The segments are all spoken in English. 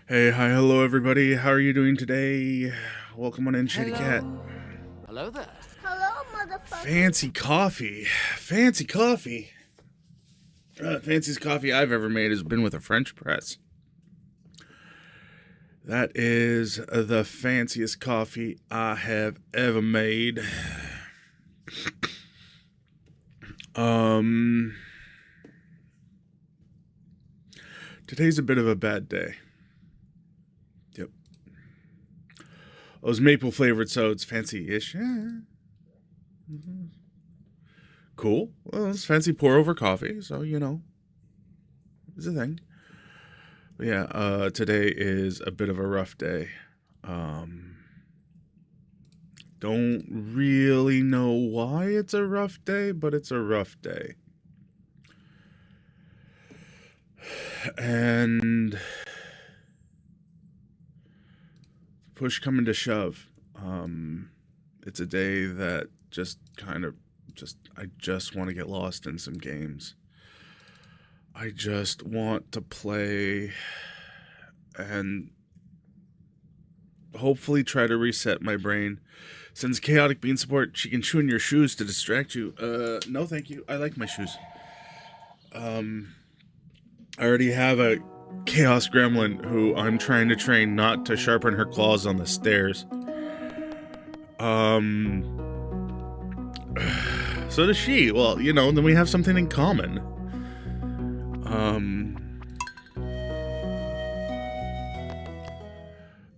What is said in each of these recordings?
Hey, hi, hello, everybody. How are you doing today? Welcome on in, Shady Cat. Hello there. Hello, motherfucker. Fancy coffee. Fancy coffee. Fanciest coffee I've ever made has been with a French press. That is the fanciest coffee I have ever made. Today's a bit of a bad day. Yep. Those maple flavored, so it's fancy-ish. Yeah. Mm-hmm. Cool. Well, it's fancy pour over coffee, so you know, it's a thing. But yeah, today is a bit of a rough day. Don't really know why it's a rough day, but it's a rough day. And push coming to shove, it's a day that just kind of I just want to get lost in some games. I just want to play and hopefully try to reset my brain. Since Chaotic Bean support, she can chew in your shoes to distract you. No thank you. I like my shoes. I already have a Chaos Gremlin who I'm trying to train not to sharpen her claws on the stairs. So does she. Well, you know, then we have something in common.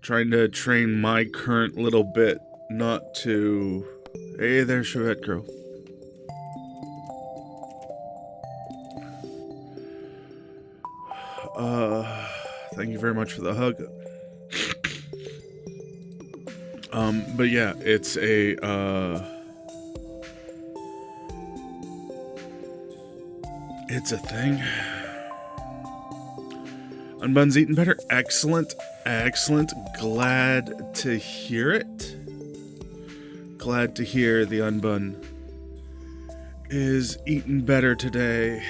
Trying to train my current little bit not to... Hey there, Chevette girl. Thank you very much for the hug. But yeah, it's a, it's a thing. Unbun's eating better. Excellent. Excellent. Glad to hear it. Glad to hear the Unbun is eating better today.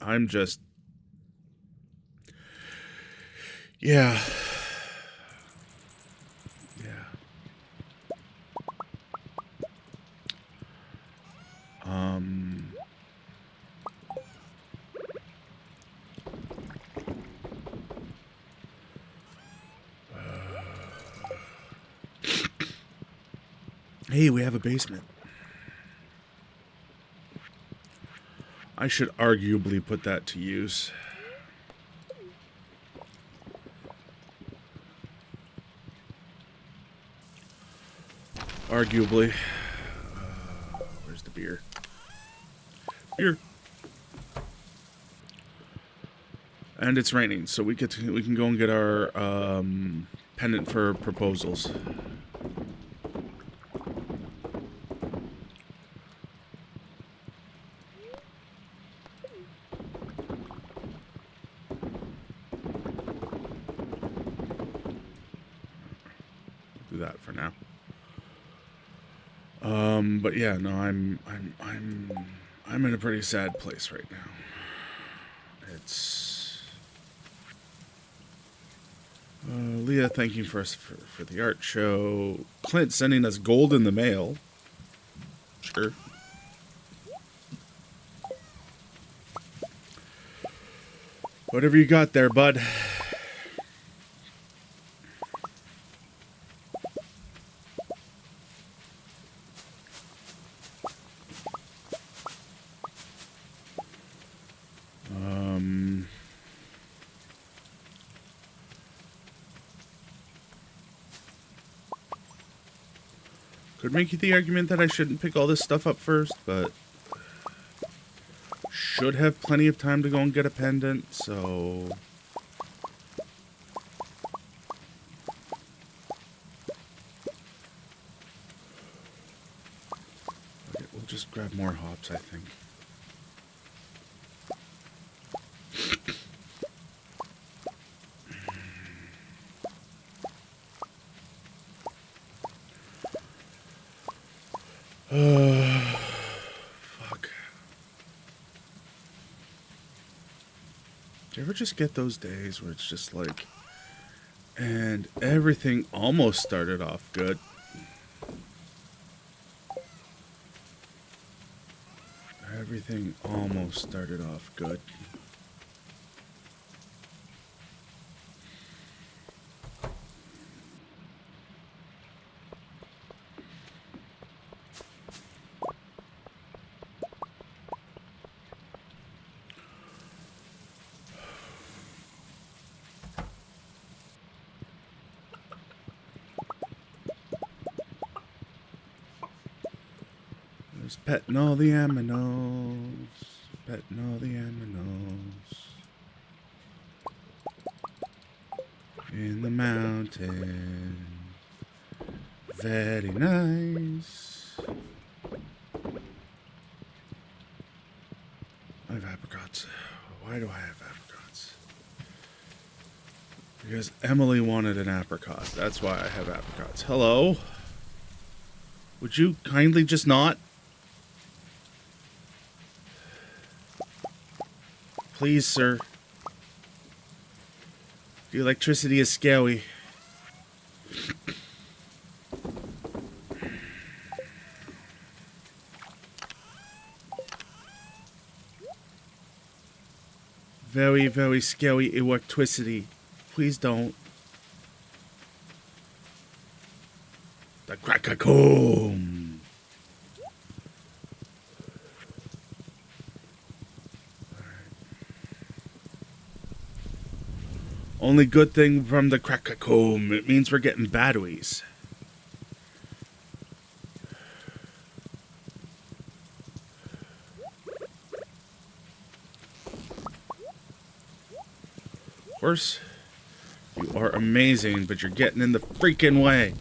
I'm just... Yeah. Hey, we have a basement. I should arguably put that to use. Arguably. Where's beer. Beer. And it's raining, so we can go and get our pendant for proposals. Do that for now. But yeah, no, I'm in a pretty sad place right now. It's Leah thanking for us for the art show. Clint sending us gold in the mail. Sure. Whatever you got there, bud. Could make you the argument that I shouldn't pick all this stuff up first, but should have plenty of time to go and get a pendant, so okay, we'll just grab more hops, I think. Fuck. Do you ever just get those days where it's just like, and everything almost started off good? Everything almost started off good. Petting all the aminos, petting all the aminos in the mountain. Very nice. I have apricots. Why do I have apricots? Because Emily wanted an apricot. That's why I have apricots. Hello? Would you kindly just not? Please, sir. The electricity is scary. Very, very scary electricity. Please don't. The crack-a-comb. Only good thing from the crack-a-comb, it means we're getting batteries. Horse, you are amazing, but you're getting in the freaking way.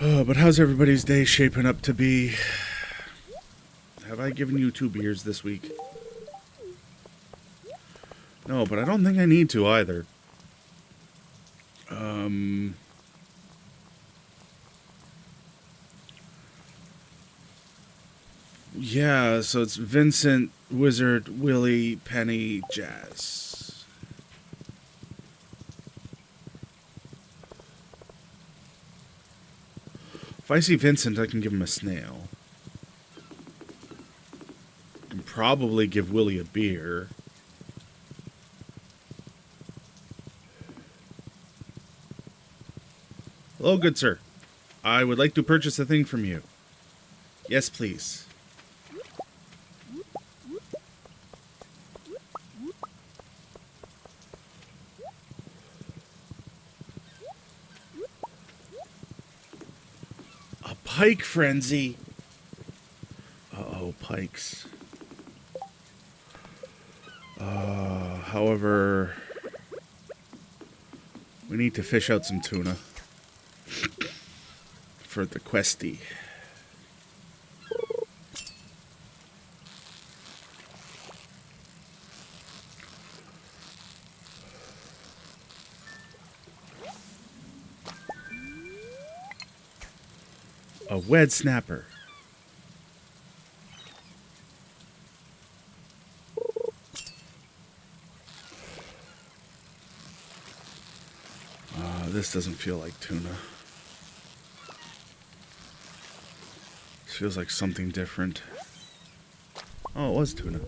Oh, but how's everybody's day shaping up to be? Have I given you 2 beers this week? No, but I don't think I need to either. Yeah, so it's Vincent, Wizard, Willie, Penny, Jazz. If I see Vincent, I can give him a snail. I can probably give Willie a beer. Hello, good sir. I would like to purchase a thing from you. Yes, please. A pike frenzy. Uh-oh, pikes. However, we need to fish out some tuna for the questy. A wed snapper. This doesn't feel like tuna. This feels like something different. Oh, it was tuna.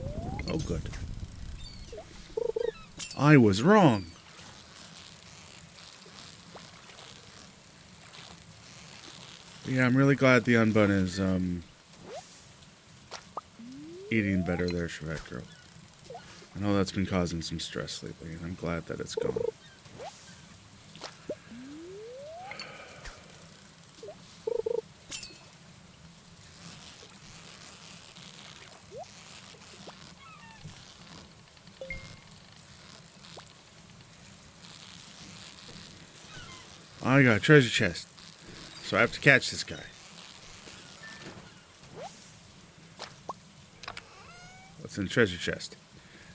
Oh, good. I was wrong. Yeah, I'm really glad the unbun is eating better there, Chevet Girl. I know that's been causing some stress lately, and I'm glad that it's gone. I got a treasure chest, so I have to catch this guy. What's in the treasure chest?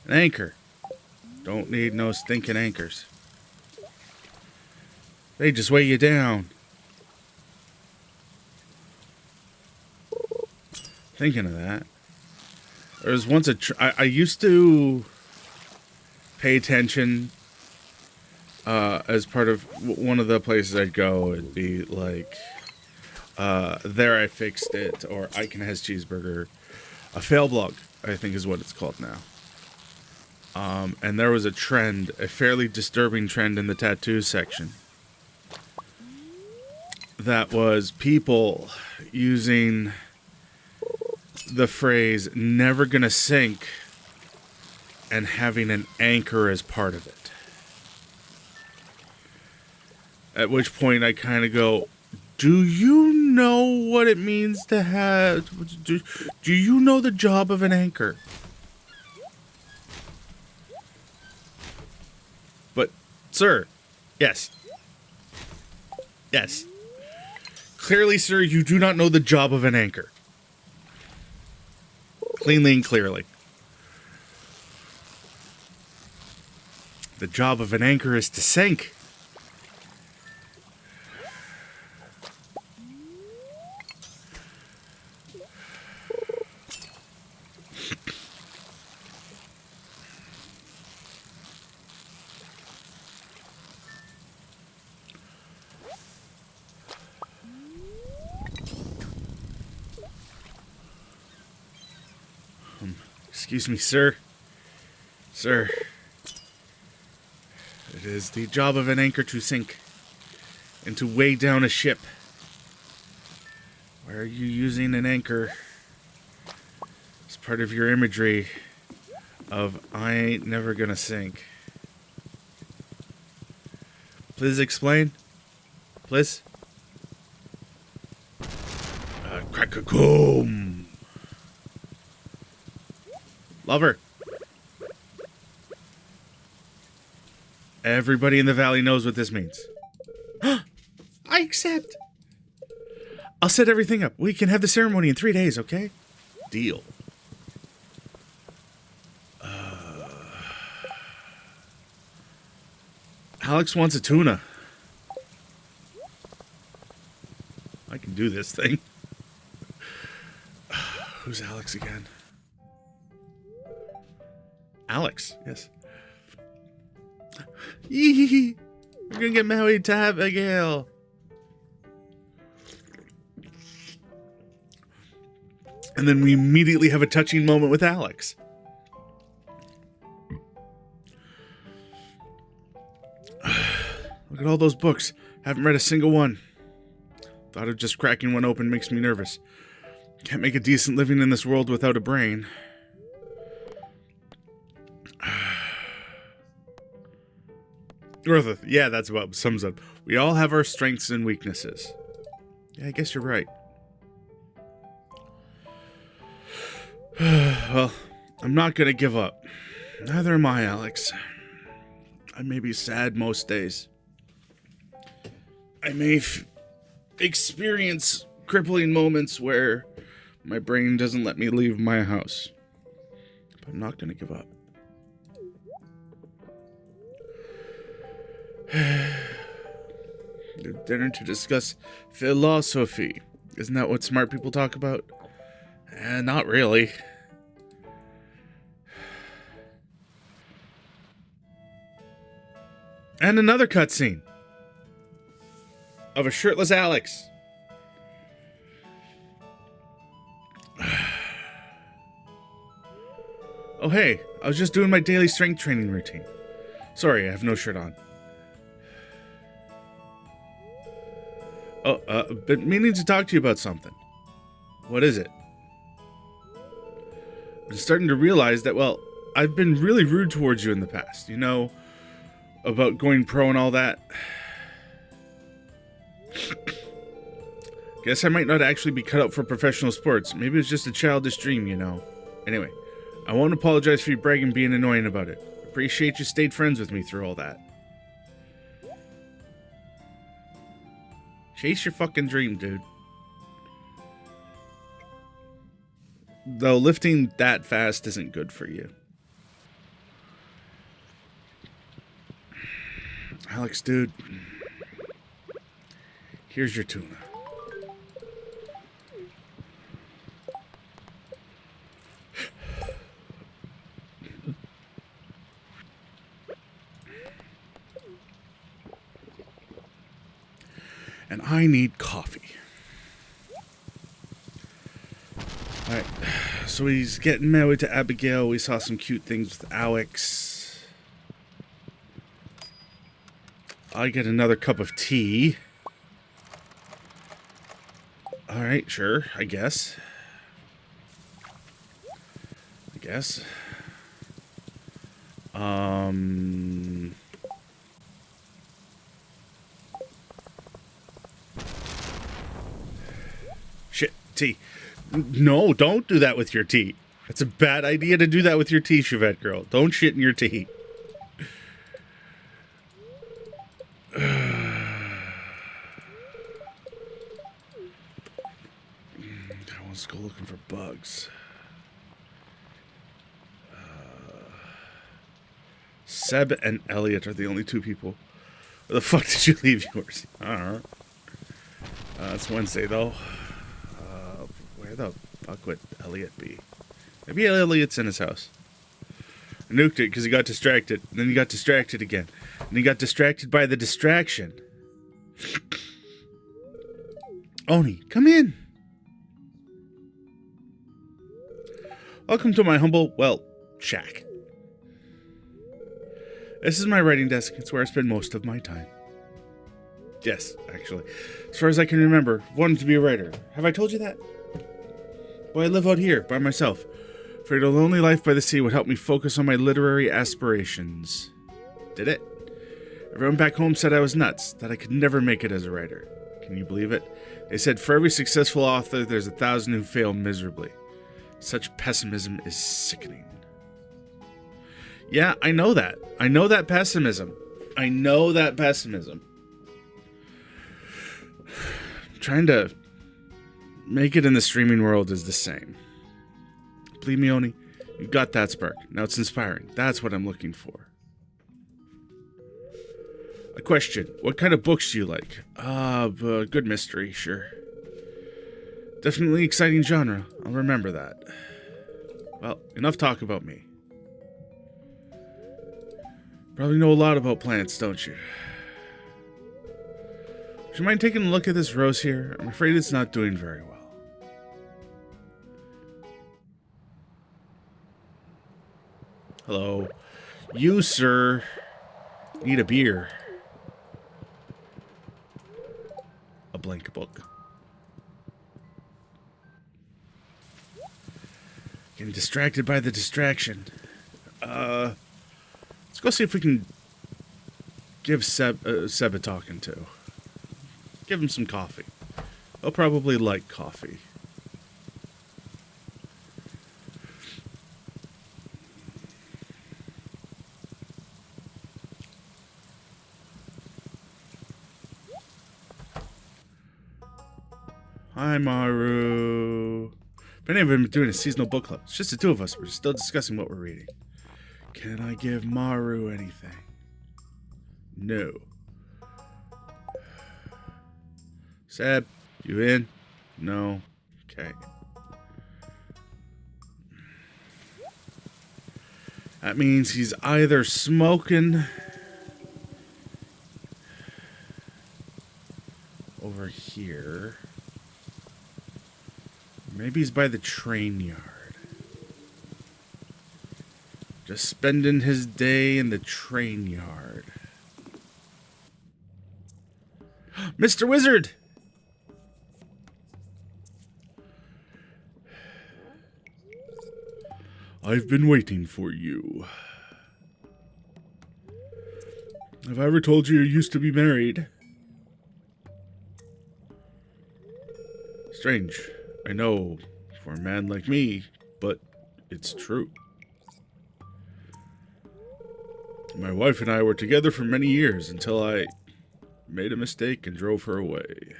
An anchor. Don't need no stinking anchors. They just weigh you down. Thinking of that, there was once I used to pay attention as part of one of the places I'd go. It'd be like, there I fixed it, or Icon has cheeseburger. A fail blog, I think is what it's called now. And there was a trend, a fairly disturbing trend in the tattoo section. That was people using the phrase, never gonna sink, and having an anchor as part of it. At which point I kind of go, do you know what it means to have... Do you know the job of an anchor? But, sir, yes. Yes. Clearly, sir, you do not know the job of an anchor. Cleanly and clearly. The job of an anchor is to sink. Excuse me, sir. Sir. It is the job of an anchor to sink and to weigh down a ship. Why are you using an anchor as part of your imagery of I ain't never gonna sink? Please explain. Please. Crack-a-coom. Lover. Everybody in the valley knows what this means. I accept. I'll set everything up. We can have the ceremony in 3 days, okay? Deal. Alex wants a tuna. I can do this thing. Who's Alex again? Alex, yes. Yee, we're gonna get married to Abigail. And then we immediately have a touching moment with Alex. Look at all those books. Haven't read a single one. Thought of just cracking one open makes me nervous. Can't make a decent living in this world without a brain. Yeah, that's about sums up. We all have our strengths and weaknesses. Yeah, I guess you're right. Well, I'm not gonna give up. Neither am I, Alex. I may be sad most days. I may experience crippling moments where my brain doesn't let me leave my house. But I'm not gonna give up. Dinner to discuss philosophy. Isn't that what smart people talk about? Not really. And another cutscene of a shirtless Alex. Oh hey, I was just doing my daily strength training routine. Sorry, I have no shirt on. Been meaning to talk to you about something. What is it? I'm starting to realize that, well, I've been really rude towards you in the past. You know, about going pro and all that. Guess I might not actually be cut out for professional sports. Maybe it was just a childish dream, you know. Anyway, I won't apologize for you bragging and being annoying about it. Appreciate you stayed friends with me through all that. Chase your fucking dream, dude. Though lifting that fast isn't good for you. Alex, dude. Here's your tuna. And I need coffee. Alright, so he's getting married to Abigail. We saw some cute things with Alex. I get another cup of tea. Alright, sure, I guess. Shit, tea. No, don't do that with your tea. It's a bad idea to do that with your tea, Chevette girl. Don't shit in your tea. Let's go looking for bugs. Seb and Elliot are the only two people. Where the fuck did you leave yours? I don't know. It's Wednesday, though. Where the fuck would Elliot be? Maybe Elliot's in his house. I nuked it because he got distracted. And then he got distracted again. And he got distracted by the distraction. Oni, come in. Welcome to my humble, well, shack. This is my writing desk. It's where I spend most of my time. Yes, actually. As far as I can remember, I've wanted to be a writer. Have I told you that? Well, I live out here, by myself. Afraid a lonely life by the sea would help me focus on my literary aspirations. Did it? Everyone back home said I was nuts, that I could never make it as a writer. Can you believe it? They said for every successful author, there's 1,000 who fail miserably. Such pessimism is sickening. Yeah, I know that. I know that pessimism. Trying to make it in the streaming world is the same. Believe me, Oni, you got that spark. Now it's inspiring. That's what I'm looking for. A question. What kind of books do you like? Good mystery, sure. Definitely exciting genre. I'll remember that. Well, enough talk about me. Probably know a lot about plants, don't you? Would you mind taking a look at this rose here? I'm afraid it's not doing very well. Hello. You, sir, need a beer. blank book. Getting distracted by the distraction. Let's go see if we can give Seb a talking to. Give him some coffee. He'll probably like coffee. Hi, Maru. Many of them been doing a seasonal book club. It's just the two of us. We're still discussing what we're reading. Can I give Maru anything? No. Seb, you in? No. Okay. That means he's either smoking over here. Maybe he's by the train yard. Just spending his day in the train yard. Mr. Wizard! I've been waiting for you. Have I ever told you used to be married? Strange, I know, for a man like me, but it's true. My wife and I were together for many years until I made a mistake and drove her away.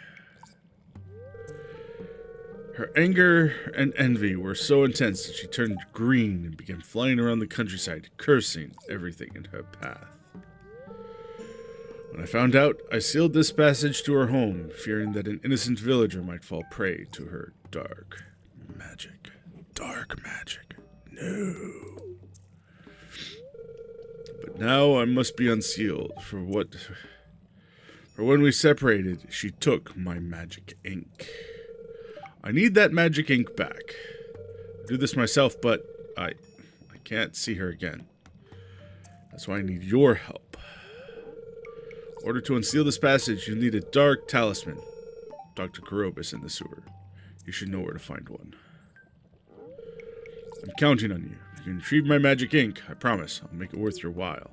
Her anger and envy were so intense that she turned green and began flying around the countryside, cursing everything in her path. When I found out, I sealed this passage to her home, fearing that an innocent villager might fall prey to her dark magic. Dark magic. No. But now I must be unsealed, for when we separated, she took my magic ink. I need that magic ink back. I'll do this myself, but I can't see her again. That's why I need your help. In order to unseal this passage, you'll need a dark talisman. Dr. Kurobus in the sewer. You should know where to find one. I'm counting on you. If you can retrieve my magic ink, I promise I'll make it worth your while.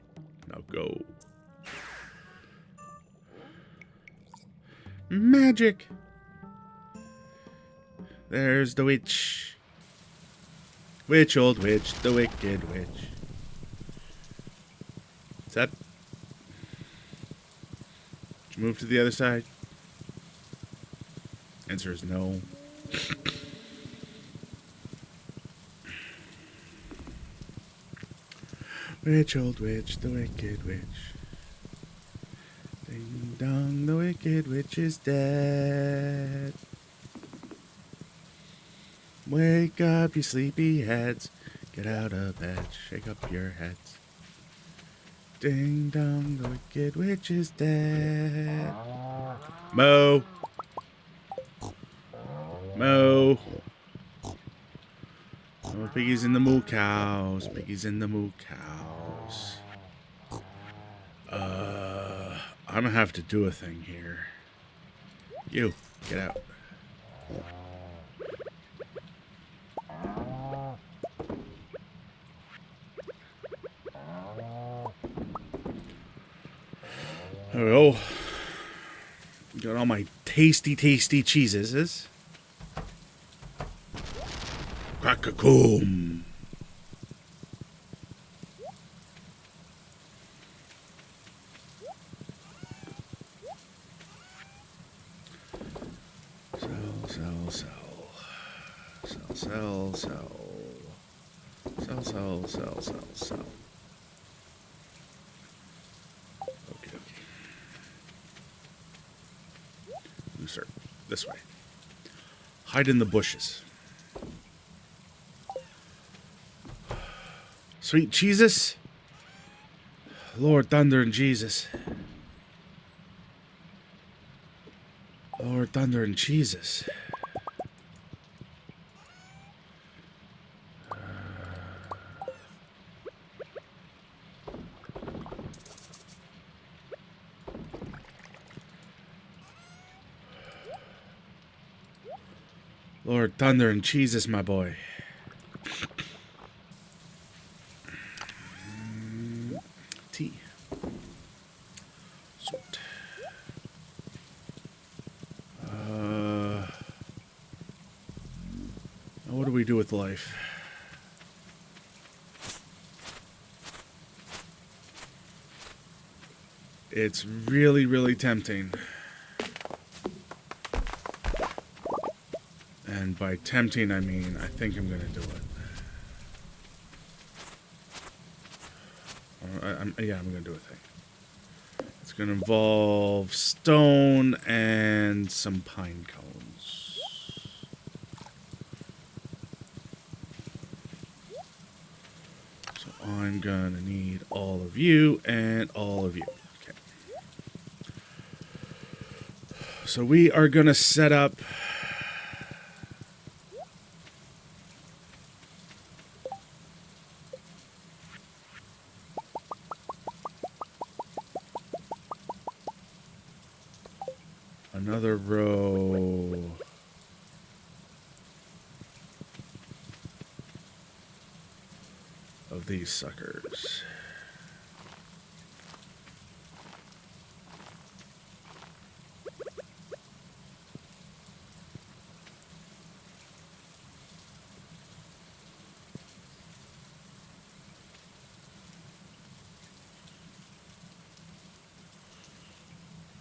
Now go. Magic! There's the witch. Witch, old witch, the wicked witch. Is that... Did you move to the other side? Answer is no. Witch, old witch, the wicked witch. Ding dong, the wicked witch is dead. Wake up, you sleepy heads. Get out of bed, shake up your heads. Ding dong, the wicked witch is dead. Moo. Moo. Oh, piggies in the moo cows. Piggies in the moo cows. I'm gonna have to do a thing here. You, get out. There we go. Got all my tasty, tasty cheeses. Crack-a-coom. Sell. Okay. Sir, this way. Hide in the bushes. Sweet Jesus. Lord Thunder and Jesus. Lord Thunder and Jesus. Lord Thunder and Jesus, my boy. Tea. Sweet. What do we do with life? It's really, really tempting. And by tempting, I mean, I think I'm going to do it. Yeah, I'm going to do a thing. It's going to involve stone and some pine cones. So I'm going to need all of you and all of you. Okay. So we are going to set up another row of these suckers.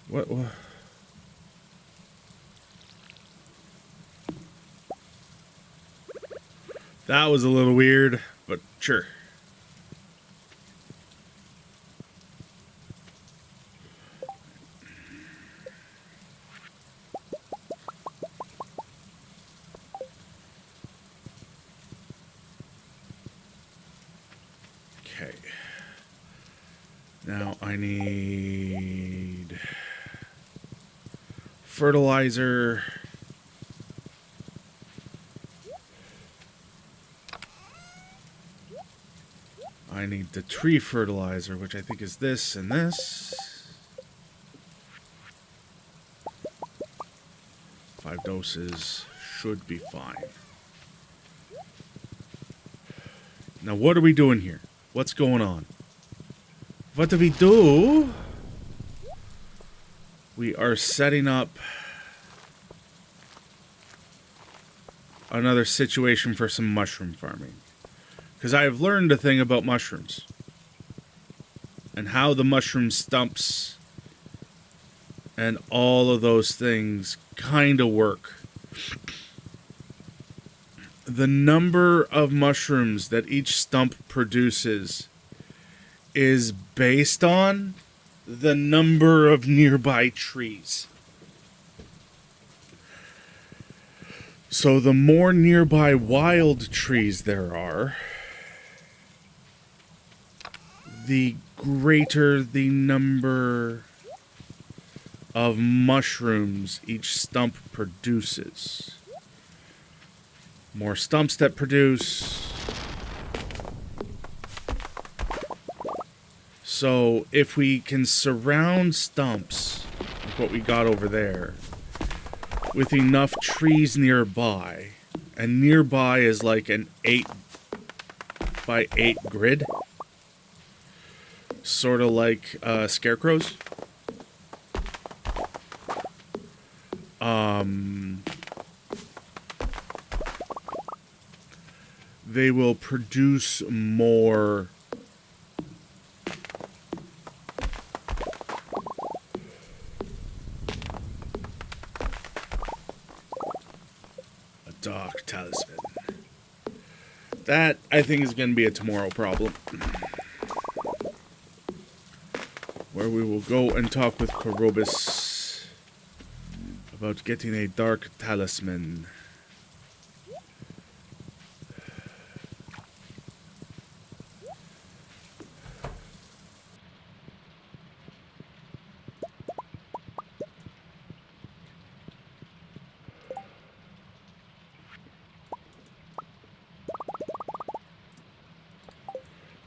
What? That was a little weird, but sure. Okay. Now I need fertilizer. I need the tree fertilizer, which I think is this and this. 5 doses should be fine. Now, what are we doing here? What's going on? What do we do? We are setting up another situation for some mushroom farming. Because I have learned a thing about mushrooms. And how the mushroom stumps and all of those things kind of work. The number of mushrooms that each stump produces is based on the number of nearby trees. So the more nearby wild trees there are, the greater the number of mushrooms each stump produces. More stumps that produce. So if we can surround stumps, like what we got over there, with enough trees nearby, and nearby is like an 8 by 8 grid, sort of like scarecrows. They will produce more a dark talisman. That, I think, is going to be a tomorrow problem. Where we will go and talk with Korobus about getting a dark talisman.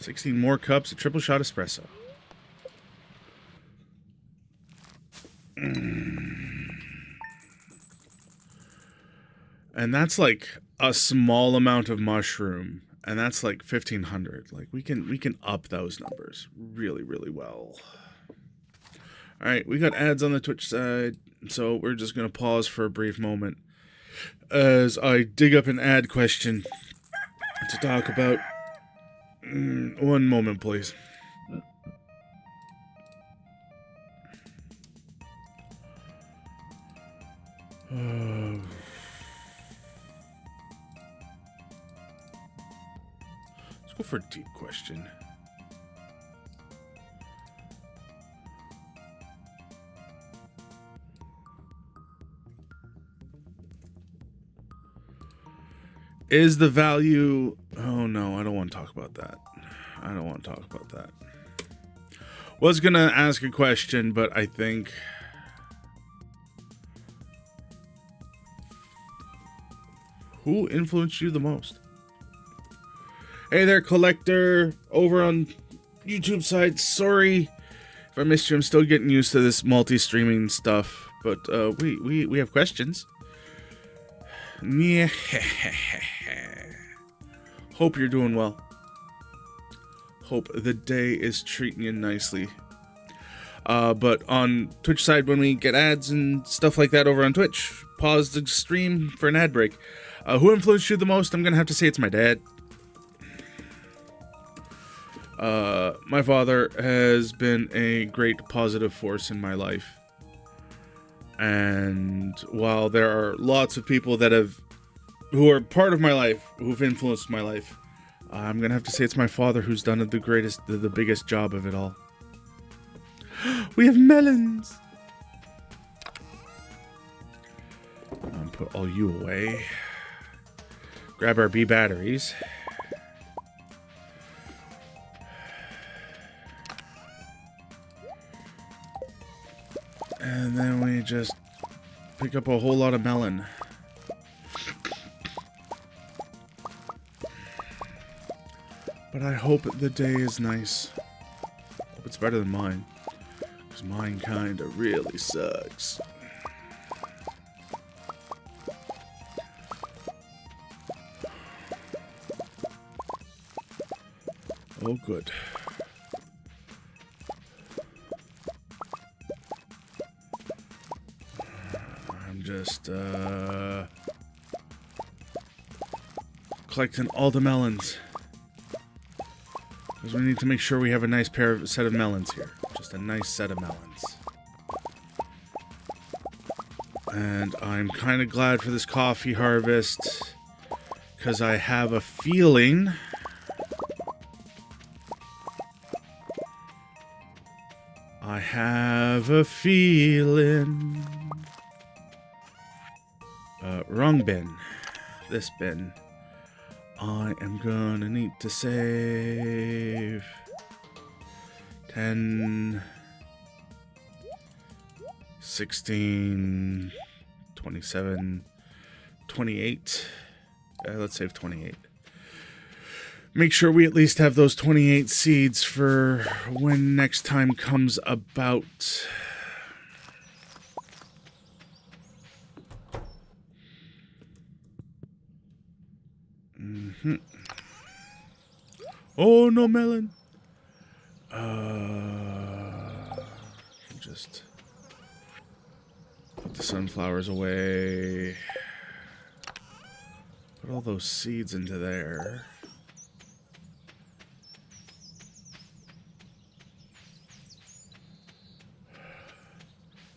$16 more cups, a triple shot espresso. And that's like a small amount of mushroom, and that's like 1,500. Like we can up those numbers really, really well. All right, we got ads on the Twitch side, so we're just gonna pause for a brief moment as I dig up an ad question to talk about. One moment, please. Let's go for a deep question. Is the value... Oh, no, I don't want to talk about that. I don't want to talk about that. Was going to ask a question, but I think... Who influenced you the most? Hey there, Collector, over on YouTube side. Sorry if I missed you. I'm still getting used to this multi-streaming stuff, but we have questions. Yeah. Hope you're doing well. Hope the day is treating you nicely. But on Twitch side, when we get ads and stuff like that over on Twitch, pause the stream for an ad break. Who influenced you the most? I'm gonna have to say it's my dad. My father has been a great positive force in my life. And while there are lots of people who are part of my life, who've influenced my life, I'm gonna have to say it's my father who's done the biggest job of it all. We have melons! Put all you away. Grab our B batteries. And then we just pick up a whole lot of melon. But I hope the day is nice. Hope it's better than mine. Because mine kinda really sucks. Oh, good. I'm just, collecting all the melons. Because we need to make sure we have a nice set of melons here. Just a nice set of melons. And I'm kind of glad for this coffee harvest. Because I have a feeling... wrong bin. This bin. I am gonna need to save 10, 16, 27, 28. Let's save 28. Make sure we at least have those 28 seeds for when next time comes about. Oh, no melon. Just put the sunflowers away. Put all those seeds into there.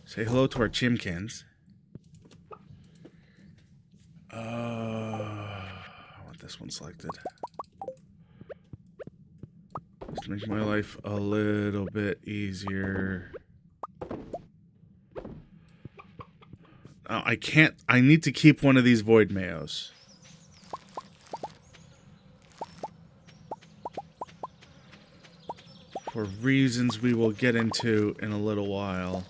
Say hello to our chimkins. I want this one selected. Just to make my life a little bit easier. I need to keep one of these void mayos. For reasons we will get into in a little while.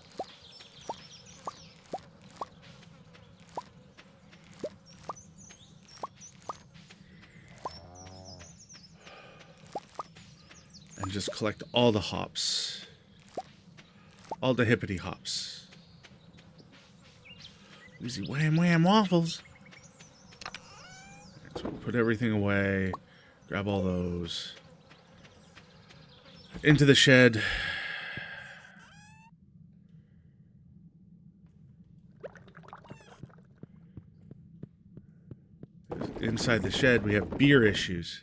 And just collect all the hops. All the hippity hops. Easy wham wham waffles. So put everything away. Grab all those. Into the shed. Inside the shed, we have beer issues.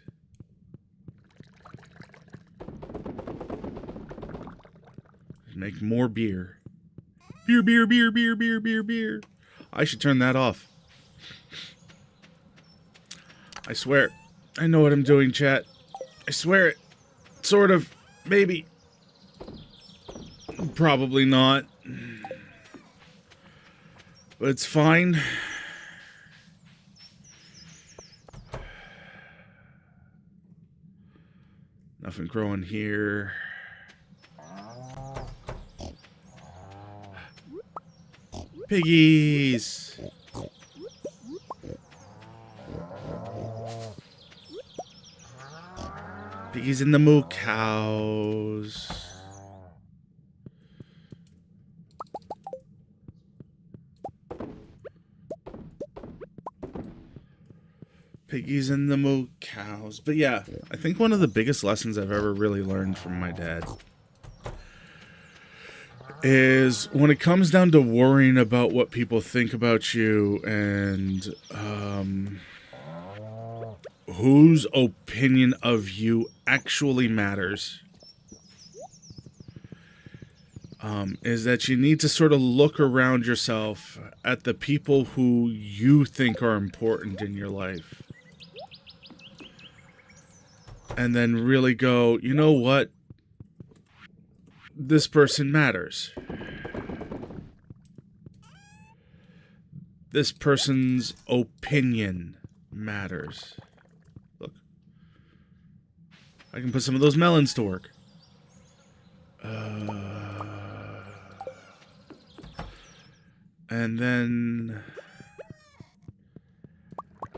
Make more beer. Beer, beer, beer, beer, beer, beer, beer. I should turn that off. I swear. I know what I'm doing, chat. I swear it. Sort of. Maybe. Probably not. But it's fine. Nothing growing here. Piggies! Piggies in the moo cows. Piggies in the moo cows. But yeah, I think one of the biggest lessons I've ever really learned from my dad is when it comes down to worrying about what people think about you and whose opinion of you actually matters, is that you need to sort of look around yourself at the people who you think are important in your life. And then really go, you know what? This person matters. This person's opinion matters. Look. I can put some of those melons to work. And then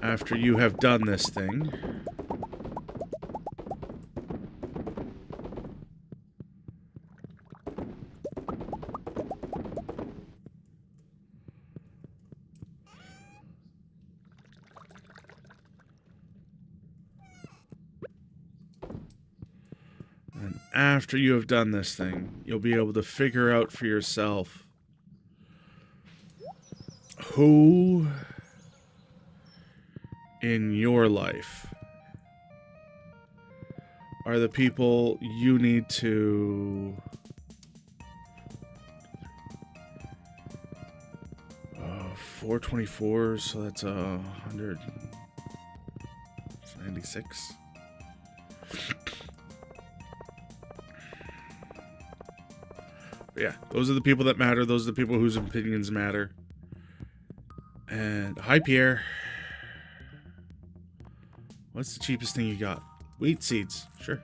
after you have done this thing, you'll be able to figure out for yourself who in your life are the people you need to $424, so that's 196. Yeah, those are the people that matter. Those are the people whose opinions matter. And hi, Pierre. What's the cheapest thing you got? Wheat seeds, sure.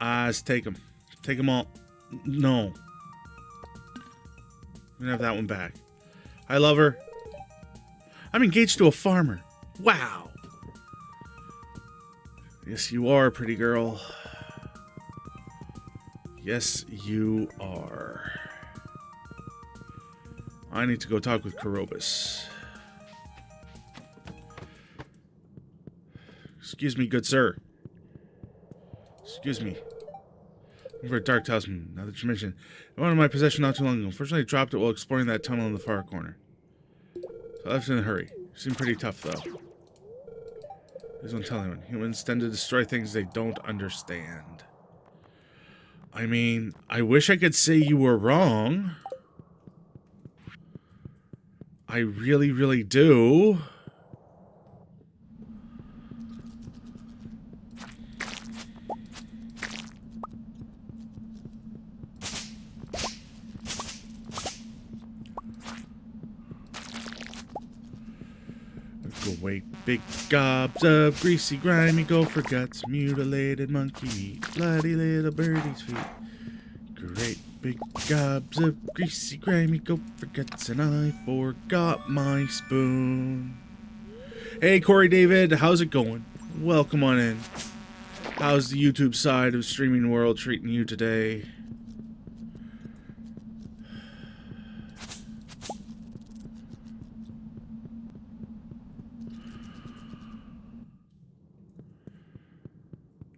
Let's take them. Take them all. No. I'm gonna have that one back. Hi, lover. I'm engaged to a farmer. Wow. Yes, you are, pretty girl. Yes, you are. I need to go talk with Karobus. Excuse me, good sir. Excuse me. For a dark talisman, now that you mention it. I wanted my possession not too long ago. Unfortunately, I dropped it while exploring that tunnel in the far corner. So I left in a hurry. Seemed pretty tough, though. Please don't tell anyone. Humans tend to destroy things they don't understand. I mean, I wish I could say you were wrong. I really, really do. Wait, big gobs of greasy, grimy gopher guts, mutilated monkey meat, bloody little birdie's feet. Great big gobs of greasy, grimy gopher guts, and I forgot my spoon. Hey, Corey David, how's it going? Welcome on in. How's the YouTube side of Streaming World treating you today?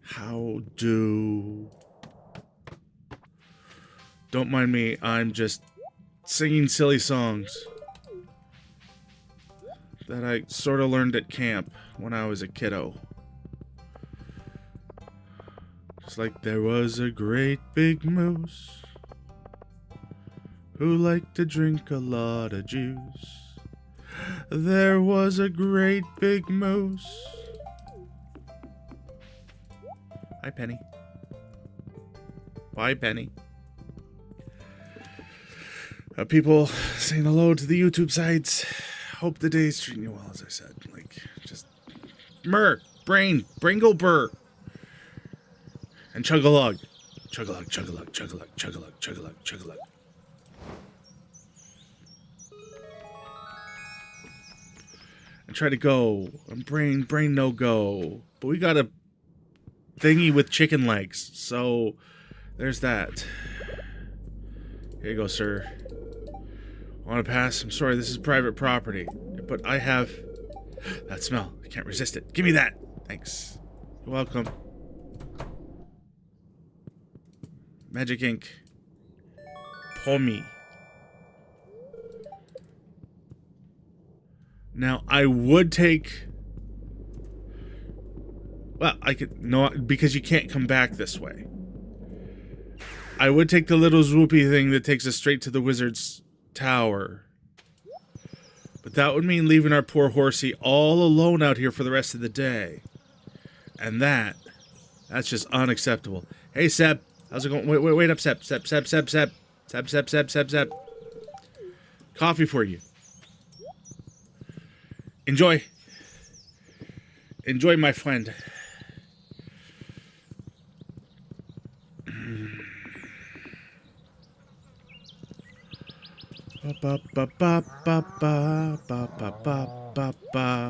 How do... Don't mind me, I'm just singing silly songs that I sort of learned at camp when I was a kiddo. Just like there was a great big moose who liked to drink a lot of juice. There was a great big moose. Hi, Penny. Bye, Penny. People saying hello to the YouTube sites. Hope the day's treating you well, as I said. Like, just... Brain, go burr. And chug-a-lug. Chug-a-lug, chug-a-lug, chug-a-lug, chug-a-lug, chug-a-lug, chug-a-lug. And try to go. And brain no go. But we got a thingy with chicken legs. So, there's that. Here you go, sir. I want to pass. I'm sorry, this is private property. But I have... that smell. I can't resist it. Give me that. Thanks. You're welcome. Magic ink. Pommy. Now, I would take... well, I could... no, because you can't come back this way. I would take the little swoopy thing that takes us straight to the wizard's tower. But that would mean leaving our poor horsey all alone out here for the rest of the day. And that's just unacceptable. Hey, Seb. How's it going? Wait up, Seb. Seb. Coffee for you. Enjoy. Enjoy, my friend. Ba ba ba ba ba ba ba ba ba ba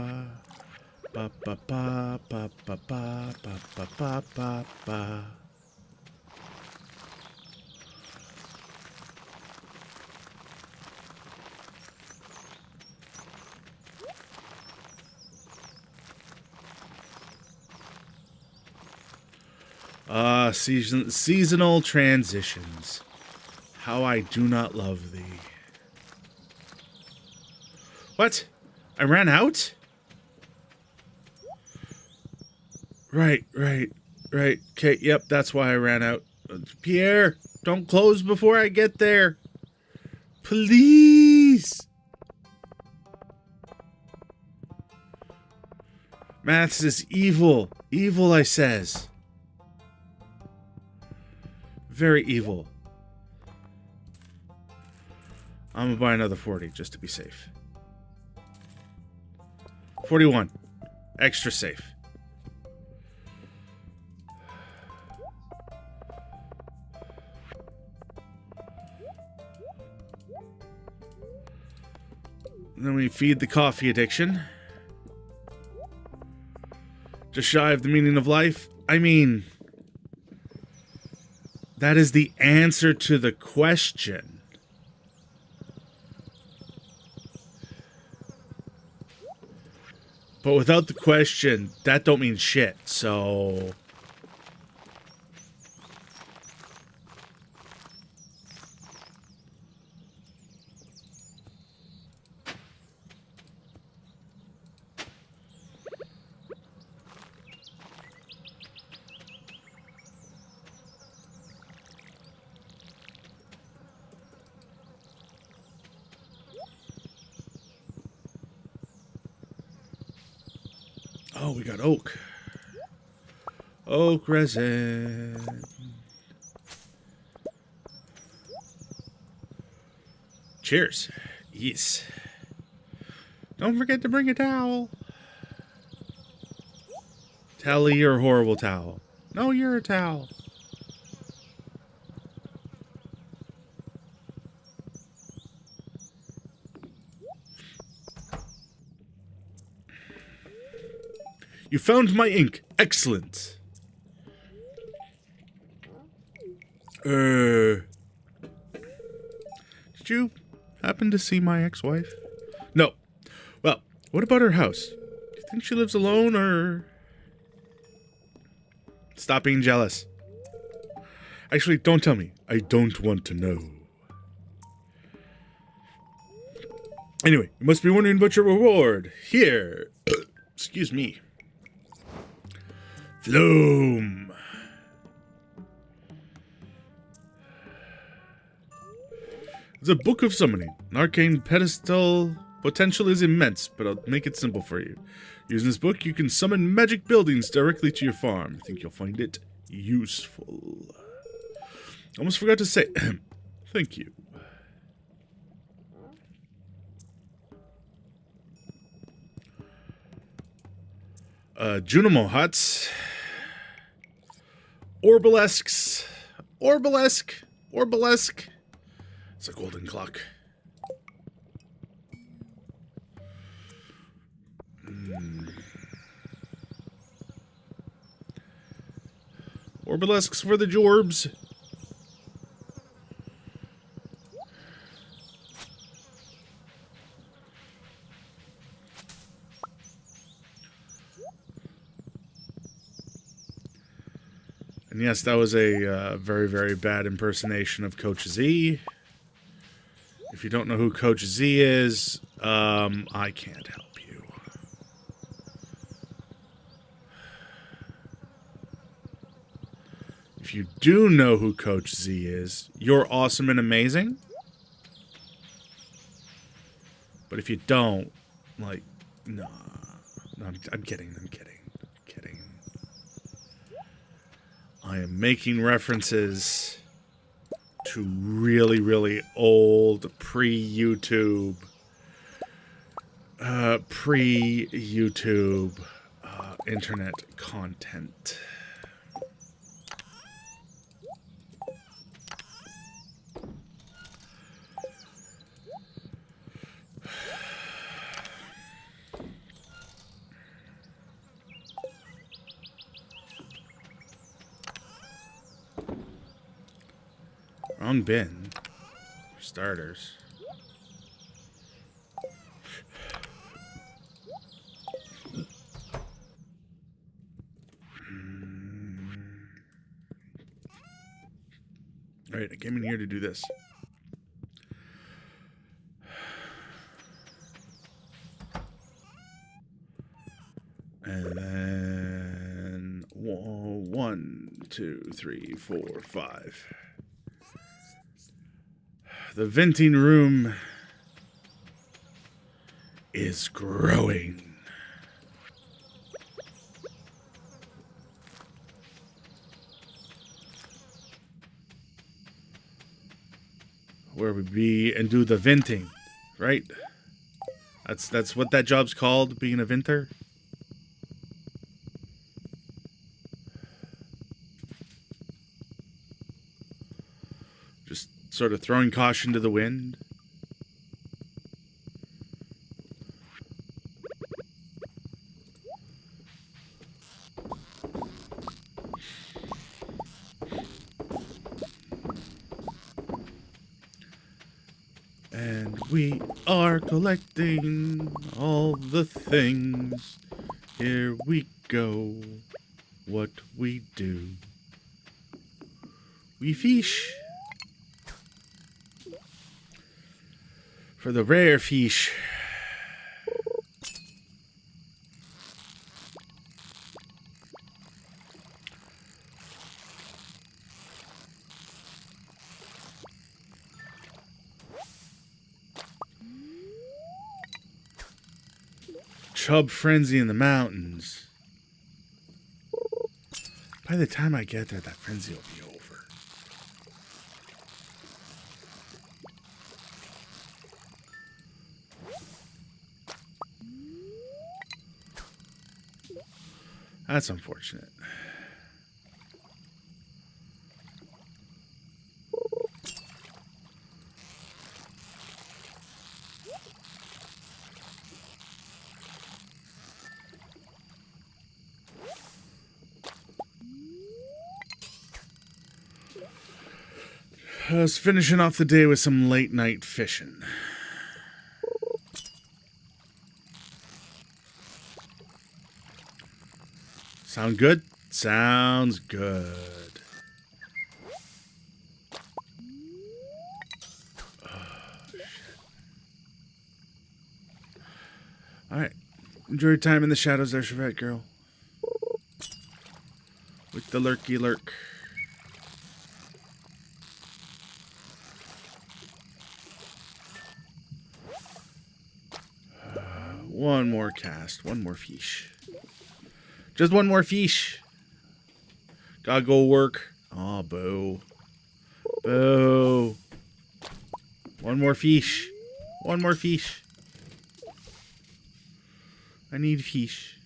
ba ba ba ba ba ba ba ba ba. Seasonal transitions. How I do not love thee. What? I ran out? Right. Okay, yep, that's why I ran out. Pierre, don't close before I get there. Please. Maths is evil. Evil, I says. Very evil. I'm gonna buy another 40 just to be safe. 41. Extra safe. And then we feed the coffee addiction. Just shy of the meaning of life. I mean, that is the answer to the question. But without the question, that don't mean shit, so... oh, we got oak. Oak resin. Cheers. Yes. Don't forget to bring a towel. Telly or horrible towel? No, you're a towel. You found my ink. Excellent. Did you happen to see my ex-wife? No. Well, what about her house? Do you think she lives alone, or... Stop being jealous. Actually, don't tell me. I don't want to know. Anyway, you must be wondering about your reward. Here. Excuse me. Flume. It's a book of summoning. An arcane pedestal potential is immense, but I'll make it simple for you. Using this book, you can summon magic buildings directly to your farm. I think you'll find it useful. Almost forgot to say thank you. Junimo huts. Orbalisks. Orbalisk. It's a golden clock. Orbalisks for the Jorbs. And yes, that was a very, very bad impersonation of Coach Z. If you don't know who Coach Z is, I can't help you. If you do know who Coach Z is, you're awesome and amazing. But if you don't, like, nah. No, I'm kidding. I am making references to really, really old pre-YouTube internet content. Wrong bin. For starters. Alright, I came in here to do this. And then 1, 2, 3, 4, 5. The venting room is growing. Where we be and do the venting, right? That's what that job's called, being a venter. Just sort of throwing caution to the wind. And we are collecting all the things. Here we go. What we do. We fish. For the rare fish. Chub frenzy in the mountains. By the time I get there, that frenzy will be over. That's unfortunate. I was finishing off the day with some late night fishing. Sound good? Sounds good. Alright. Enjoy your time in the shadows there, Chevette girl. With the lurky lurk. One more cast. One more fish. Just one more fish. Gotta go work. Oh, boo. Boo. One more fish. One more fish. I need fish.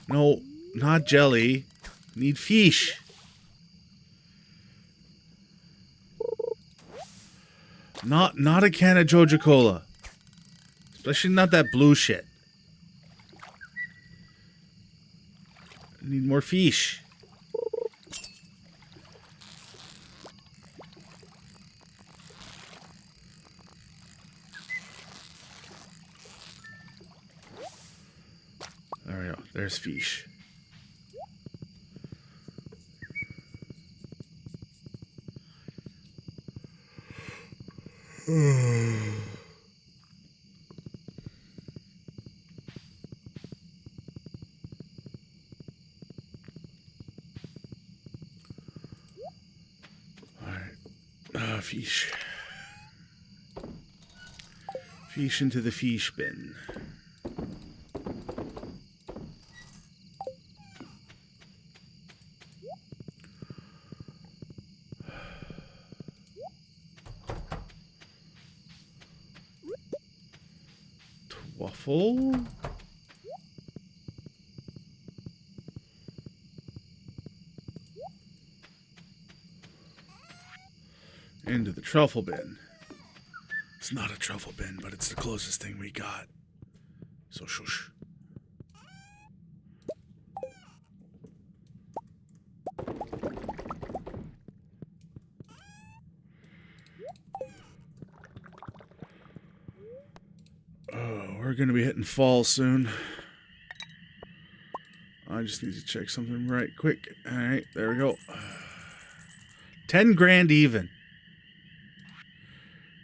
No, not jelly. I need fish. Not a can of Joja Cola. Especially not that blue shit. I need more fish. There we go. There's fish. Alright. Fish. Fish into the fish bin. Waffle. Into the truffle bin. It's not a truffle bin, but it's the closest thing we got. So shush. We're going to be hitting fall soon. I just need to check something right quick. All right, there we go. 10 grand even.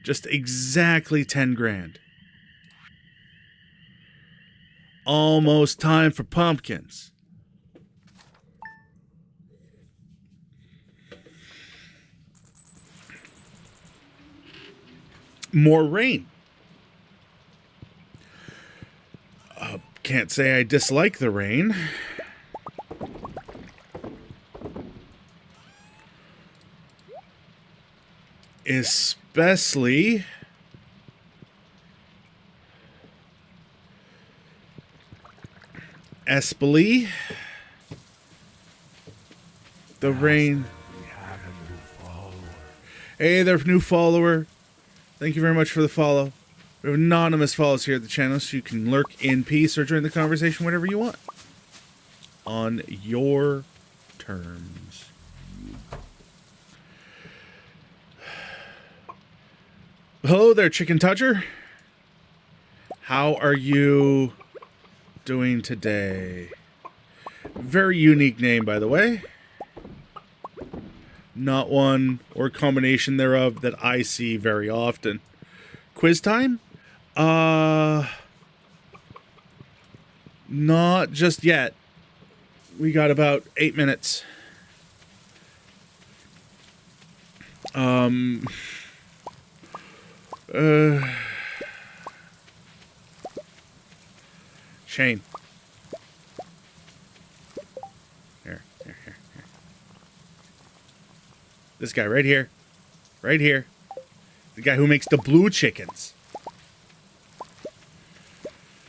Just exactly 10 grand. Almost time for pumpkins. More rain. Can't say I dislike the rain. Especially the rain. Hey there, new follower. Thank you very much for the follow. We have anonymous follows here at the channel, so you can lurk in peace or join the conversation whenever you want. On your terms. Hello there, Chicken Toucher. How are you doing today? Very unique name, by the way. Not one or combination thereof that I see very often. Quiz time? Not just yet. We got about 8 minutes. Shane. Here. This guy right here. Right here. The guy who makes the blue chickens.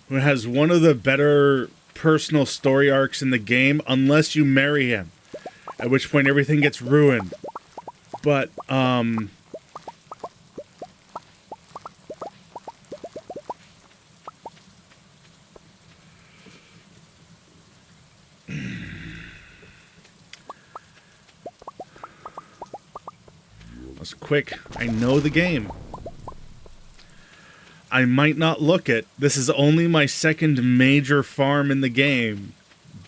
Who has one of the better personal story arcs in the game, unless you marry him. At which point everything gets ruined. But, that's quick. I know the game. I might not look it. This is only my second major farm in the game.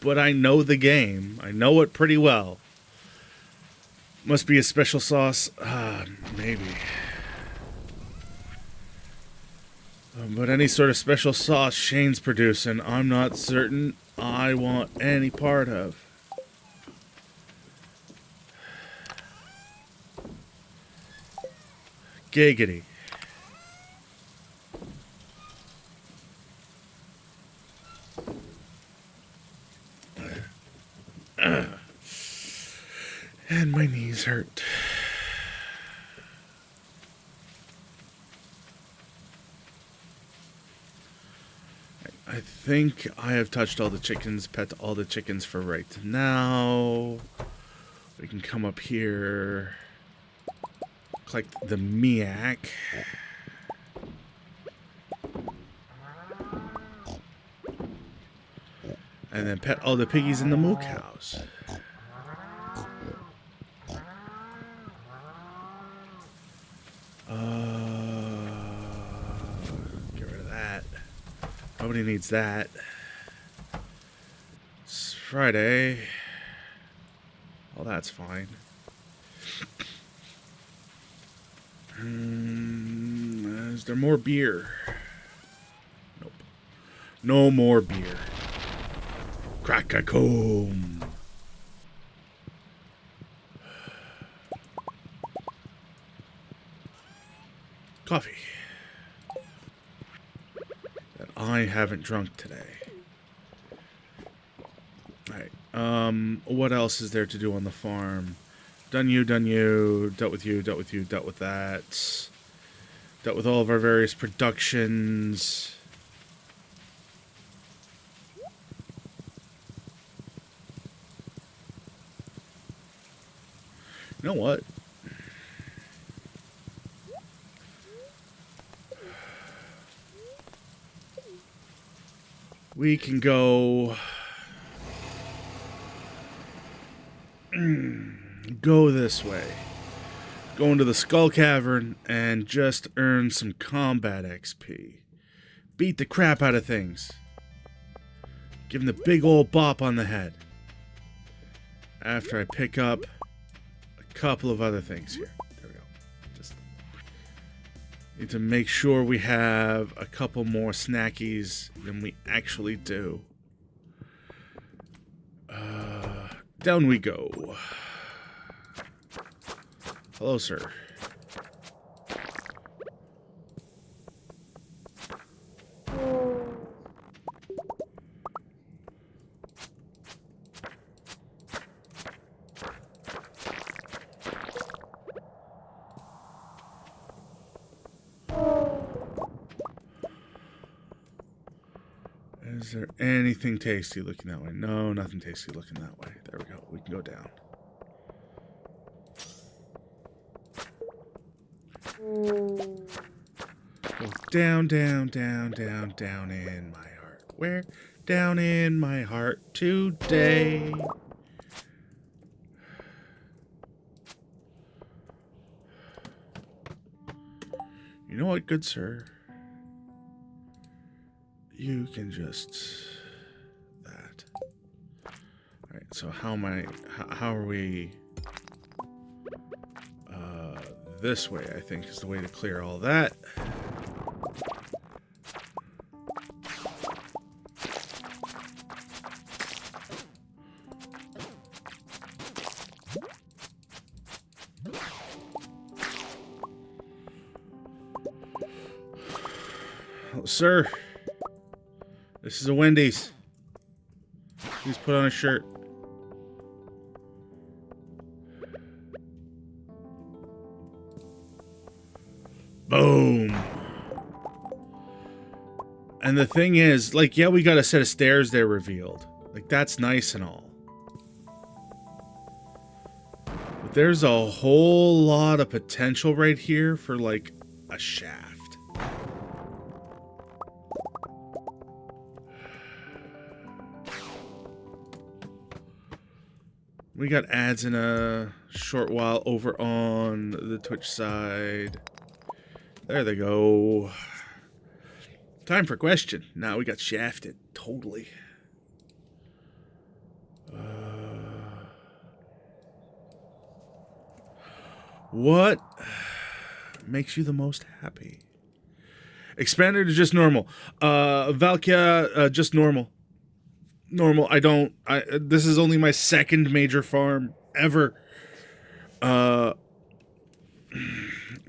But I know the game. I know it pretty well. Must be a special sauce. Maybe. But any sort of special sauce Shane's producing, I'm not certain I want any part of. Giggity. And my knees hurt. I think I have touched all the chickens, pet all the chickens for right now. We can come up here, collect the miak. And then pet all the piggies and the moo cows. Get rid of that. Nobody needs that. It's Friday. Well, that's fine. Is there more beer? Nope. No more beer. Crack-a-comb. Coffee. That I haven't drunk today. Alright. What else is there to do on the farm? Done you, dealt with you, dealt with you, dealt with that. Dealt with all of our various productions. You know what? We can go this way. Go into the Skull Cavern and just earn some combat XP. Beat the crap out of things. Give him the big old bop on the head. After I pick up a couple of other things here. There we go. Just need to make sure we have a couple more snackies than we actually do. Down we go. Hello, sir. Is there anything tasty looking that way? No, nothing tasty looking that way. There we go. We can go down. Go down, down, down, down, down in my heart. Where? Down in my heart today. You know what, good sir? You can just that. All right. So how am I? How are we? This way, I think, is the way to clear all that. Oh, sir. This is a Wendy's. Please put on a shirt. Boom. And the thing is, like, yeah, we got a set of stairs there revealed. Like, that's nice and all. But there's a whole lot of potential right here for, like, a shaft. We got ads in a short while over on the Twitch side. There they go. Time for question. Now we got shafted. Totally. What makes you the most happy? Expanded or just normal? Valkia, just normal. Normal. This is only my second major farm ever.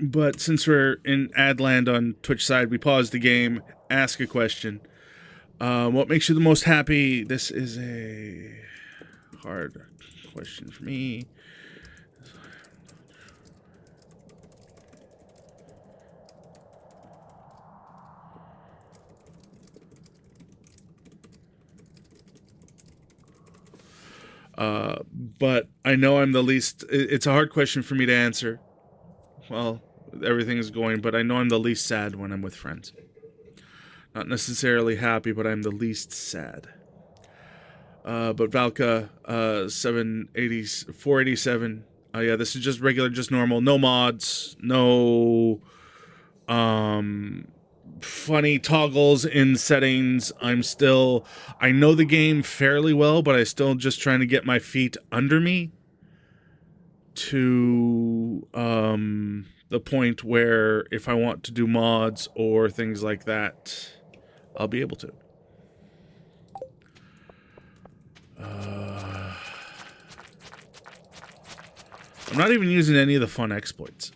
But since we're in Adland on Twitch side, we pause the game, ask a question. What makes you the most happy? This is a hard question for me. But I know I'm the least... It's a hard question for me to answer. Well, everything is going, but I know I'm the least sad when I'm with friends. Not necessarily happy, but I'm the least sad. But Valka, 487. Yeah, this is just regular, just normal. No mods. No... funny toggles in settings. I know the game fairly well, but I still just trying to get my feet under me to the point where if I want to do mods or things like that, I'll be able to. I'm not even using any of the fun exploits.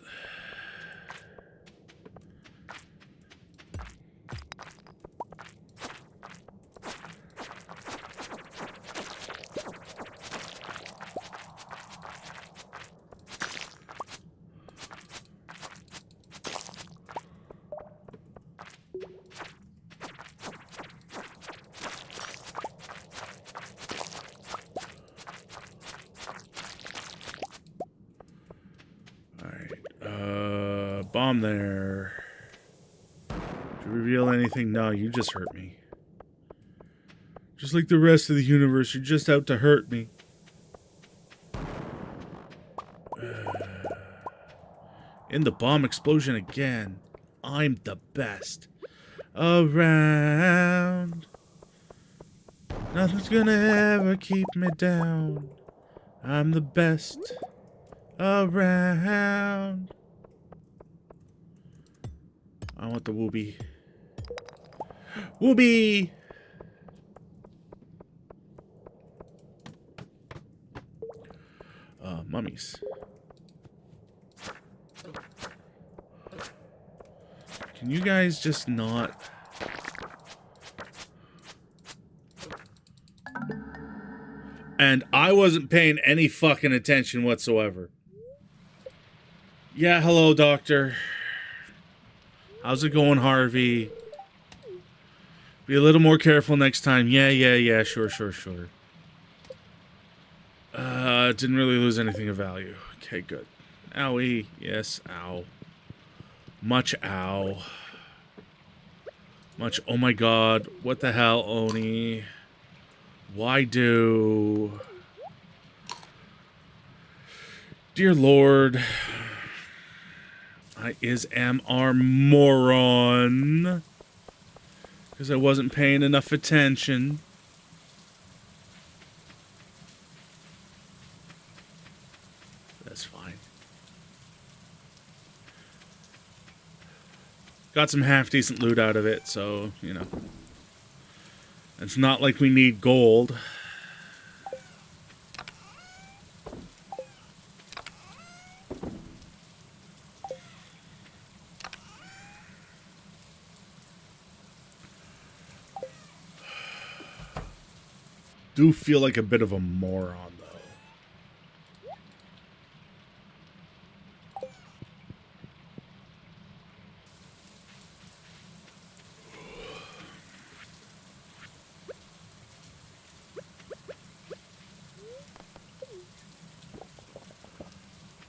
Bomb there. Did you reveal anything? No, you just hurt me. Just like the rest of the universe, you're just out to hurt me. In the bomb explosion again. I'm the best around. Nothing's gonna ever keep me down. I'm the best around. I want the whoopee. Whoopee! Mummies. Can you guys just not... And I wasn't paying any fucking attention whatsoever. Yeah, hello, doctor. How's it going, Harvey? Be a little more careful next time. Yeah, sure. Didn't really lose anything of value. Okay, good. Owie. Yes, ow. Much ow. Much, oh my god. What the hell, Oni? Why do... Dear Lord... I am our moron. Because I wasn't paying enough attention. That's fine. Got some half-decent loot out of it, so, you know. It's not like we need gold. Do feel like a bit of a moron, though.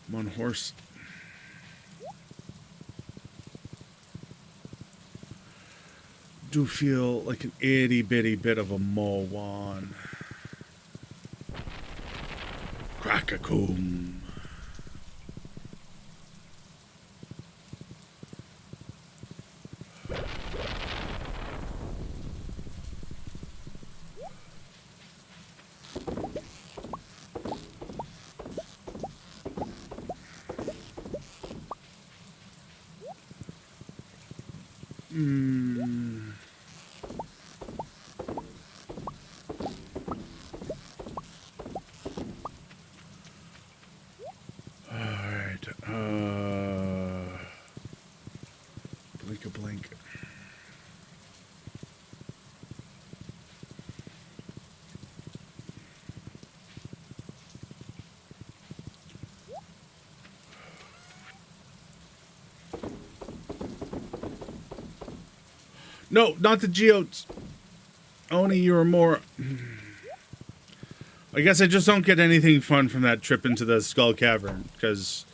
Come on, horse. Do feel like an itty bitty bit of a moron. Crack-a-coom. No, not the geodes. Oni, you are more... I guess I just don't get anything fun from that trip into the Skull Cavern, because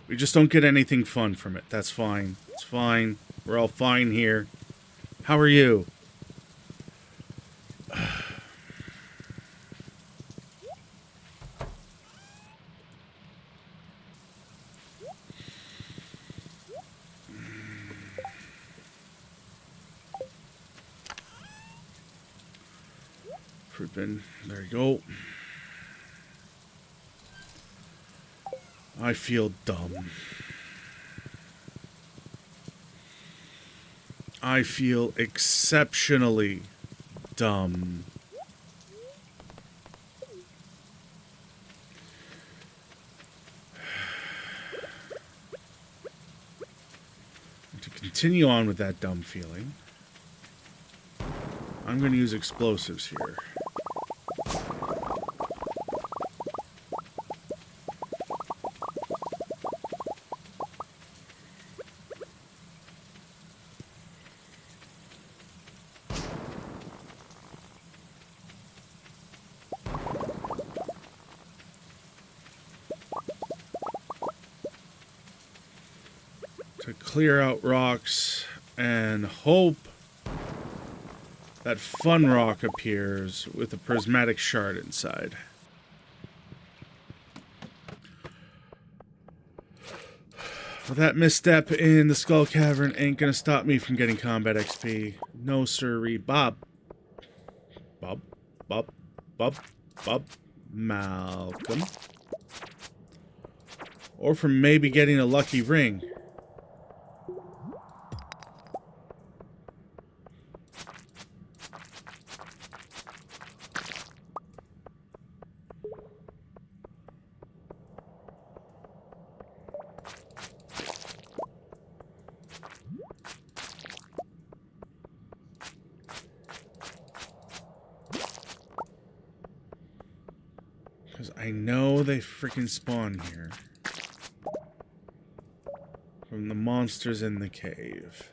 we just don't get anything fun from it. That's fine. It's fine. We're all fine here. How are you? Fruit bin. There you go. I feel dumb. I feel exceptionally dumb. To continue on with that dumb feeling, I'm going to use explosives here. To clear out rocks and hope that fun rock appears with a prismatic shard inside. Well, that misstep in the Skull Cavern ain't gonna stop me from getting combat XP. No sirree. Bob. Bob. Bob. Bob. Bob. Malcolm. Or from maybe getting a lucky ring. Because I know they freaking spawn here. From the monsters in the cave.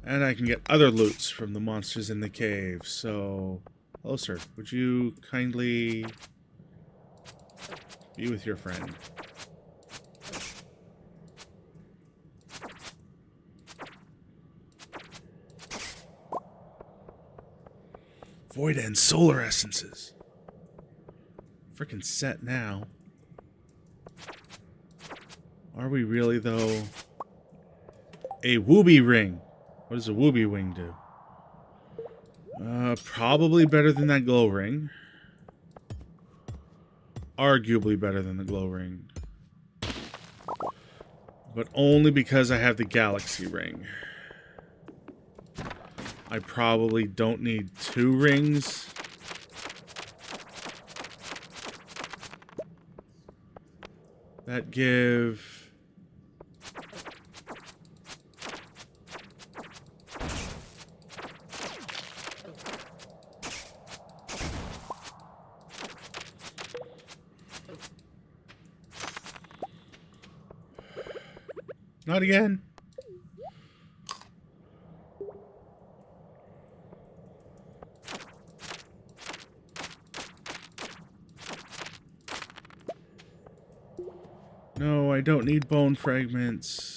And I can get other loots from the monsters in the cave, so... Hello, sir. Would you kindly be with your friend? Void and solar essences. Freaking set now. Are we really, though? A wooby ring. What does a wooby wing do? Probably better than that glow ring. Arguably better than the glow ring. But only because I have the galaxy ring. I probably don't need 2 rings. That give... Not again. No, I don't need bone fragments.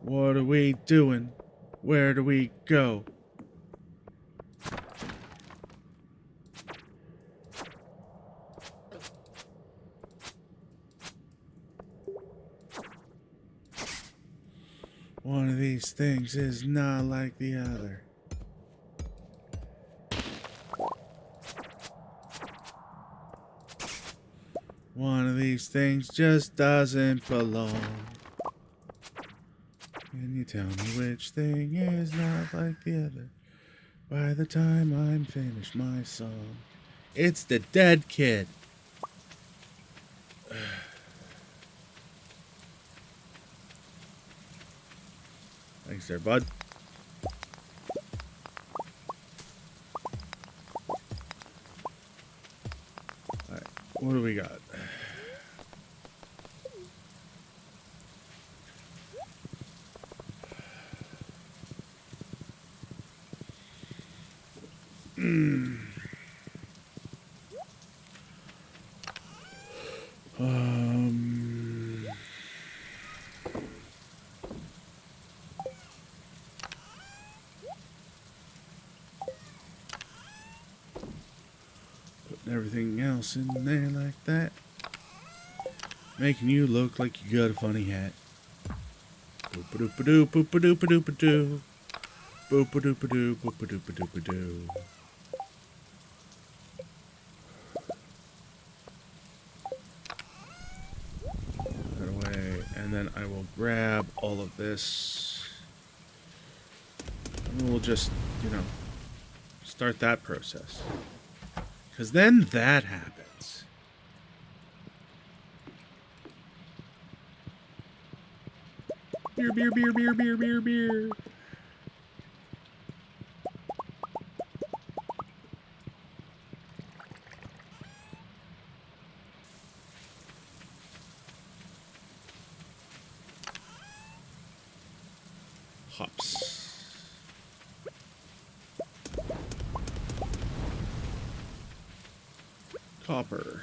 What are we doing? Where do we go? One of these things is not like the other. One of these things just doesn't belong. Can you tell me which thing is not like the other? By the time I'm finished my song, it's the dead kid. Thanks there, bud. Alright, what do we got? Putting everything else in there like that. Making you look like you got a funny hat. Boop-a-doop-a-doo, boop-a-doop-a-doop-a-doo. Boop-a-doop-a-doo, boop-a-doop-a-doop-a-doo. That away, and then I will grab all of this. And we'll just, you know, start that process. Because then that happens. Beer, beer, beer, beer, beer, beer, beer. Hops. Copper.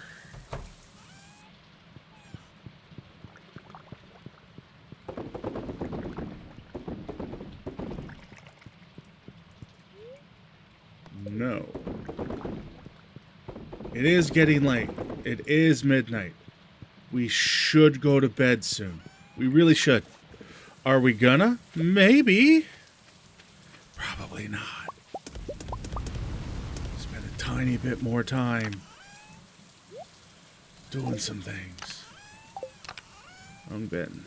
No. It is getting late. It is midnight. We should go to bed soon. We really should. Are we gonna? Maybe. Probably not. Spend a tiny bit more time doing some things. Wrong bin.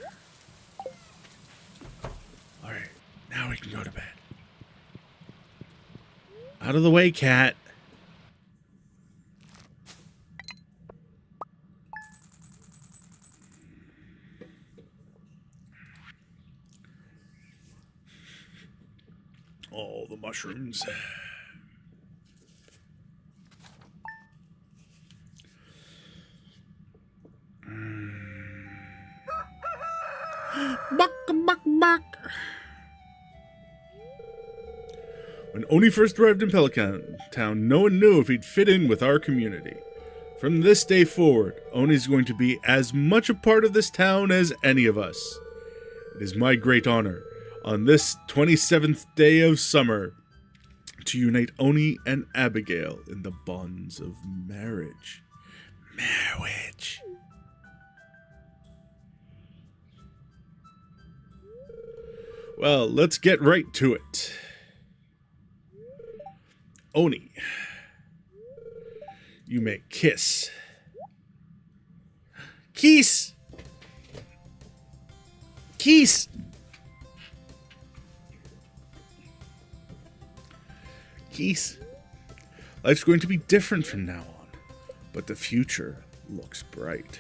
Alright, now we can go to bed. Out of the way, cat. All the mushrooms. Buck, buck, buck. When Oni first arrived in Pelican Town, no one knew if he'd fit in with our community. From this day forward, Oni's going to be as much a part of this town as any of us. It is my great honor, on this 27th day of summer, to unite Oni and Abigail in the bonds of marriage. Marriage. Well, let's get right to it. Oni, you may kiss. Kiss! Kiss! Kiss. Life's going to be different from now on, but the future looks bright.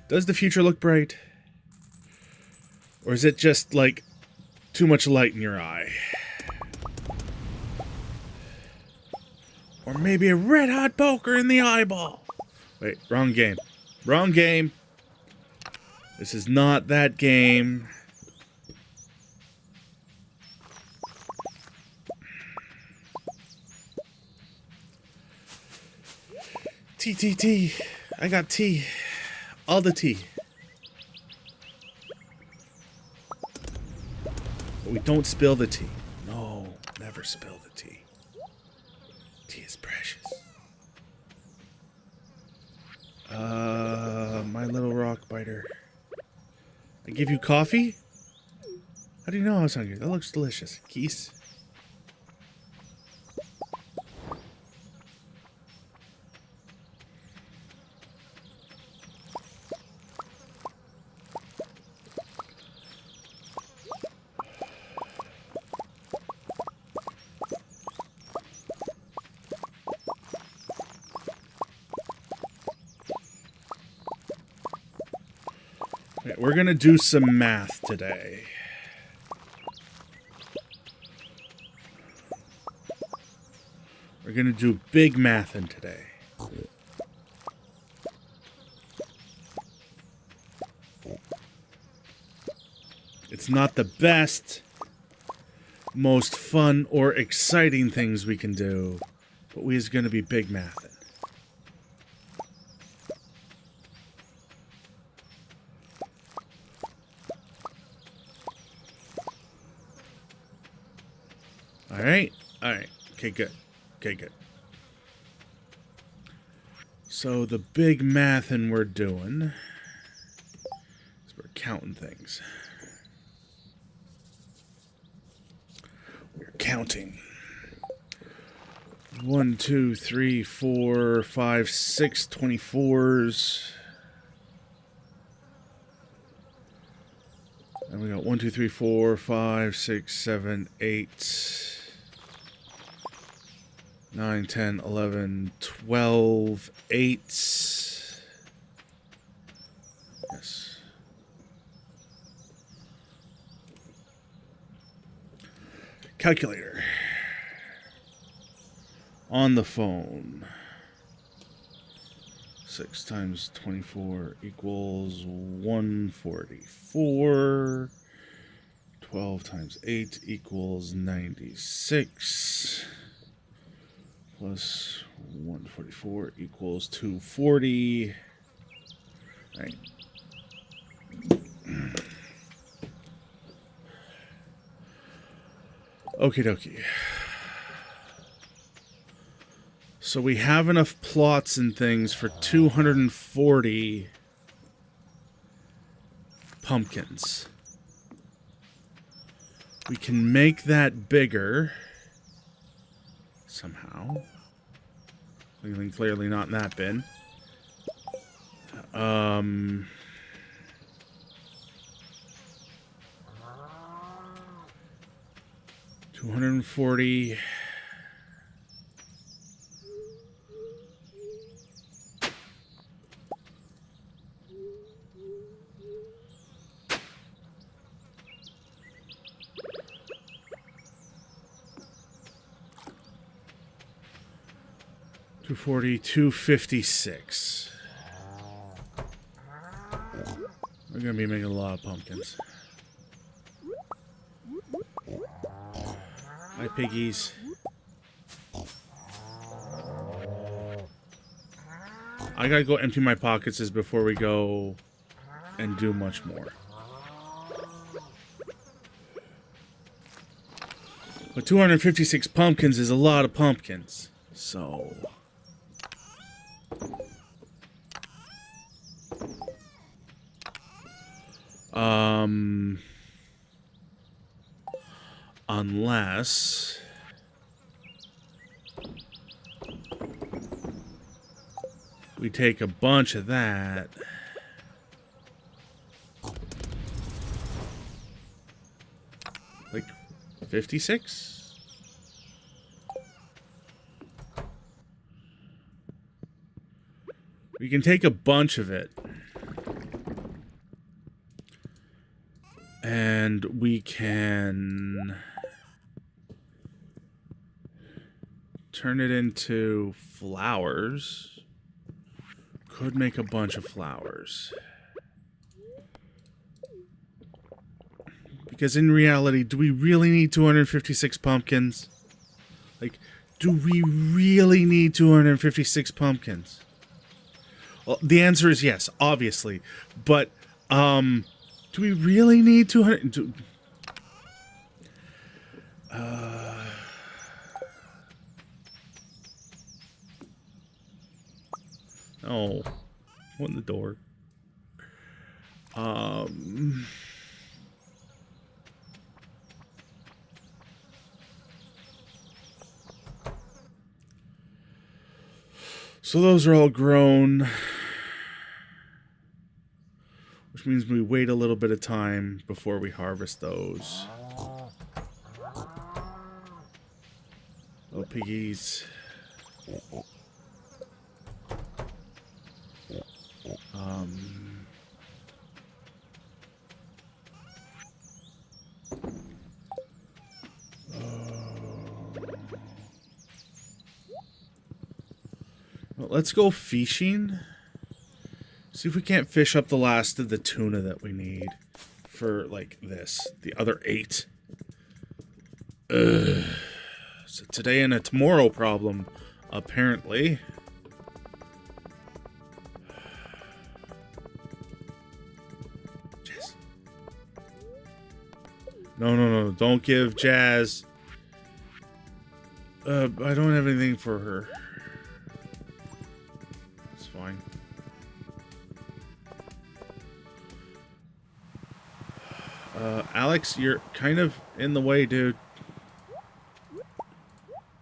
Does the future look bright? Or is it just, like, too much light in your eye? Or maybe a red-hot poker in the eyeball. Wait, wrong game. Wrong game. This is not that game. Tea. I got tea. All the tea. But we don't spill the tea. No, never spill the tea. Tea is precious. My little rock biter. I give you coffee? How do you know I was hungry? That looks delicious. Geese. Okay, we're gonna do some math today. We're gonna do big mathin' today. It's not the best, most fun or exciting things we can do, but we is gonna be big mathin'. Alright? Alright. Okay, good. Okay, good. So the big mathin' we're doing is we're counting things. We're counting. 1, 2, 3, 4, 5, 6 24s. And we got 1, 2, 3, 4, 5, 6, 7, 8, 9, 10, 11, 12, 8. Yes. Calculator. On the phone. 6 times 24 equals 144. 12 times 8 equals 96. Plus 144 equals 240. All right. Okie dokie. So we have enough plots and things for 240 pumpkins. We can make that bigger somehow. Clearly not in that bin. 240. $256. We're gonna be making a lot of pumpkins. Hi, piggies. I gotta go empty my pockets before we go and do much more. But 256 pumpkins is a lot of pumpkins. So... unless we take a bunch of that. Like 56? We can take a bunch of it. And we can turn it into flowers. Could make a bunch of flowers. Because in reality, do we really need 256 pumpkins? Like, do we really need 256 pumpkins? Well, the answer is yes, obviously. But, do we really need 200? Oh, open the door. So those are all grown. Which means we wait a little bit of time before we harvest those. Little piggies. Well, let's go fishing. See if we can't fish up the last of the tuna that we need for, like, this. The other 8. Ugh. It's a today and a tomorrow problem, apparently. Jazz. No. Don't give Jazz. I don't have anything for her. It's fine. Alex, you're kind of in the way, dude.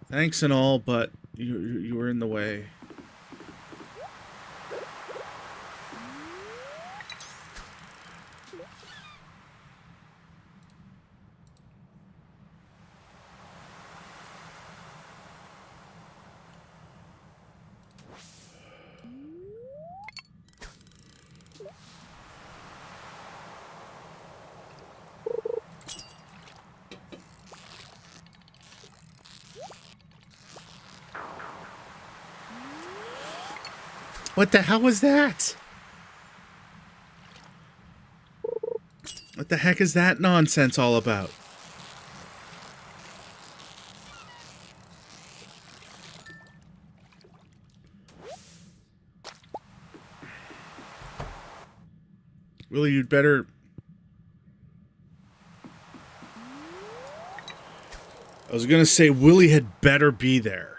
Thanks and all, but you were in the way. What the hell was that? What the heck is that nonsense all about? Willie, you'd better... I was gonna say Willie had better be there.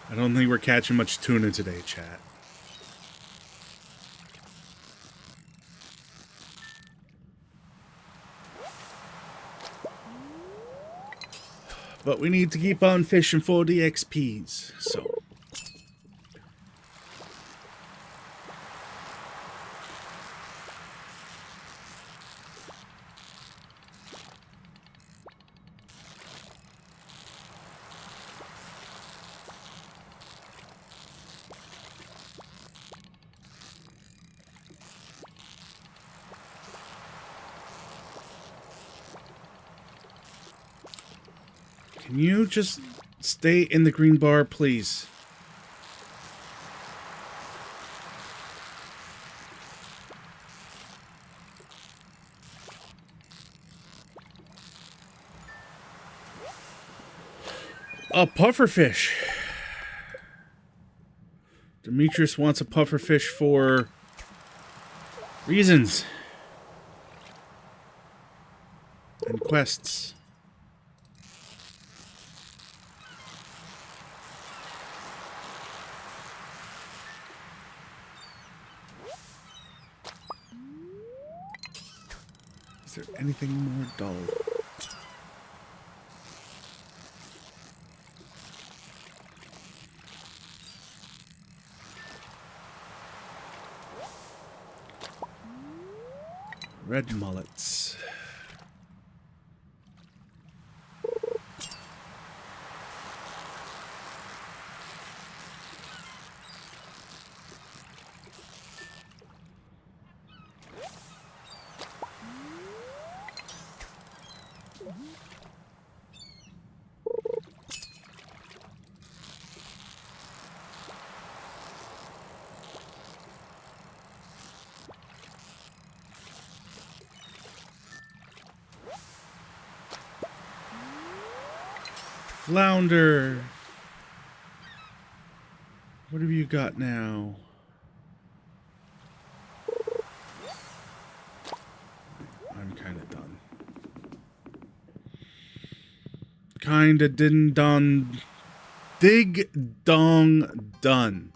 I don't think we're catching much tuna today, chat. But we need to keep on fishing for the XPs, so... Can you just stay in the green bar, please? A pufferfish. Demetrius wants a pufferfish for reasons and quests. Is there anything more dull? Red mullets. Flounder. What have you got now? I'm kind of done. Kinda didn't done. Dig dong done.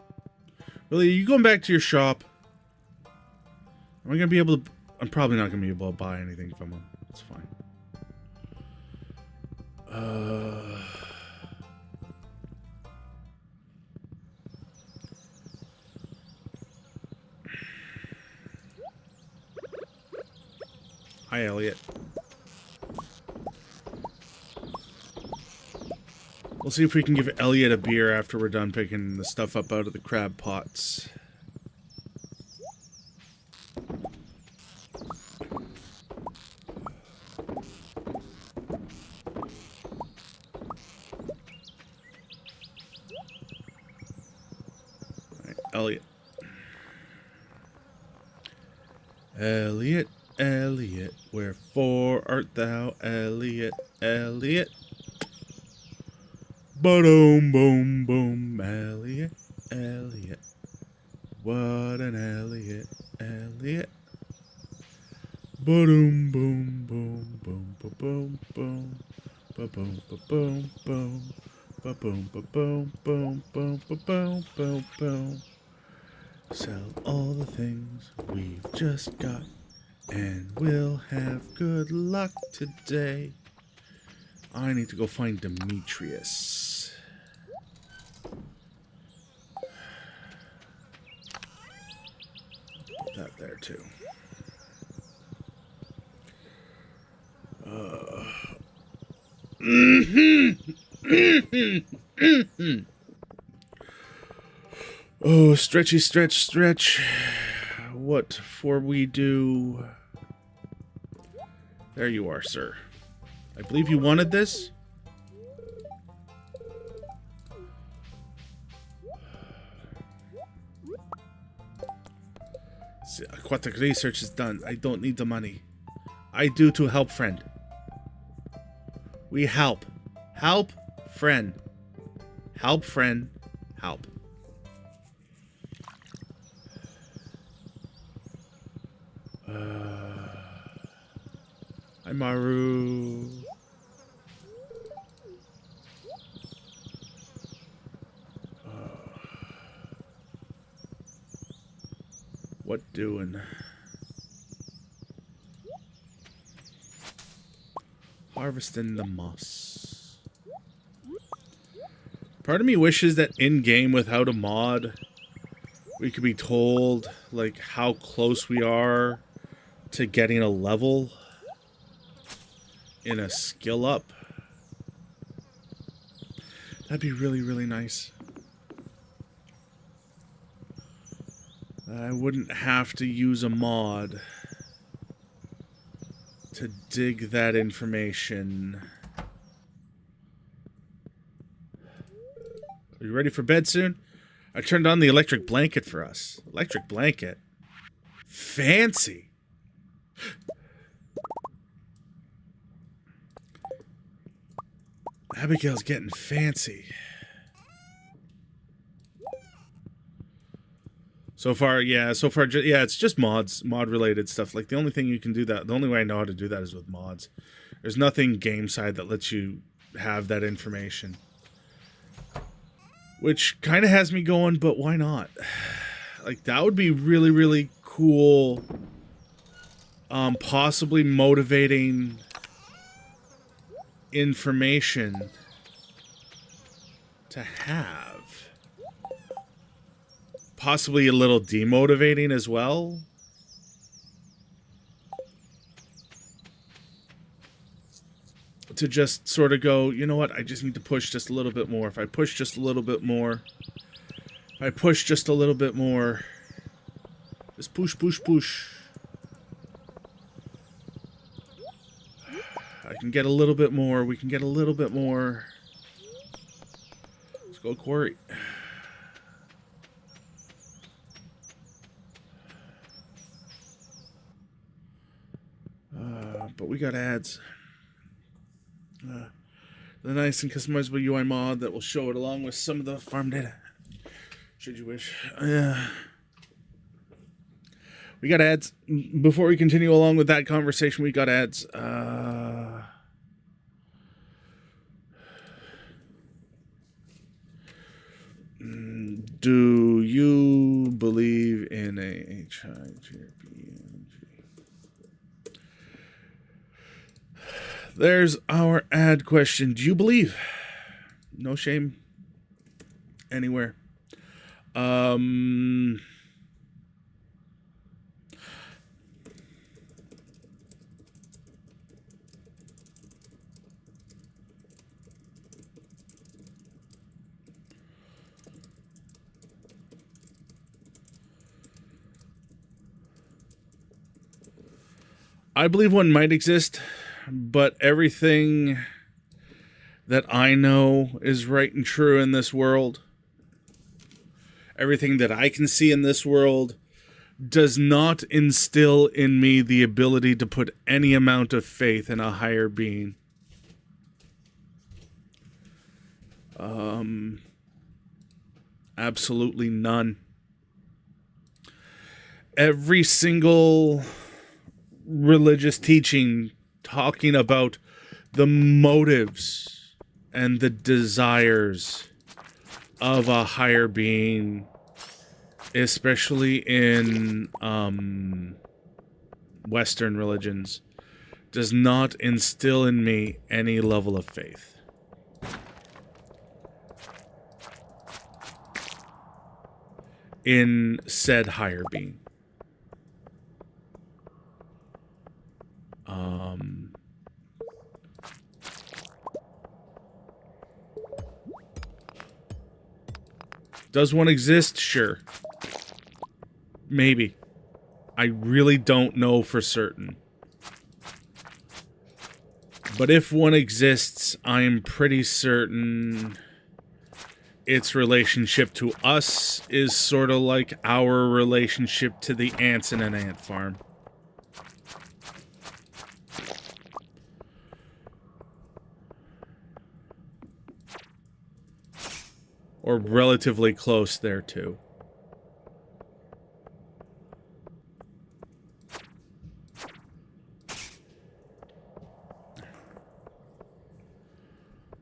Really, are you going back to your shop? Am I gonna be able to? I'm probably not gonna be able to buy anything from him. It's fine. Hi, Elliot. We'll see if we can give Elliot a beer after we're done picking the stuff up out of the crab pots. Elliot. Elliot, Elliot, wherefore art thou, Elliot, Elliot? Ba-dum, boom, boom, Elliot, Elliot. What an Elliot, Elliot. Ba-dum, boom, boom, boom, ba-boom, boom, ba-boom, ba-boom, boom, ba-boom, ba-boom, boom, boom, ba-boom, boom, boom. Sell all the things we've just got, and we'll have good luck today. I need to go find Demetrius. Put that there too. Oh, stretchy, stretch, stretch. What for we do? There you are, sir. I believe you wanted this. Aquatic research is done. I don't need the money. I do to help friend. We help. Help friend. Help friend. Help. Hi, Maru. What doing? Harvesting the moss. Part of me wishes that in-game without a mod, we could be told, like, how close we are to getting a level in a skill up. That'd be really, really nice. I wouldn't have to use a mod to dig that information. Are you ready for bed soon? I turned on the electric blanket for us. Electric blanket? Fancy! Abigail's getting fancy. So far, yeah, it's just mods, mod-related stuff. Like, the only thing you can do that, the only way I know how to do that is with mods. There's nothing game side that lets you have that information. Which kind of has me going, but why not? Like, that would be really, really cool. Possibly motivating information to have. Possibly a little demotivating as well. To just sort of go, you know what, I just need to push just a little bit more. If I push just a little bit more, if I push just a little bit more, just push, push, push. I can get a little bit more. We can get a little bit more. Let's go quarry. But we got ads. The nice and customizable UI mod that will show it along with some of the farm data. Should you wish. We got ads. Before we continue along with that conversation, we got ads. Do you believe in a HIGRPNG? There's our ad question. Do you believe? No shame anywhere. I believe one might exist, but everything that I know is right and true in this world, everything that I can see in this world, does not instill in me the ability to put any amount of faith in a higher being. Absolutely none. Every single religious teaching talking about the motives and the desires of a higher being, especially in Western religions, does not instill in me any level of faith. In said higher being. Does one exist? Sure. Maybe. I really don't know for certain. But if one exists, I am pretty certain its relationship to us is sort of like our relationship to the ants in an ant farm. Or relatively close there too.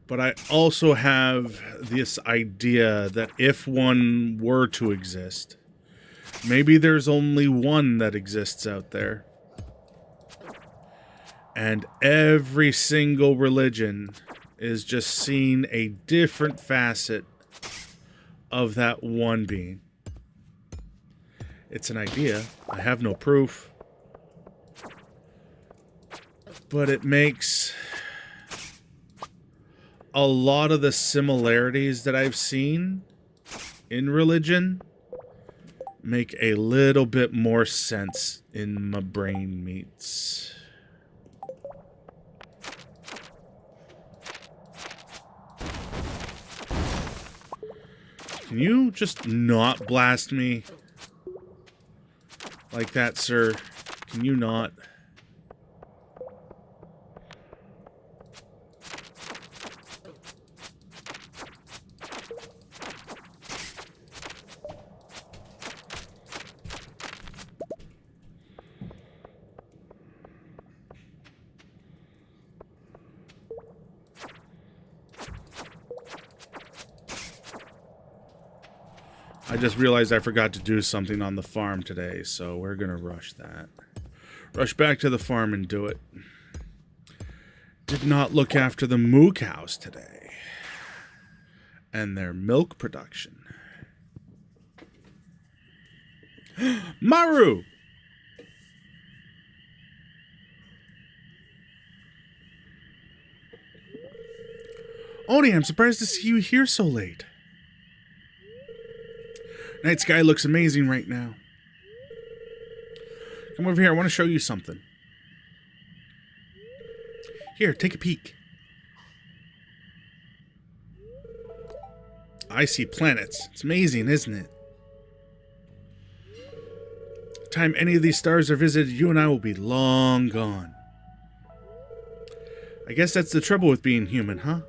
But I also have this idea that if one were to exist, maybe there's only one that exists out there. And every single religion is just seeing a different facet of that one being. It's an idea. I have no proof. But it makes a lot of the similarities that I've seen in religion make a little bit more sense in my brain meats. Can you just not blast me like that, sir? Can you not? I just realized I forgot to do something on the farm today, so we're gonna rush that. Rush back to the farm and do it. Did not look after the moo cows today. And their milk production. Maru! Oni, I'm surprised to see you here so late. Night sky looks amazing right now. Come over here, I want to show you something. Here, take a peek. I see planets. It's amazing, isn't it? The time any of these stars are visited, you and I will be long gone. I guess that's the trouble with being human, huh?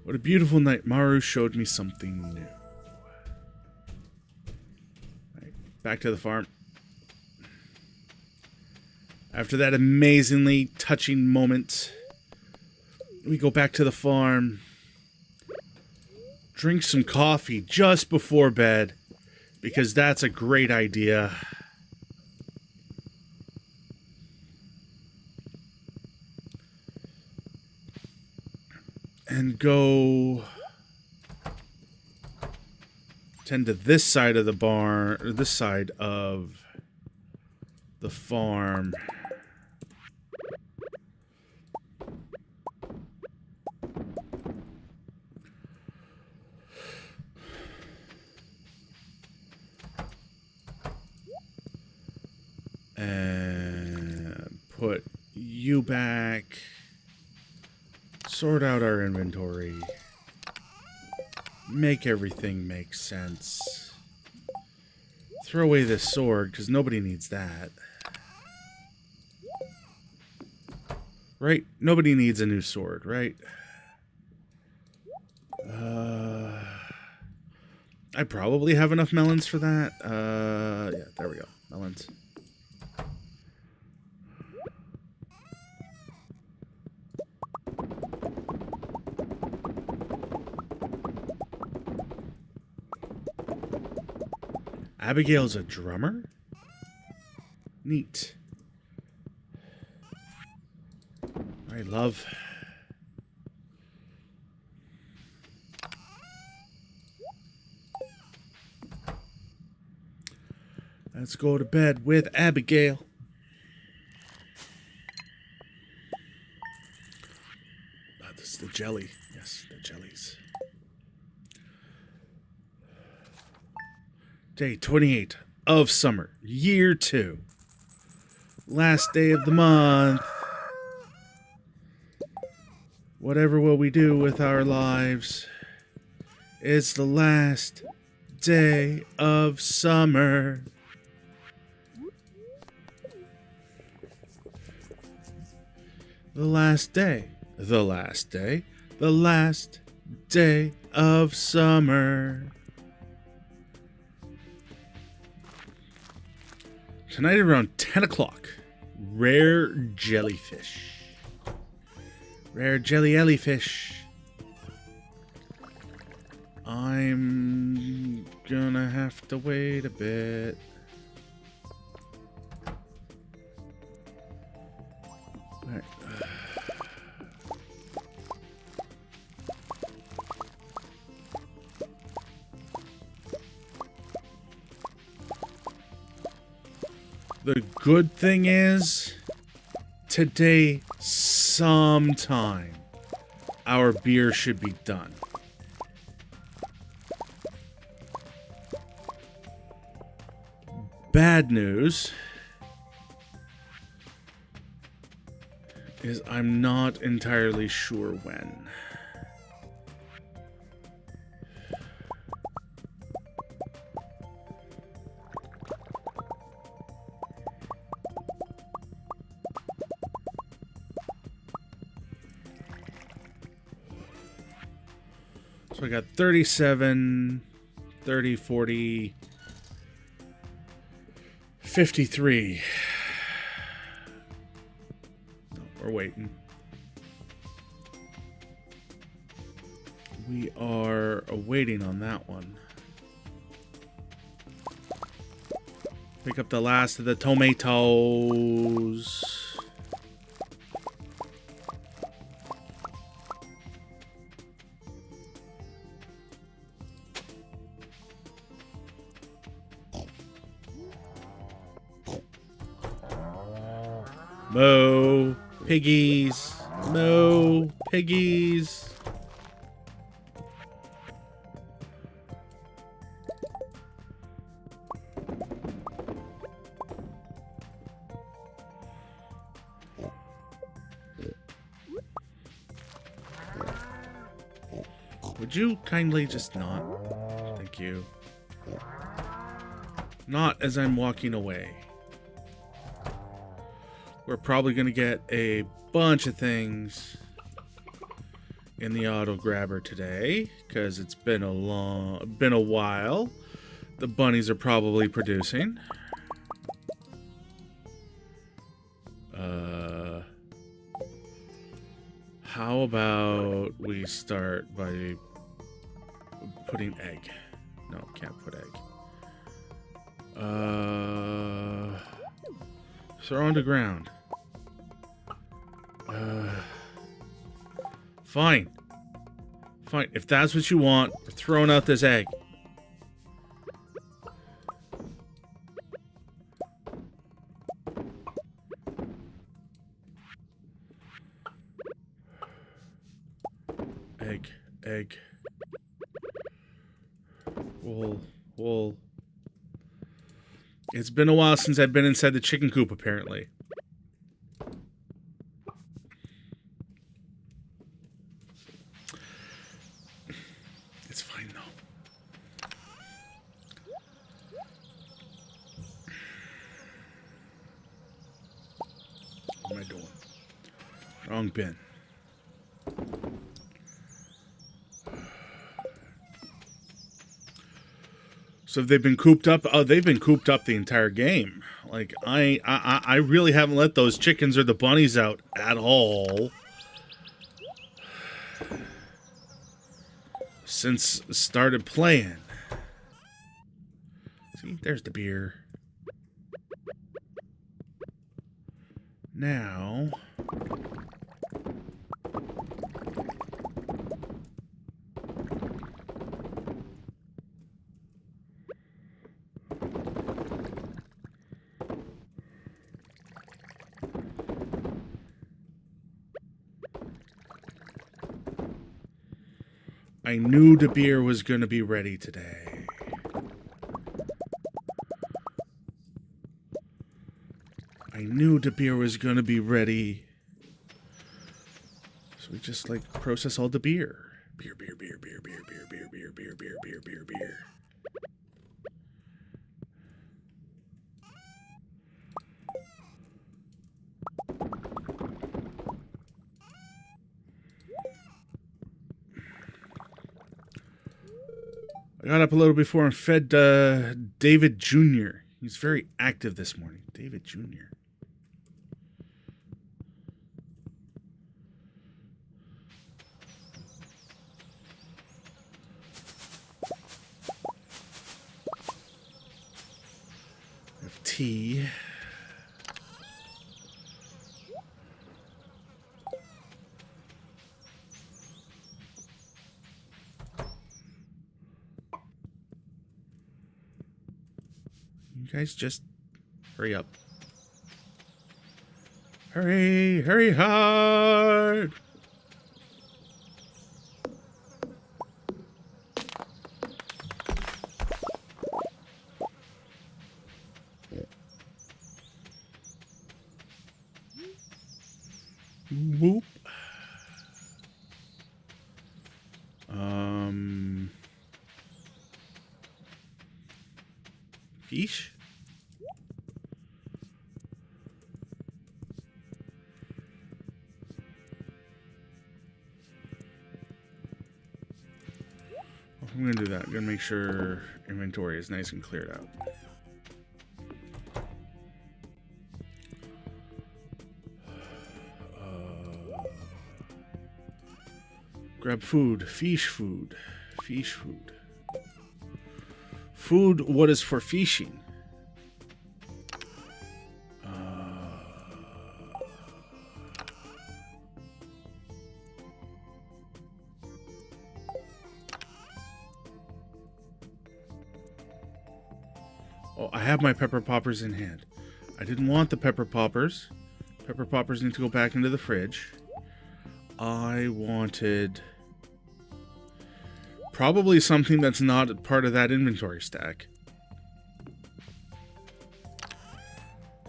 What a beautiful night. Maru showed me something new. Right, back to the farm. After that amazingly touching moment, we go back to the farm, drink some coffee just before bed, because that's a great idea. And go tend to this side of the barn, or this side of the farm. And put you back. Sort out our inventory. Make everything make sense. Throw away this sword, because nobody needs that. Right? Nobody needs a new sword, right? I probably have enough melons for that. Yeah, there we go. Melons. Abigail's a drummer? Neat. Alright, love. Let's go to bed with Abigail. This is the jelly. Yes, the jellies. Day 28 of summer, year 2. Last day of the month. Whatever will we do with our lives? It's the last day of summer. The last day. The last day. The last day of summer. Tonight around 10 o'clock, rare jellyfish. Rare jellyfish. I'm gonna have to wait a bit. All right. The good thing is, today, sometime, our beer should be done. Bad news is I'm not entirely sure when. So I got 37, 30, 40, 53. No, we're waiting. We are waiting on that one. Pick up the last of the tomatoes. Moo, piggies, moo, piggies. Would you kindly just not? Thank you. Not as I'm walking away. We're probably going to get a bunch of things in the auto grabber today because it's been a while. The bunnies are probably producing. How about we start by putting egg? No, can't put egg. Throw on the ground. Fine. Fine. If that's what you want, we're throwing out this egg. Egg. Egg. Wool. Wool. It's been a while since I've been inside the chicken coop, apparently. It's fine, though. What am I doing? Wrong bin. So they've been cooped up. Oh, they've been cooped up the entire game. Like I really haven't let those chickens or the bunnies out at all since started playing. See, there's the beer. Now. I knew the beer was going to be ready today. I knew the beer was going to be ready. So we just, like, process all the beer. Beer, beer, beer, beer, beer, beer, beer, beer, beer, beer, beer, beer, beer. I got up a little before and fed David Jr. He's very active this morning. David Jr. I have tea. You guys just hurry up. Hurry, hurry hard. Whoop. Fish? I'm gonna do that. I'm gonna make sure inventory is nice and cleared out. Grab food. Fish food. Fish food. Food, what is for fishing? Oh, I have my pepper poppers in hand. I didn't want the pepper poppers. Pepper poppers need to go back into the fridge. I wanted probably something that's not part of that inventory stack.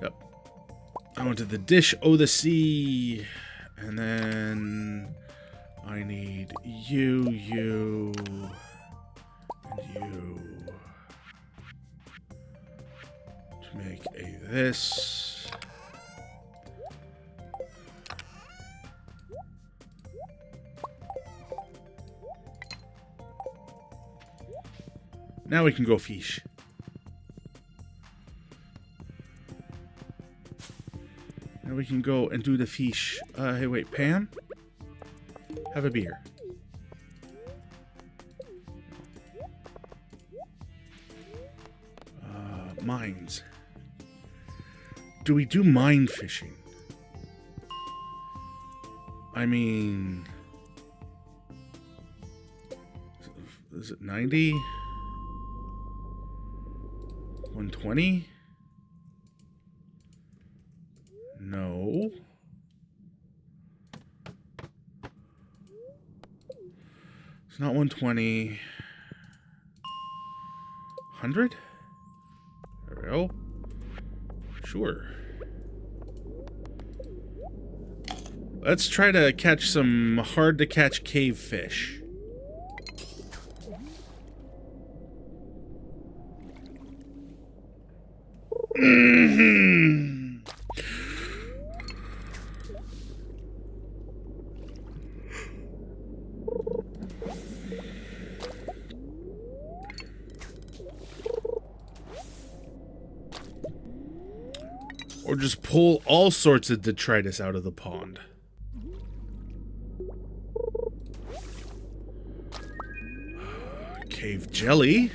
Yep. I wanted the dish o' the sea. And then I need you, and you to make a this. Now we can go fish. Now we can go and do the fish. Hey, wait, Pam? Have a beer. Mines. Do we do mine fishing? I mean... Is it 90? 120? No. Not 120. 100? There we go. Sure. Let's try to catch some hard-to-catch cave fish. Or just pull all sorts of detritus out of the pond. Cave jelly.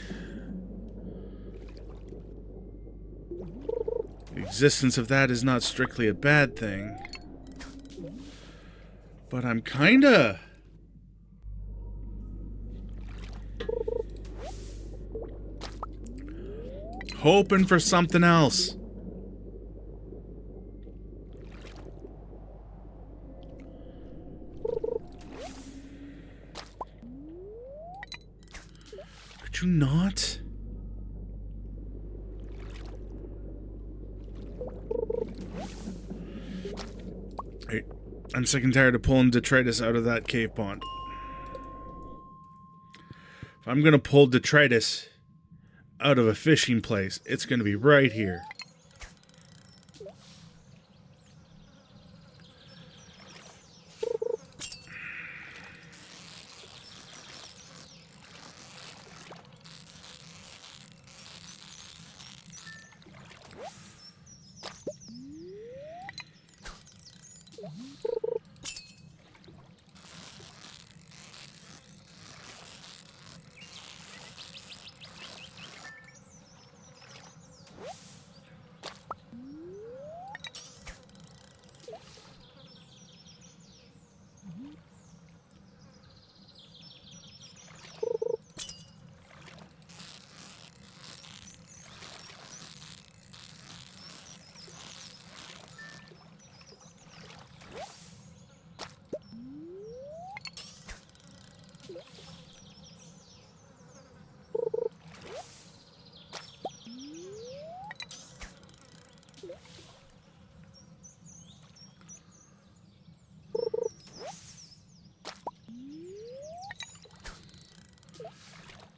The existence of that is not strictly a bad thing. But I'm kinda... hoping for something else. Could you not? Hey, I'm sick and tired of pulling detritus out of that cave pond. If I'm gonna pull detritus out of a fishing place, it's gonna be right here.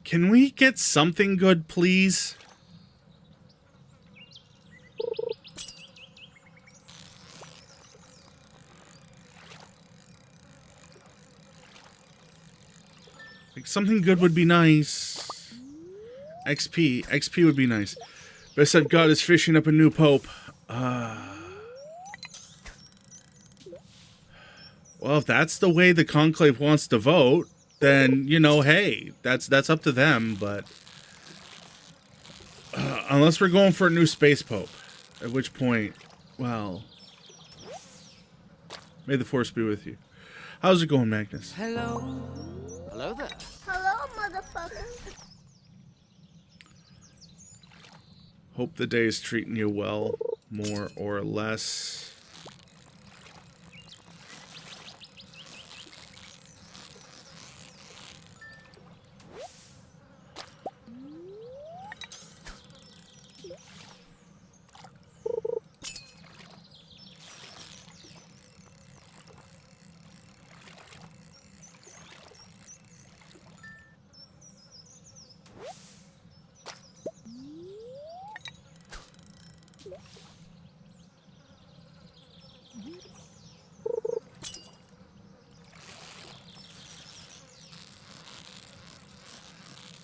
Can we get something good, please? Like, something good would be nice. XP would be nice. Best I've got is fishing up a new pope. Well, if that's the way the conclave wants to vote, then, you know, hey, that's up to them, but unless we're going for a new space pope, at which point, well, may the force be with you. How's it going, Magnus? Hello. Hello there. Hello, motherfucker. Hope the day is treating you well, more or less.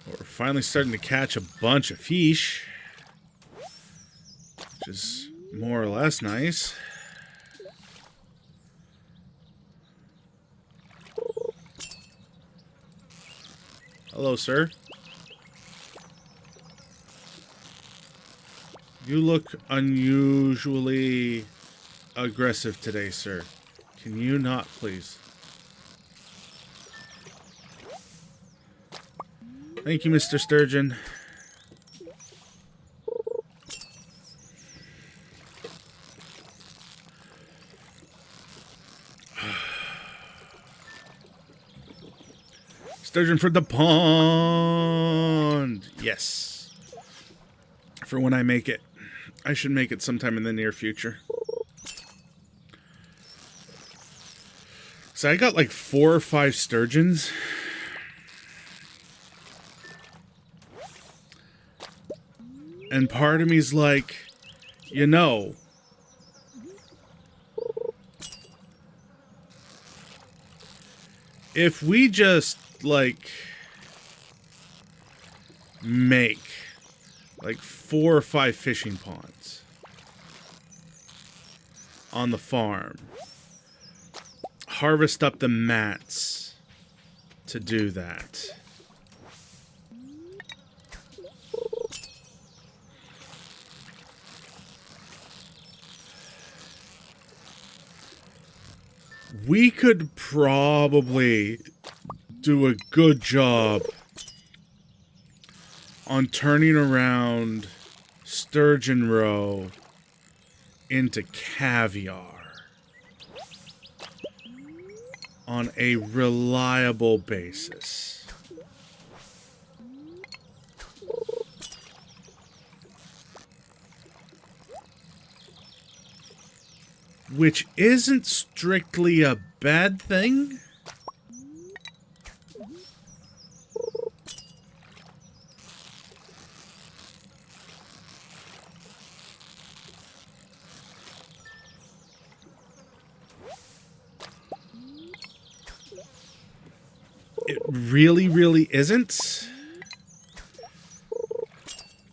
We're finally starting to catch a bunch of fish, which is more or less nice. Hello, sir. You look unusually aggressive today, sir. Can you not, please? Thank you, Mr. Sturgeon. Sturgeon for the pond. Yes. For when I make it. I should make it sometime in the near future. So I got like 4 or 5 sturgeons. And part of me's like, you know, if we just like make like 4 or 5 fishing ponds on the farm, harvest up the mats to do that. We could probably do a good job on turning around Sturgeon Row into caviar on a reliable basis. Which isn't strictly a bad thing. It really, really isn't.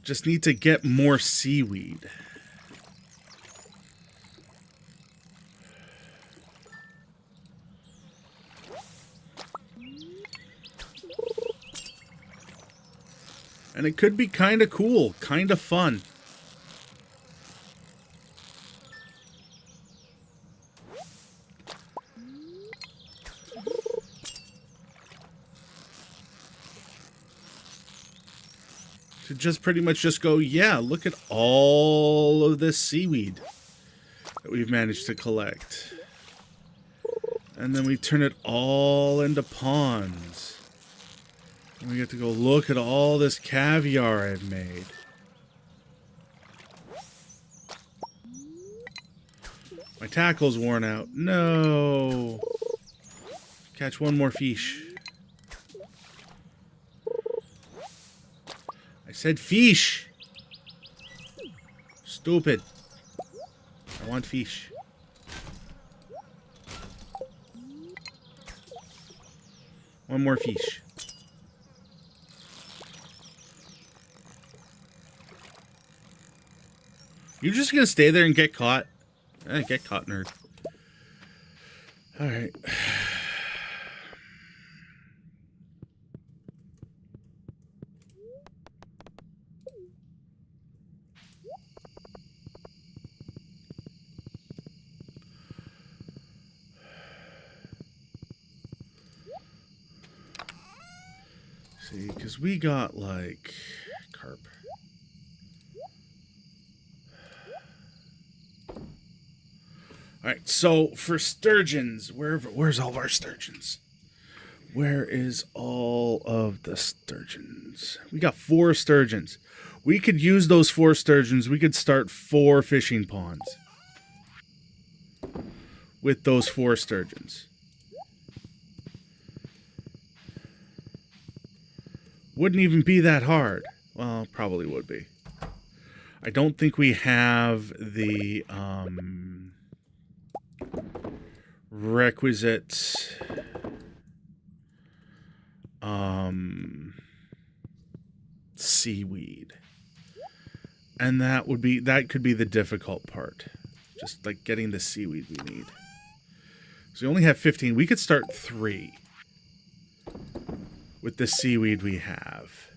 Just need to get more seaweed. And it could be kind of cool, kind of fun. To just pretty much just go, yeah, look at all of this seaweed that we've managed to collect. And then we turn it all into ponds. And we get to go look at all this caviar I've made. My tackle's worn out. No. Catch one more fish. I said fish. Stupid. I want fish. One more fish. You're just gonna stay there and get caught? Get caught, nerd. Alright. See, because we got, like, carp. Alright, so for sturgeons, where's all of our sturgeons? Where is all of the sturgeons? We got 4 sturgeons. We could use those 4 sturgeons. We could start 4 fishing ponds with those 4 sturgeons. Wouldn't even be that hard. Well, probably would be. I don't think we have the requisite seaweed. And that could be the difficult part. Just like getting the seaweed we need. So we only have 15. We could start 3 with the seaweed we have.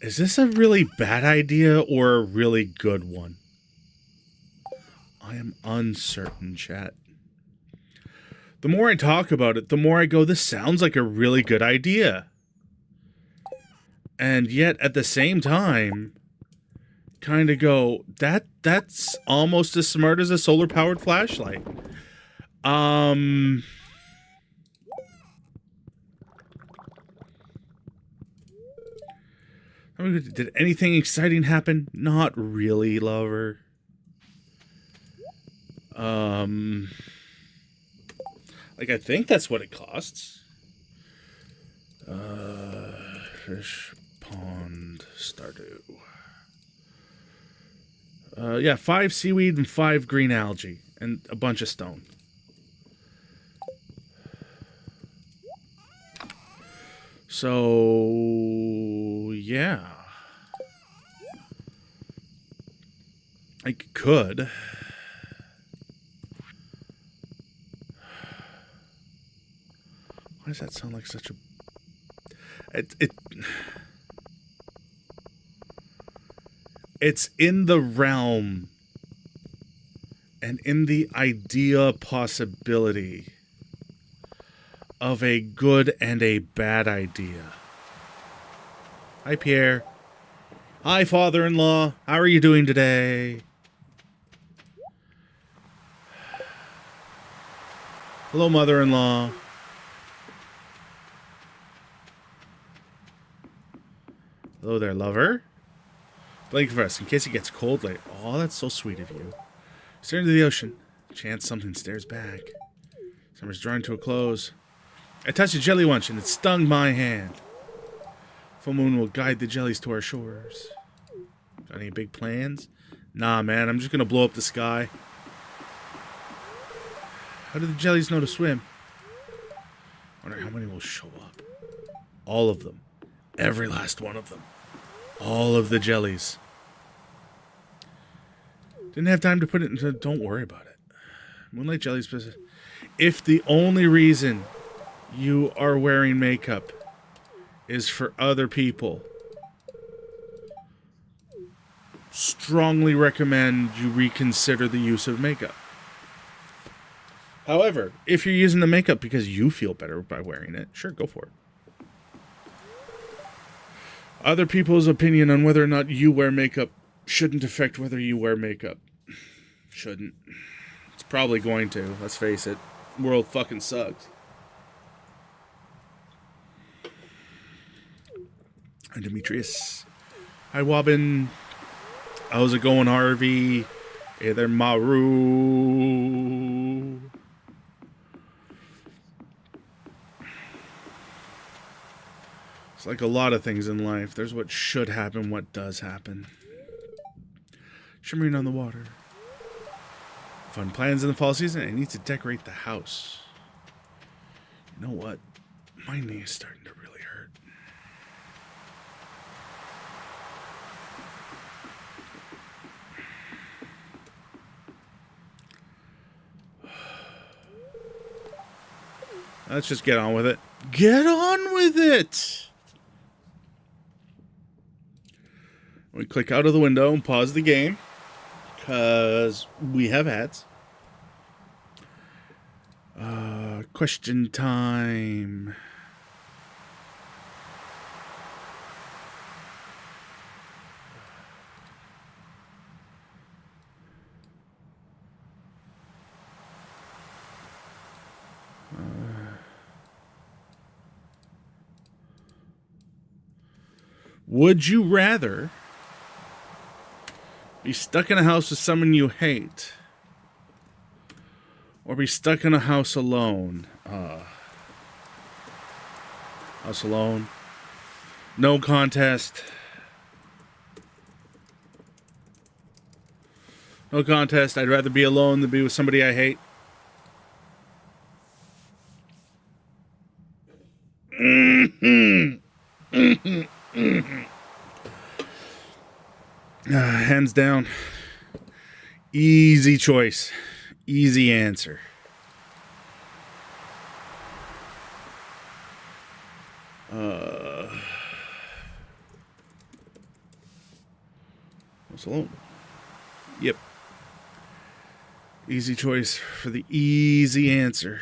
Is this a really bad idea or a really good one? I am uncertain, chat. The more I talk about it, the more I go, this sounds like a really good idea. And yet, at the same time, kind of go, that's almost as smart as a solar-powered flashlight. Um. Did anything exciting happen? Not really, lover. Like, I think that's what it costs. Fish pond Stardew. Yeah, 5 seaweed and 5 green algae and a bunch of stone. So, yeah. I could. Why does that sound like such a... It's in the realm and in the idea possibility of a good and a bad idea. Hi, Pierre. Hi, father-in-law. How are you doing today? Hello, mother-in-law. Hello there, lover. Blanket for us in case it gets cold later. Oh, that's so sweet of you. Stare into the ocean. Chance something stares back. Summer's drawing to a close. I touched a jelly once and it stung my hand. Full moon will guide the jellies to our shores. Got any big plans? Nah, man. I'm just gonna blow up the sky. How do the jellies know to swim? Wonder how many will show up. All of them. Every last one of them. All of the jellies. Didn't have time to put it into... Don't worry about it. Moonlight jellies... If the only reason you are wearing makeup is for other people, strongly recommend you reconsider the use of makeup. However, if you're using the makeup because you feel better by wearing it, sure, go for it. Other people's opinion on whether or not you wear makeup shouldn't affect whether you wear makeup. Shouldn't. It's probably going to, let's face it. The world fucking sucks. Hi, Demetrius. Hi, Wobbin. How's it going, Harvey? Hey there, Maru. It's like a lot of things in life. There's what should happen, what does happen. Shimmering on the water. Fun plans in the fall season. I need to decorate the house. You know what? My knee is starting to really hurt. Let's just get on with it. Get on with it! We click out of the window and pause the game. Because we have ads. Question time. Would you rather be stuck in a house with someone you hate, or be stuck in a house alone? House alone. No contest. No contest. I'd rather be alone than be with somebody I hate. Hands down. Easy choice. Easy answer. House alone. Yep. Easy choice for the easy answer.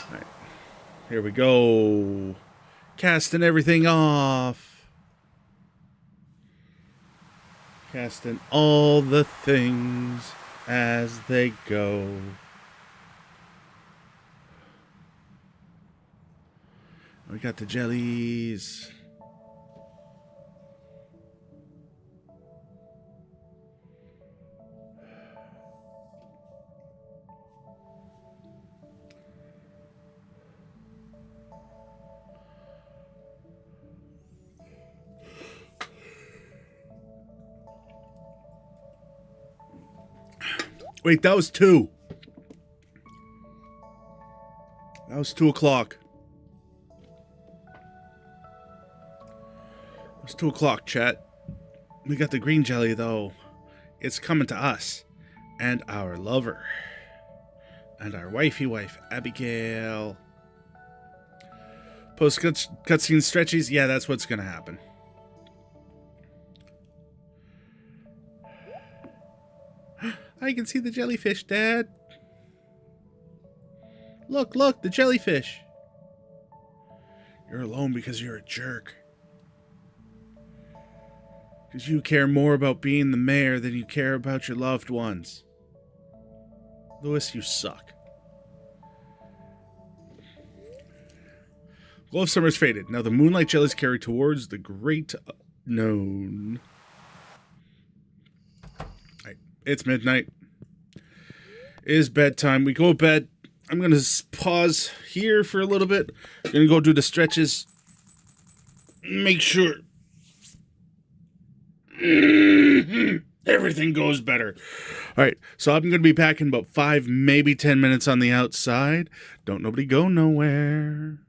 All right. Here we go. Casting everything off. Casting all the things as they go. We got the jellies. Wait, that was 2. That was 2 o'clock. It's 2 o'clock, chat. We got the green jelly, though. It's coming to us. And our lover. And our wifey wife, Abigail. Post cutscene stretchies? Yeah, that's what's gonna happen. I can see the jellyfish, Dad. Look, the jellyfish. You're alone because you're a jerk. Because you care more about being the mayor than you care about your loved ones. Lewis, you suck. Glow of summer's faded. Now the moonlight jellies carry towards the great unknown. Alright, it's midnight. It is bedtime. We go to bed. I'm going to pause here for a little bit. I'm going to go do the stretches. Make sure everything goes better. All right, so I'm going to be back in about 5, maybe 10 minutes on the outside. Don't nobody go nowhere.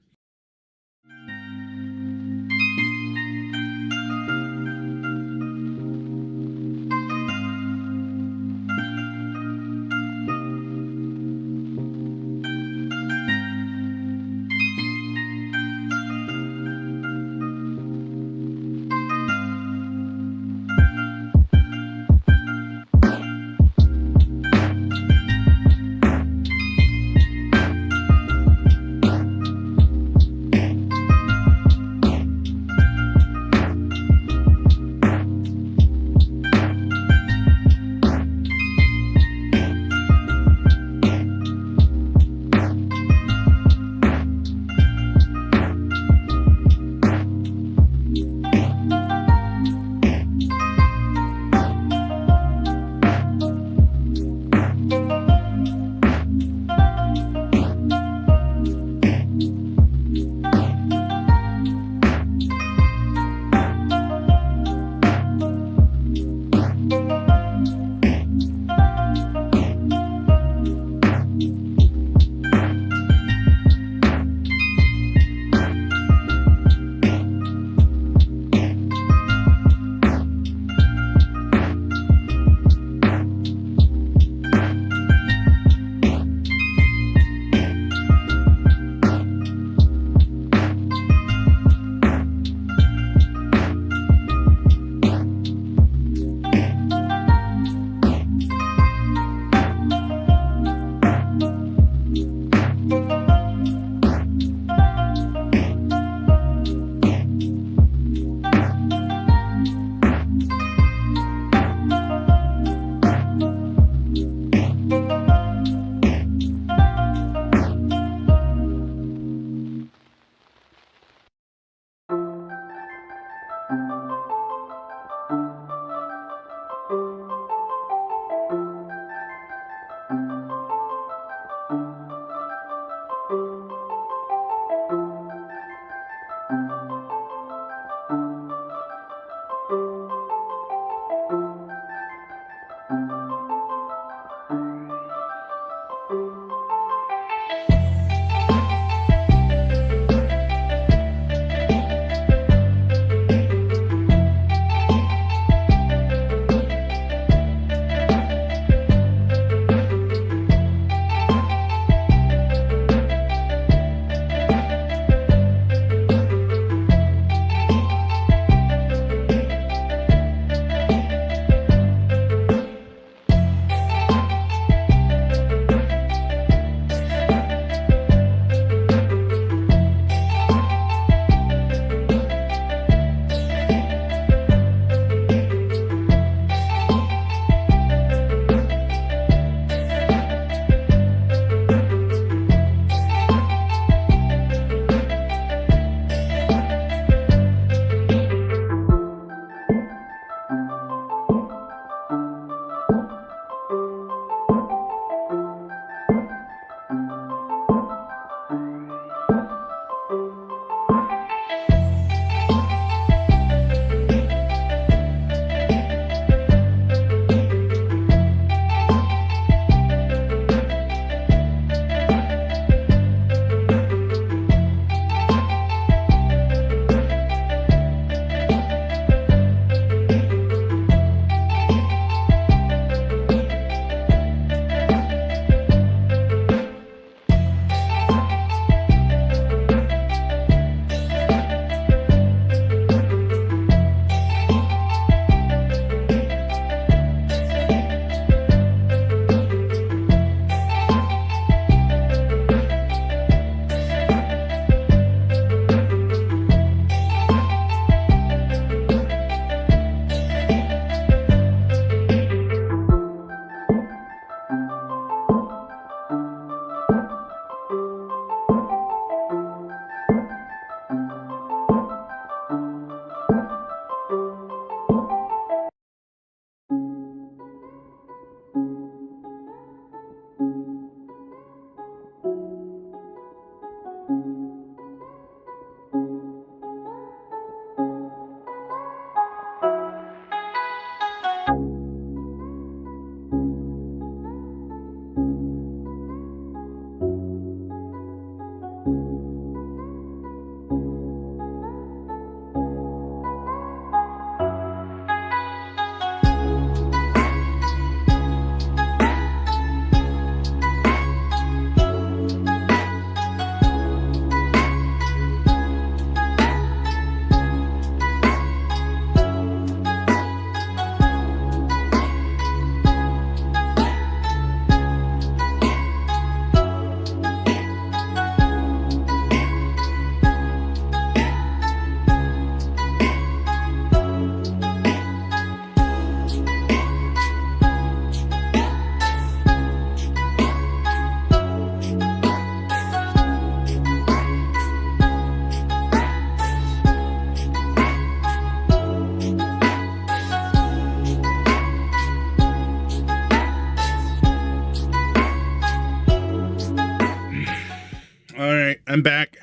I'm back.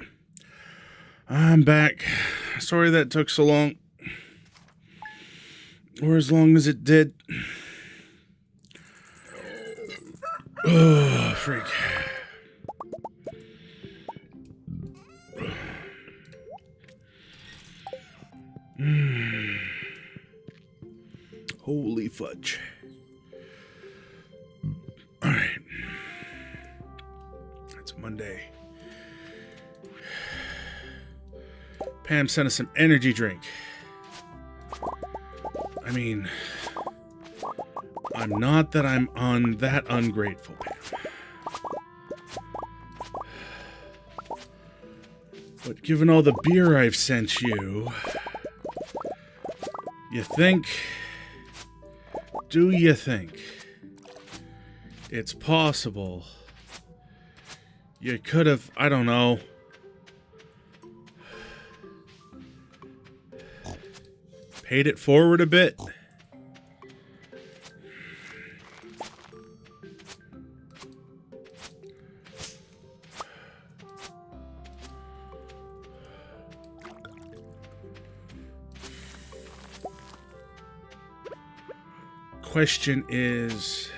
I'm back. Sorry that took so long. Or as long as it did. Oh, freak. Holy fudge. All right. It's Monday. Pam sent us some energy drink. I mean, I'm not that I'm that ungrateful, Pam. But given all the beer I've sent you, do you think it's possible you could have, I don't know, paid it forward a bit? Question is,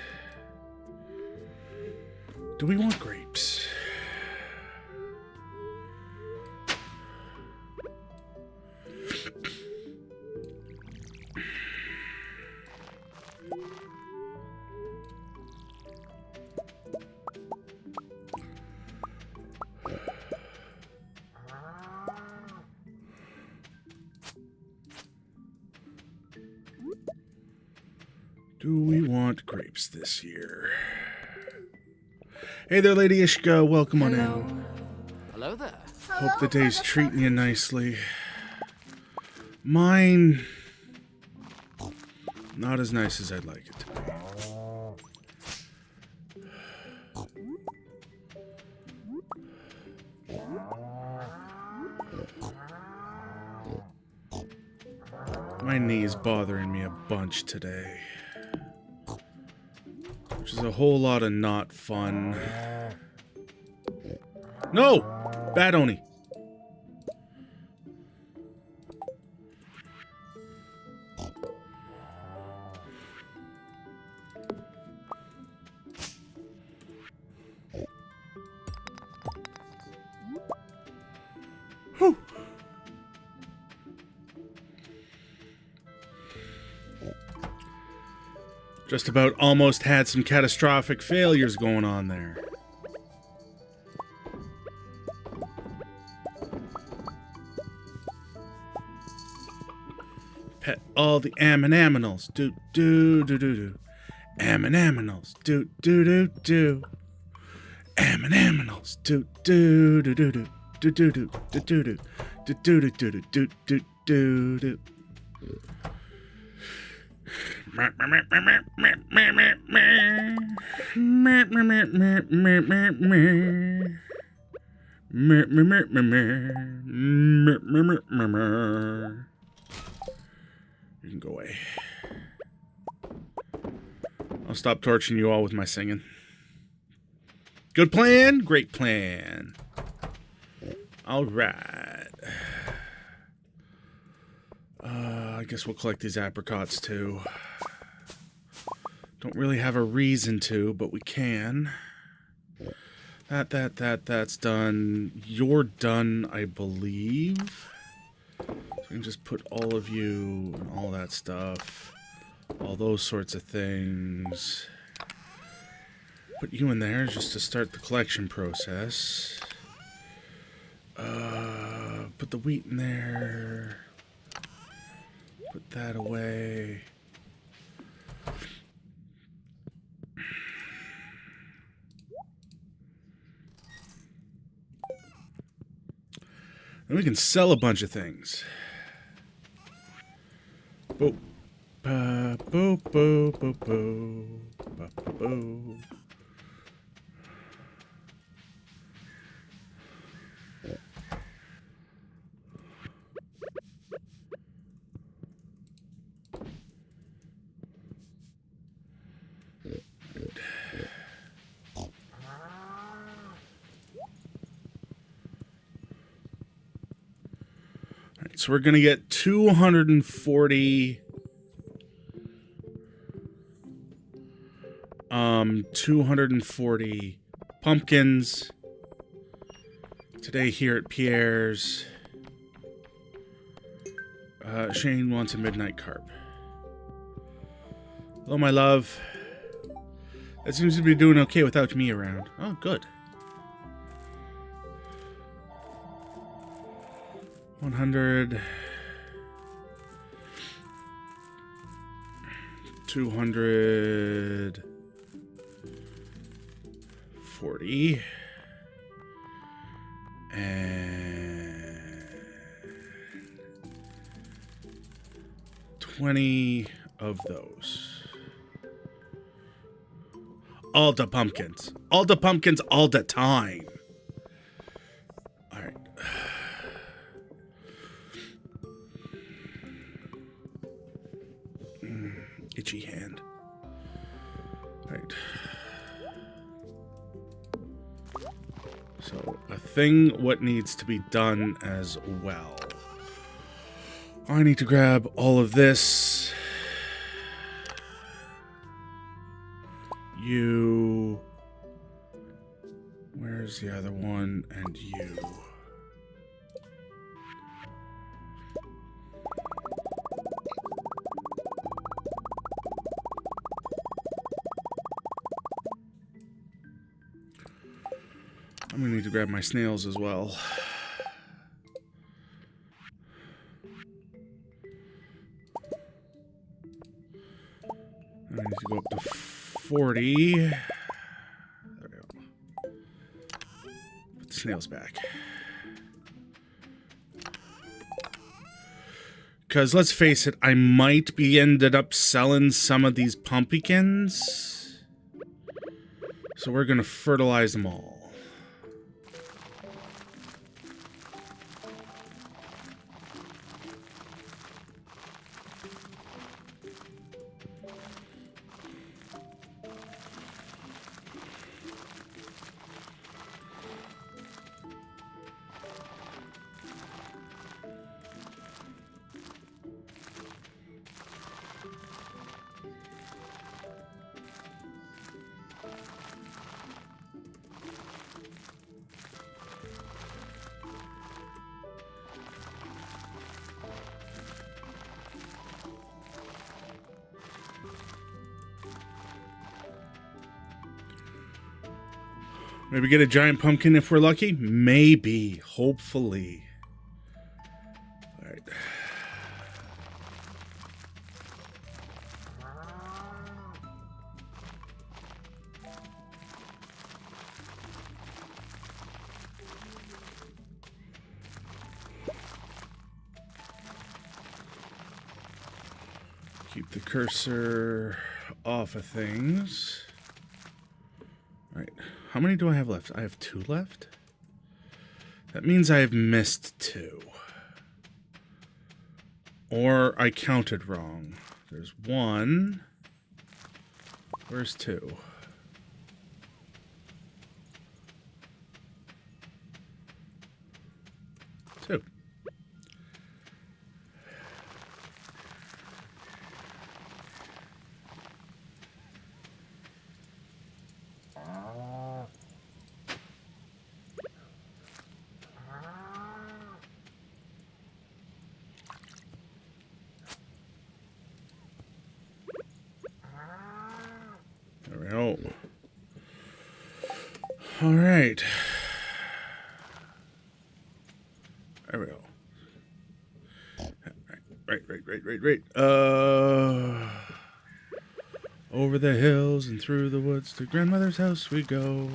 do we want grapes? Do we want grapes this year? Hey there, Lady Ishka. Welcome on in. Hello there. Hope the day's treating you nicely. Mine, not as nice as I'd like it to be. My knee's bothering me a bunch today. Which is a whole lot of not fun. No! Bad Oni. Whew. Just about almost had some catastrophic failures going on there. Pet all the aminals. Do do do do do. Aminals. Do do do do. Aminals. Do do do do do. Do do do do do do. Do do do do do do do do. You can go away. I'll stop torturing you all with my singing. Good plan? Great plan. All right. I guess we'll collect these apricots too. Don't really have a reason to, but we can. That's done. You're done, I believe. So we can just put all of you and all that stuff. All those sorts of things. Put you in there just to start the collection process. Put the wheat in there. Put that away. And we can sell a bunch of things. Boop. Boop, boop, boop, boop, boop, boop. so we're going to get 240 240 pumpkins today here at Pierre's. Shane wants a midnight carp. Hello, my love. That seems to be doing okay without me around. Oh, good. 100. 240. And 20 of those. All the pumpkins. All the pumpkins all the time. All right. Itchy hand. All right. So, a thing what needs to be done as well. I need to grab all of this. You. Where's the other one? And you. I'm gonna need to grab my snails as well. I need to go up to 40. There we go. Put the snails back. Because let's face it, I might be ended up selling some of these pumpkins. So we're gonna fertilize them all. Maybe get a giant pumpkin if we're lucky? Maybe. Hopefully. Alright. Keep the cursor off of things. Alright. How many do I have left? I have 2 left? That means I have missed 2. Or I counted wrong. There's 1. Where's 2? 2. There we go. All right. There we go. Right. Over the hills and through the woods to grandmother's house we go.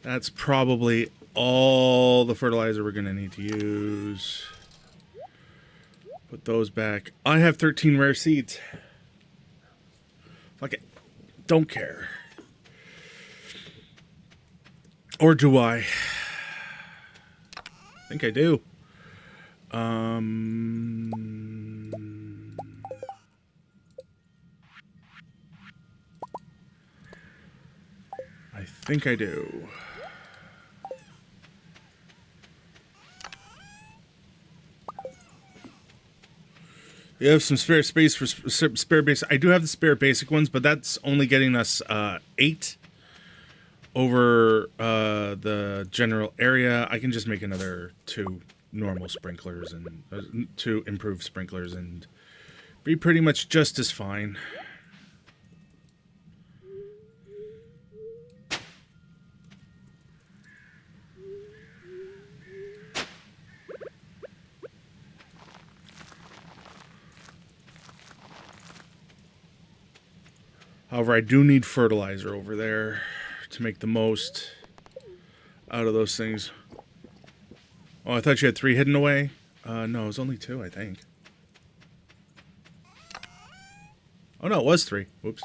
That's probably all the fertilizer we're going to need to use. Put those back. I have 13 rare seeds. Fuck it. Don't care. Or do I? I think I do. I think I do. You have some spare space for spare basic. I do have the spare basic ones, but that's only getting us 8 over the general area. I can just make another 2 normal sprinklers and 2 improved sprinklers and be pretty much just as fine. However, I do need fertilizer over there to make the most out of those things. Oh, I thought you had 3 hidden away. No, it was only 2, I think. Oh no, it was 3. Whoops.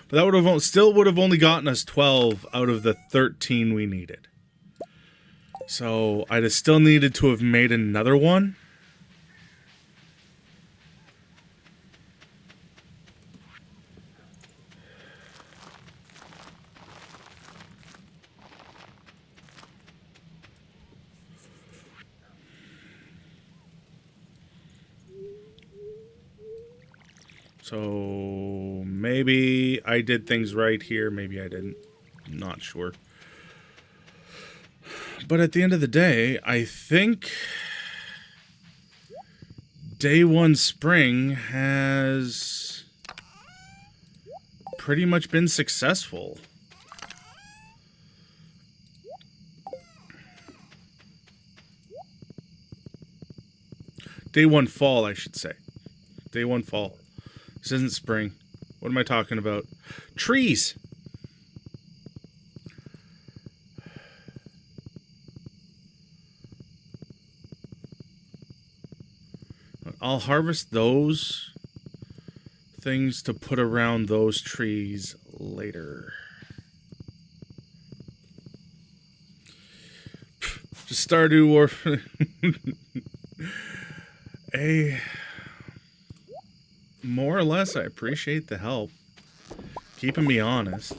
But that would have still would have only gotten us 12 out of the 13 we needed. So I'd have still needed to have made another one. So maybe I did things right here, maybe I didn't. I'm not sure. But at the end of the day, I think day 1 spring has pretty much been successful. Day 1 fall, I should say. Day 1 fall. This isn't spring. What am I talking about? Trees! I'll harvest those things to put around those trees later. Just Stardew or... More or less, I appreciate the help. Keeping me honest.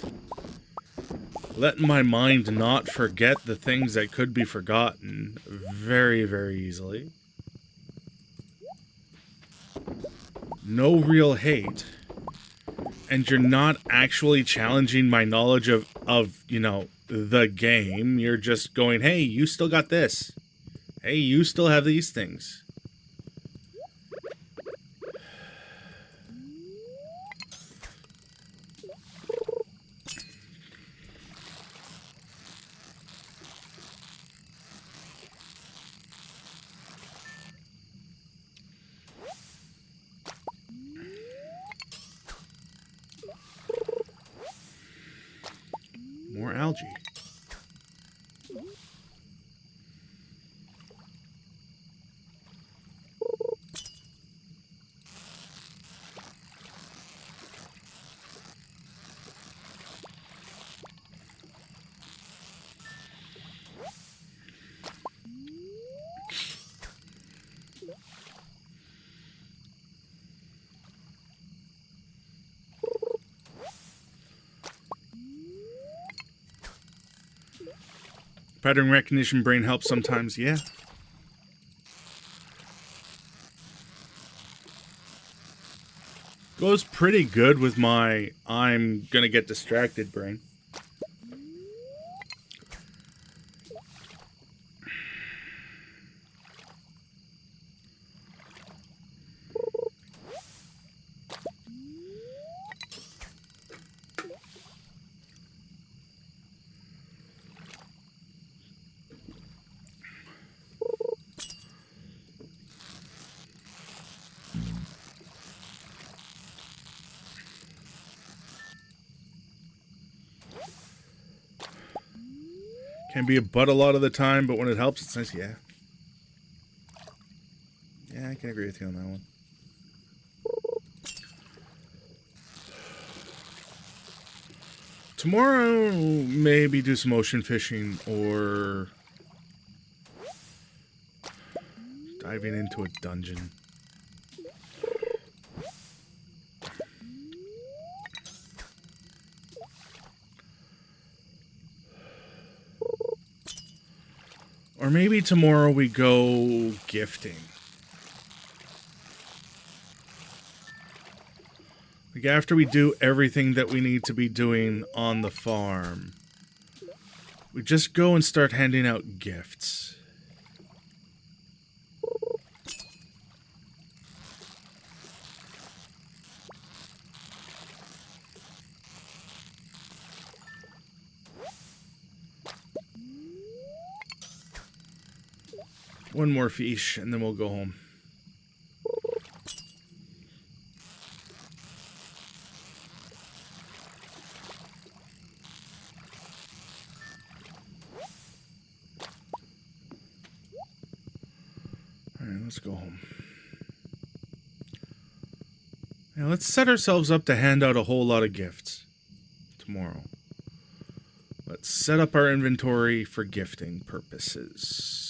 Letting my mind not forget the things that could be forgotten very, very easily. No real hate. And you're not actually challenging my knowledge of you know, the game. You're just going, hey, you still got this. Hey, you still have these things. More algae. Pattern recognition brain helps sometimes, yeah. Goes pretty good with my I'm gonna get distracted brain. Can be a butt a lot of the time, but when it helps, it's nice. Yeah. Yeah, I can agree with you on that one. Tomorrow, maybe do some ocean fishing or diving into a dungeon. Or maybe tomorrow we go gifting. Like after we do everything that we need to be doing on the farm, we just go and start handing out gifts. One more fish, and then we'll go home. Alright, let's go home. Now let's set ourselves up to hand out a whole lot of gifts tomorrow. Let's set up our inventory for gifting purposes.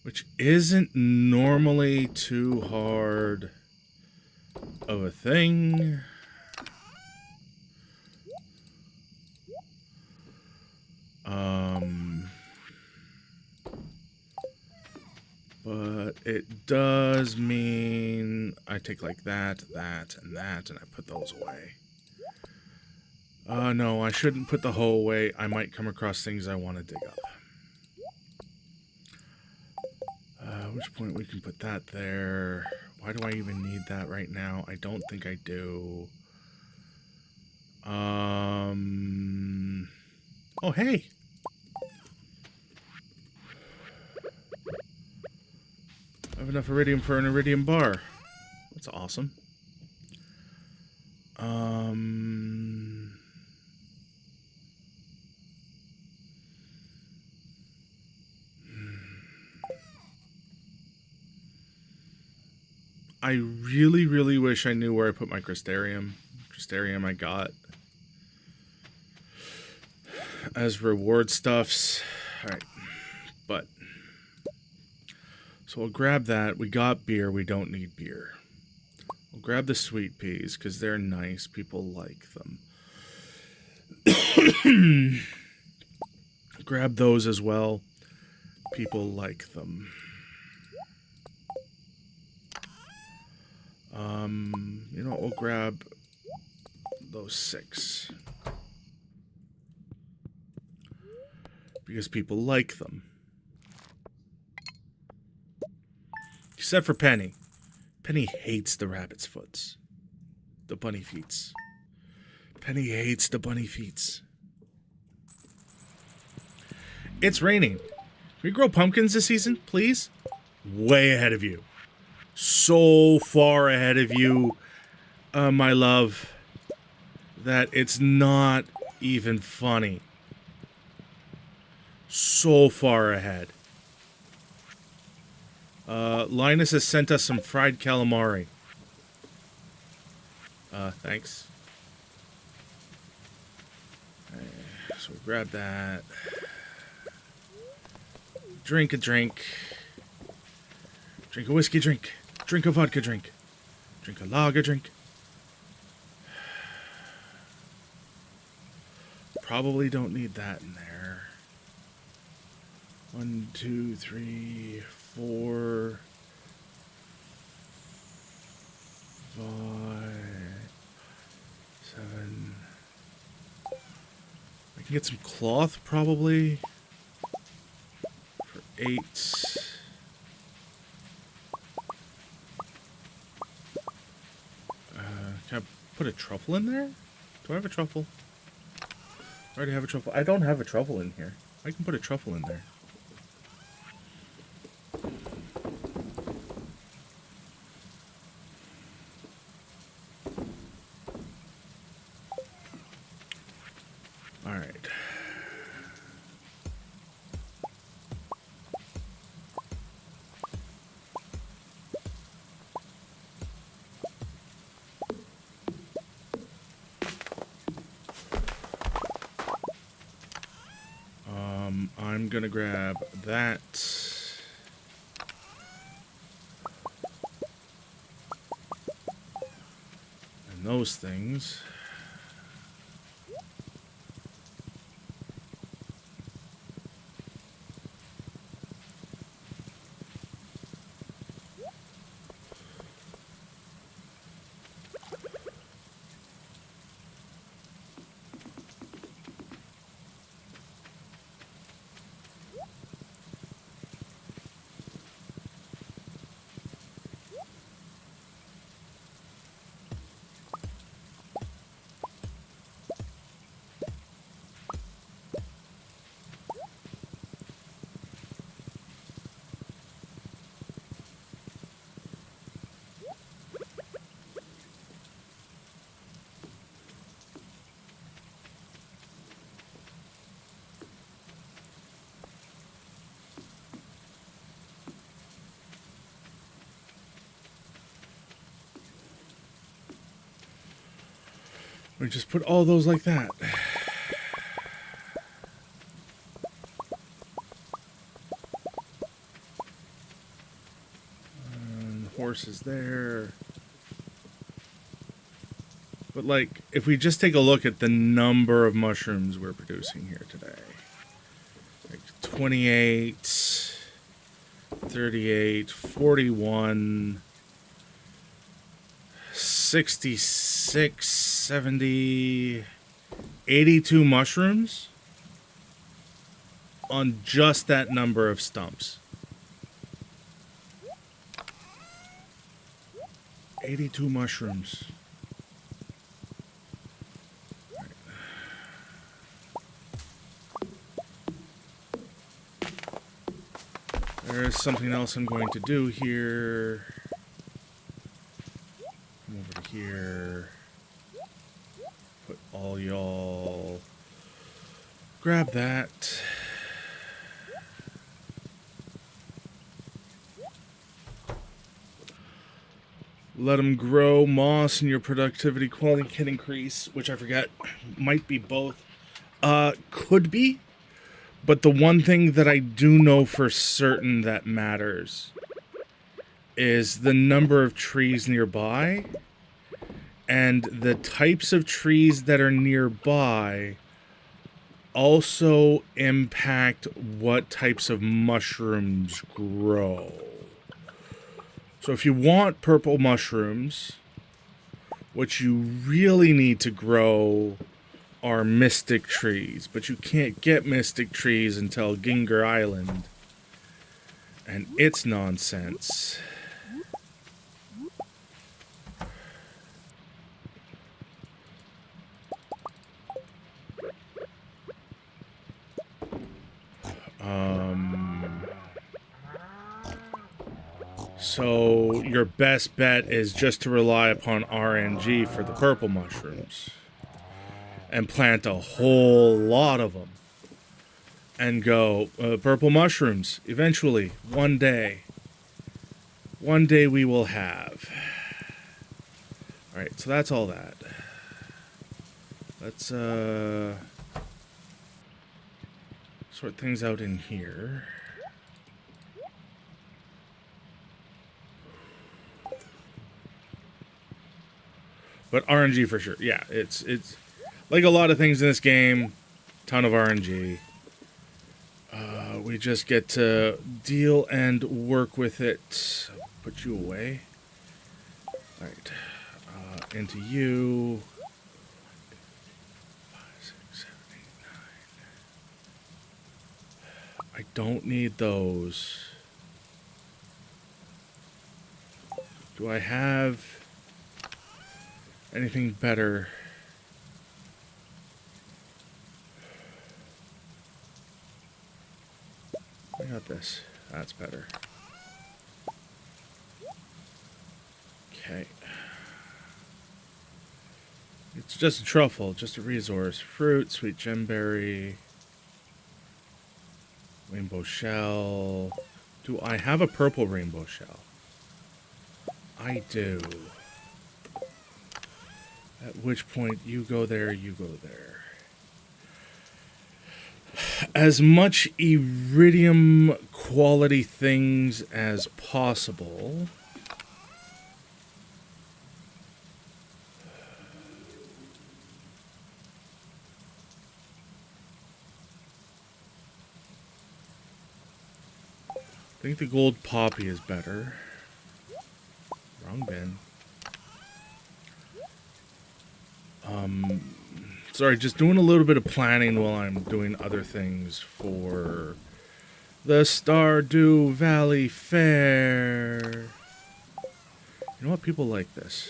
Which isn't normally too hard of a thing. But it does mean I take like that, that, and that, and I put those away. No, I shouldn't put the hoe away. I might come across things I want to dig up. Which point we can put that there. Why do I even need that right now? I don't think I do. Oh, hey! I have enough iridium for an iridium bar. That's awesome. I really, really wish I knew where I put my crystarium. Crystarium I got as reward stuffs. Alright. But so we'll grab that. We got beer. We don't need beer. We'll grab the sweet peas because they're nice. People like them. Grab those as well. People like them. You know what? We'll grab those 6. Because people like them. Except for Penny. Penny hates the rabbit's foots. The bunny feets. Penny hates the bunny feets. It's raining. Can we grow pumpkins this season, please? Way ahead of you. So far ahead of you, my love, that it's not even funny. So far ahead. Linus has sent us some fried calamari. Thanks. So we'll grab that. Drink a drink. Drink a whiskey drink. Drink a vodka drink. Drink a lager drink. Probably don't need that in there. 1, 2, 3, 4, 5, 7. I can get some cloth probably for 8. Can I put a truffle in there? Do I have a truffle? I already have a truffle. I don't have a truffle in here. I can put a truffle in there. I'm gonna grab that. And those things. We just put all those like that. And horse is there. But like, if we just take a look at the number of mushrooms we're producing here today. Like 28, 38, 41, 66, 70, 82 mushrooms on just that number of stumps. 82 mushrooms. There's something else I'm going to do here. Come over to here. Put all y'all. Grab that. Let them grow. Moss and your productivity quality can increase, which I forget might be both. Could be. But the one thing that I do know for certain that matters is the number of trees nearby and the types of trees that are nearby also impact what types of mushrooms grow. So if you want purple mushrooms, what you really need to grow are mystic trees, but you can't get mystic trees until Ginger Island, and it's nonsense. So your best bet is just to rely upon RNG for the purple mushrooms. And plant a whole lot of them. And go, purple mushrooms, eventually, one day. One day we will have. Alright, so that's all that. Let's, sort things out in here. But RNG for sure. Yeah, it's like a lot of things in this game, ton of RNG. We just get to deal and work with it. Put you away. Alright. Into you. 5, 6, 7, 8, 9. I don't need those. Do I have anything better? I got this. That's better. Okay. It's just a truffle, just a resource. Fruit, sweet gemberry, rainbow shell. Do I have a purple rainbow shell? I do. At which point, you go there, you go there. as much iridium quality things as possible. I think the gold poppy is better. Wrong bin. Sorry, just doing a little bit of planning while I'm doing other things for the Stardew Valley Fair. You know what? People like this.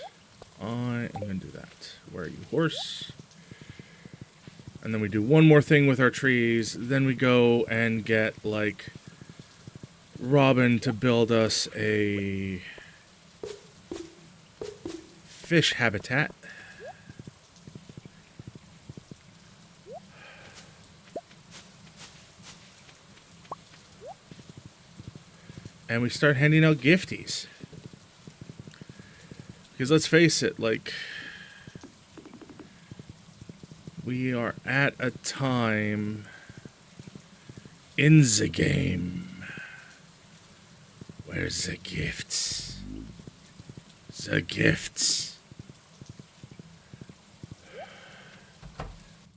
I am going to do that. Where are you, horse? And then we do one more thing with our trees. Then we go and get, like, Robin to build us a fish habitat. And we start handing out gifties. Because let's face it, like, we are at a time in the game where the gifts,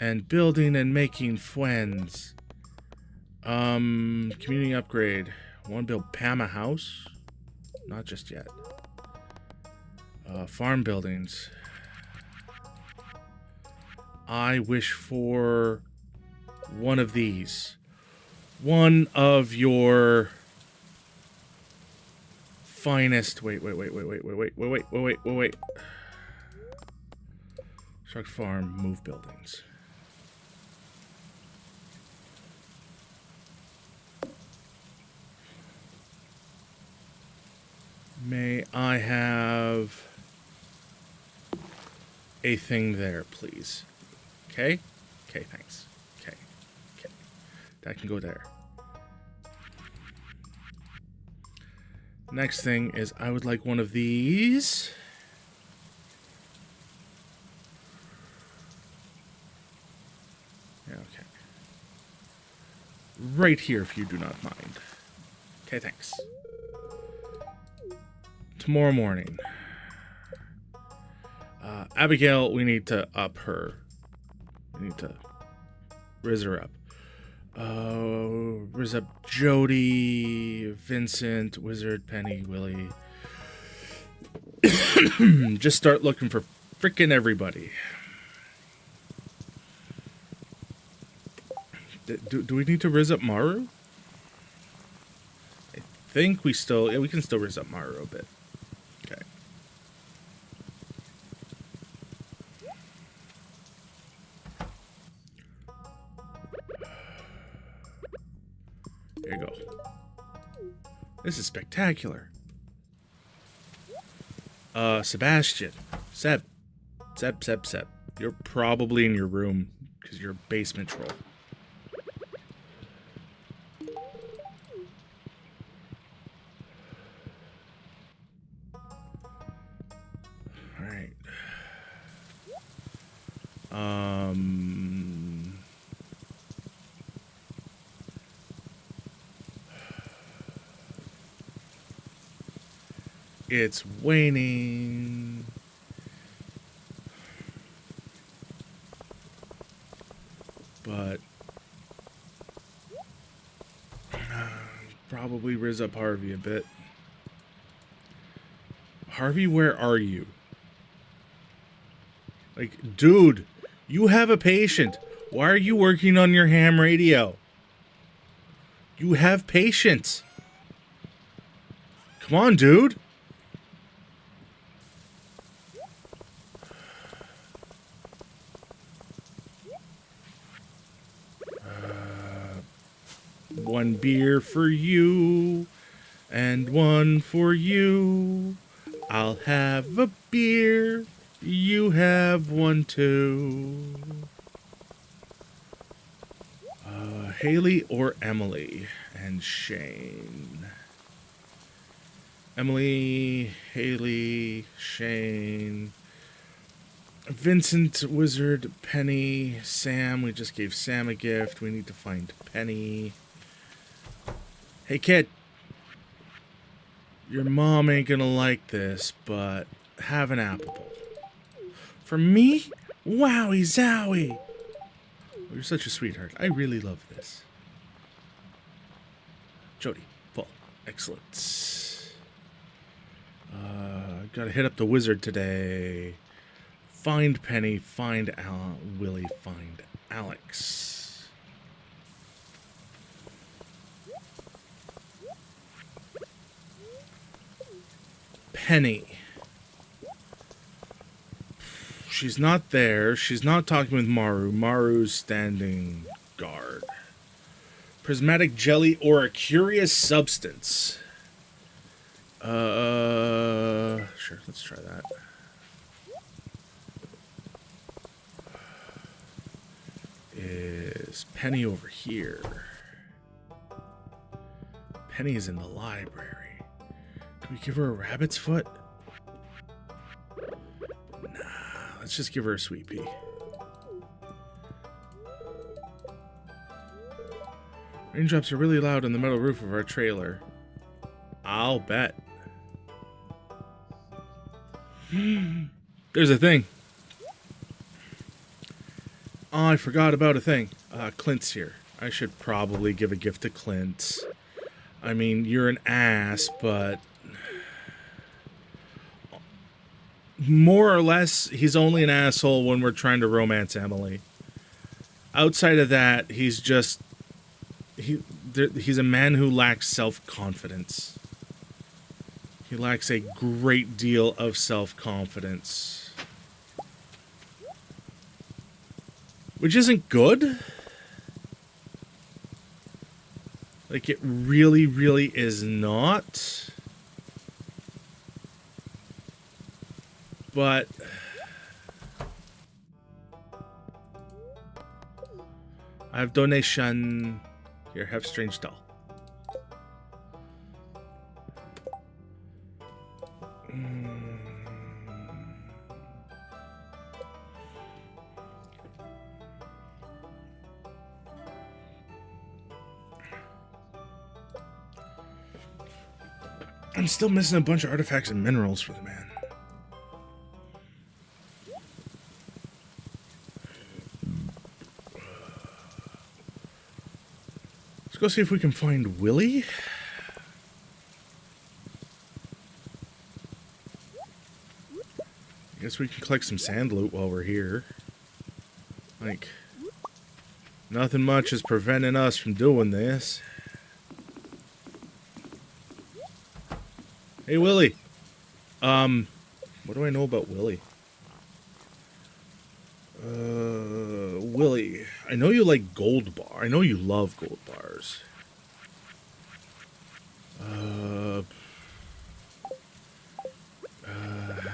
and building and making friends. Community upgrade. Want to build Pam a house? Not just yet. Farm buildings. I wish for one of these. One of your finest. Wait. Struct farm, move buildings. May I have a thing there, please? Okay? Okay, thanks. Okay. That can go there. Next thing is I would like one of these. Yeah, okay. Right here, if you do not mind. Okay, thanks. Tomorrow morning. Abigail, we need to up her. We need to raise her up. Raise up Jody, Vincent, Wizard, Penny, Willie. Just start looking for frickin' everybody. Do we need to raise up Maru? I think we still... Yeah, we can still raise up Maru a bit. Okay. There you go. This is spectacular. Sebastian. Seb. You're probably in your room because you're a basement troll. Alright. It's waning. But probably riz up Harvey a bit. Harvey, where are you? Like, dude, you have a patient. Why are you working on your ham radio? You have patience. Come on, dude. One beer for you, and one for you. I'll have a beer, you have one too. Haley or Emily? And Shane. Emily, Haley, Shane. Vincent, Wizard, Penny, Sam. We just gave Sam a gift. We need to find Penny. Hey, kid. Your mom ain't gonna like this, but have an apple bowl. For me? Wowie zowie! Oh, you're such a sweetheart. I really love this. Jody, pull. Excellent. Gotta hit up the wizard today. Find Penny, find Willie, find Alex. Penny. She's not there. She's not talking with Maru. Maru's standing guard. Prismatic jelly or a curious substance. Sure, let's try that. Is Penny over here? Penny is in the library. Do we give her a rabbit's foot? Nah, let's just give her a sweet pea. Raindrops are really loud on the metal roof of our trailer. I'll bet. There's a thing. Oh, I forgot about a thing. Clint's here. I should probably give a gift to Clint. I mean, you're an ass, but... more or less, he's only an asshole when we're trying to romance Emily. Outside of that, he's just... He's a man who lacks self-confidence. He lacks a great deal of self-confidence. Which isn't good. Like, it really, really is not. But... I have donation. Here, have strange doll. I'm still missing a bunch of artifacts and minerals for the man. Let's go see if we can find Willie. I guess we can collect some sand loot while we're here. Like, nothing much is preventing us from doing this. Hey, Willie. What do I know about Willie? Willie, I know you like gold bar. I know you love gold bars.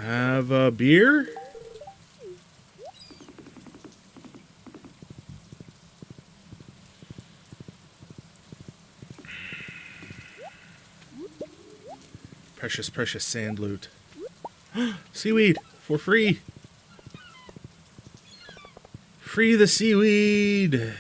Have a beer? Precious, precious sand loot. Seaweed for free. Free the seaweed.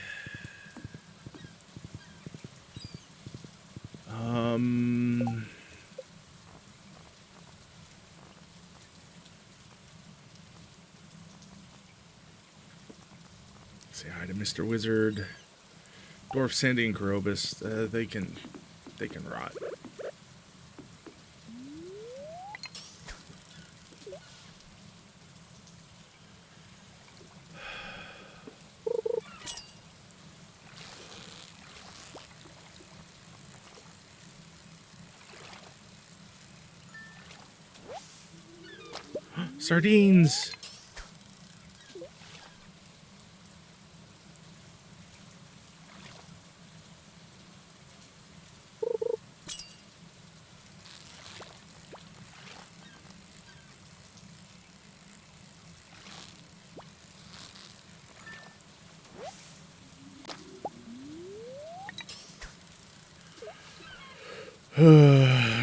Say hi to Mr. Wizard. Dwarf, Sandy, and Karobus. They can rot. Sardines!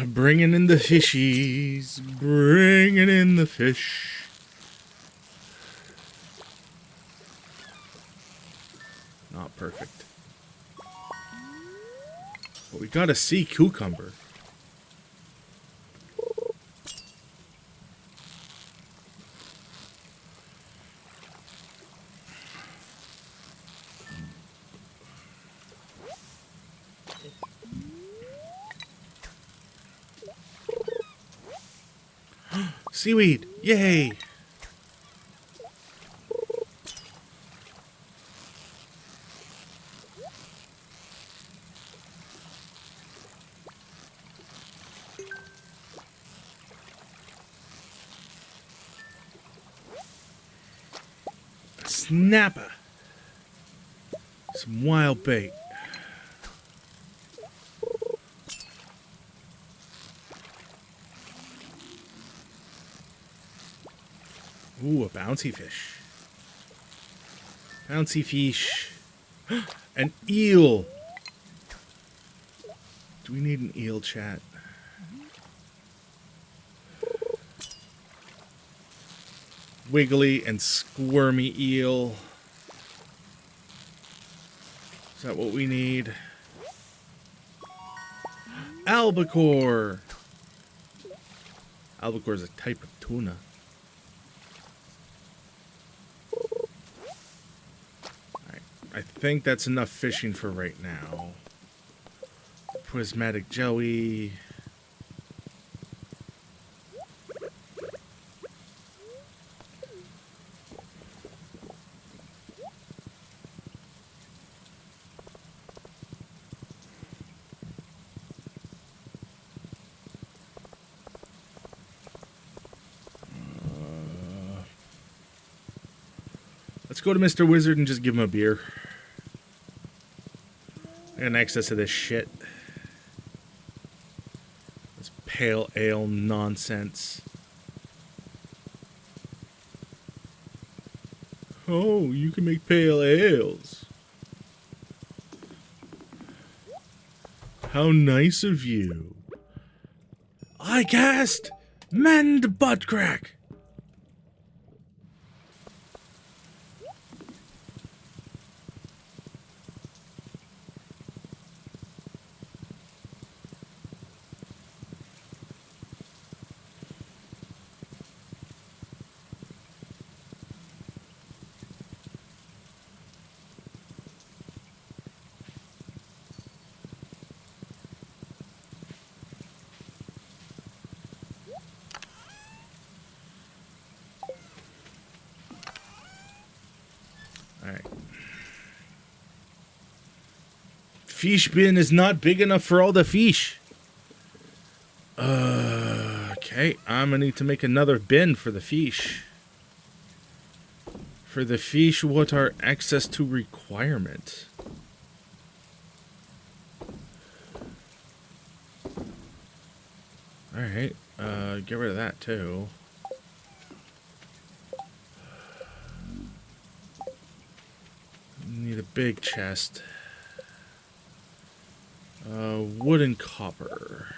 Bringing in the fishies, bringing in the fish. Not perfect. But we got a sea cucumber. Seaweed! Yay! Snapper! Some wild bait. Ooh, a bouncy fish. Bouncy fish. An eel. Do we need an eel, chat? Wiggly and squirmy eel. Is that what we need? Albacore. Albacore is a type of tuna. I think that's enough fishing for right now. Prismatic jelly. Let's go to Mr. Wizard and just give him a beer. I got an access to this shit. This pale ale nonsense. Oh, you can make pale ales. How nice of you. I cast Mend Butt Crack. Alright. Fish bin is not big enough for all the fish. Okay, I'm gonna need to make another bin for the fish. For the fish, what are access to requirements? Alright, get rid of that too. Need a big chest. Wood and copper.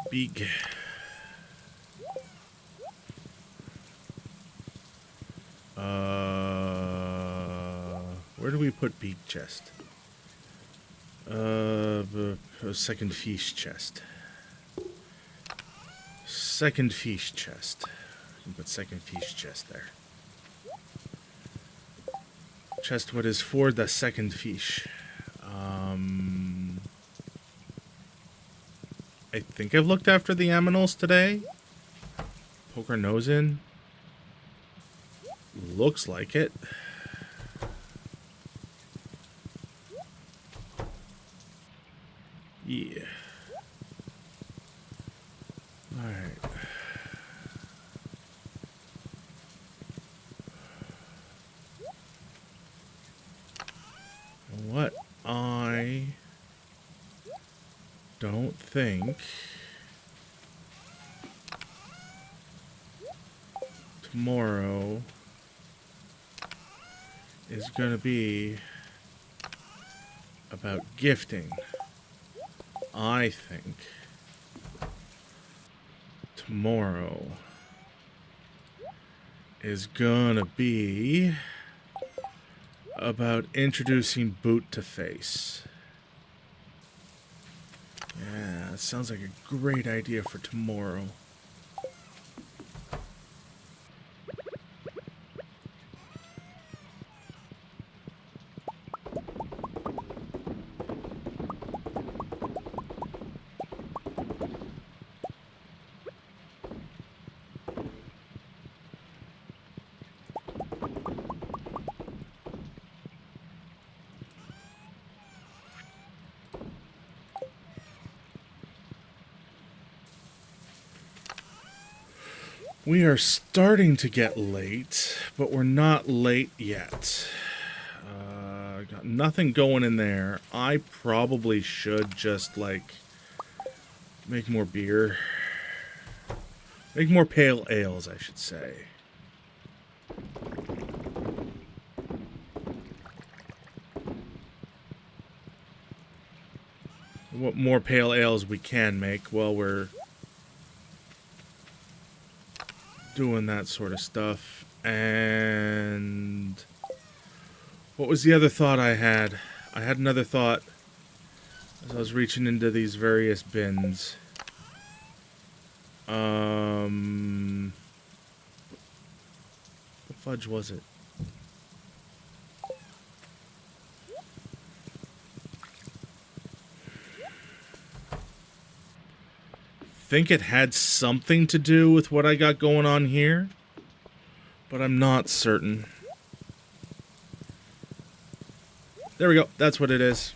Big. Where do we put big chest? Second fish chest. Second fish chest. You can put second fish chest there. Chest what is for the second fish. I think I've looked after the aminals today. Poke our nose in. Looks like it. Yeah. Alright. What I don't think tomorrow is going to be about gifting. I think tomorrow is gonna be about introducing Boot to Face. Yeah, that sounds like a great idea for tomorrow. We are starting to get late, but we're not late yet. Got nothing going in there. I probably should just, like, make more beer. Make more pale ales, I should say. What more pale ales we can make while we're doing that sort of stuff. And what was the other thought I had? I had another thought as I was reaching into these various bins. What fudge was it? Think it had something to do with what I got going on here, but I'm not certain. There we go. That's what it is.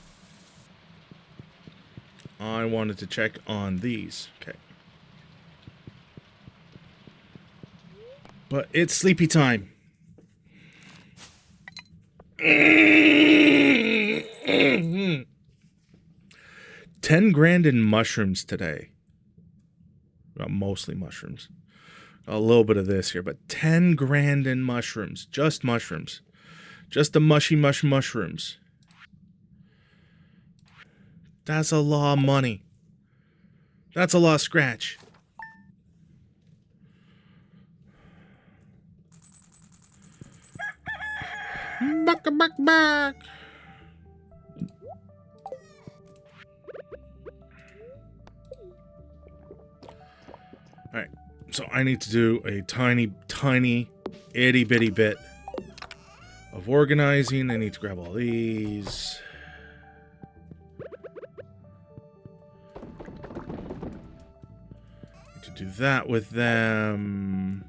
I wanted to check on these. Okay. But it's sleepy time. 10 grand in mushrooms today. Well, mostly mushrooms. A little bit of this here, but 10 grand in mushrooms. Just mushrooms. Just the mushy mushrooms. That's a lot of money. That's a lot of scratch. Back. Alright, so I need to do a tiny, itty bitty bit of organizing. I need to grab all these. Need to do that with them.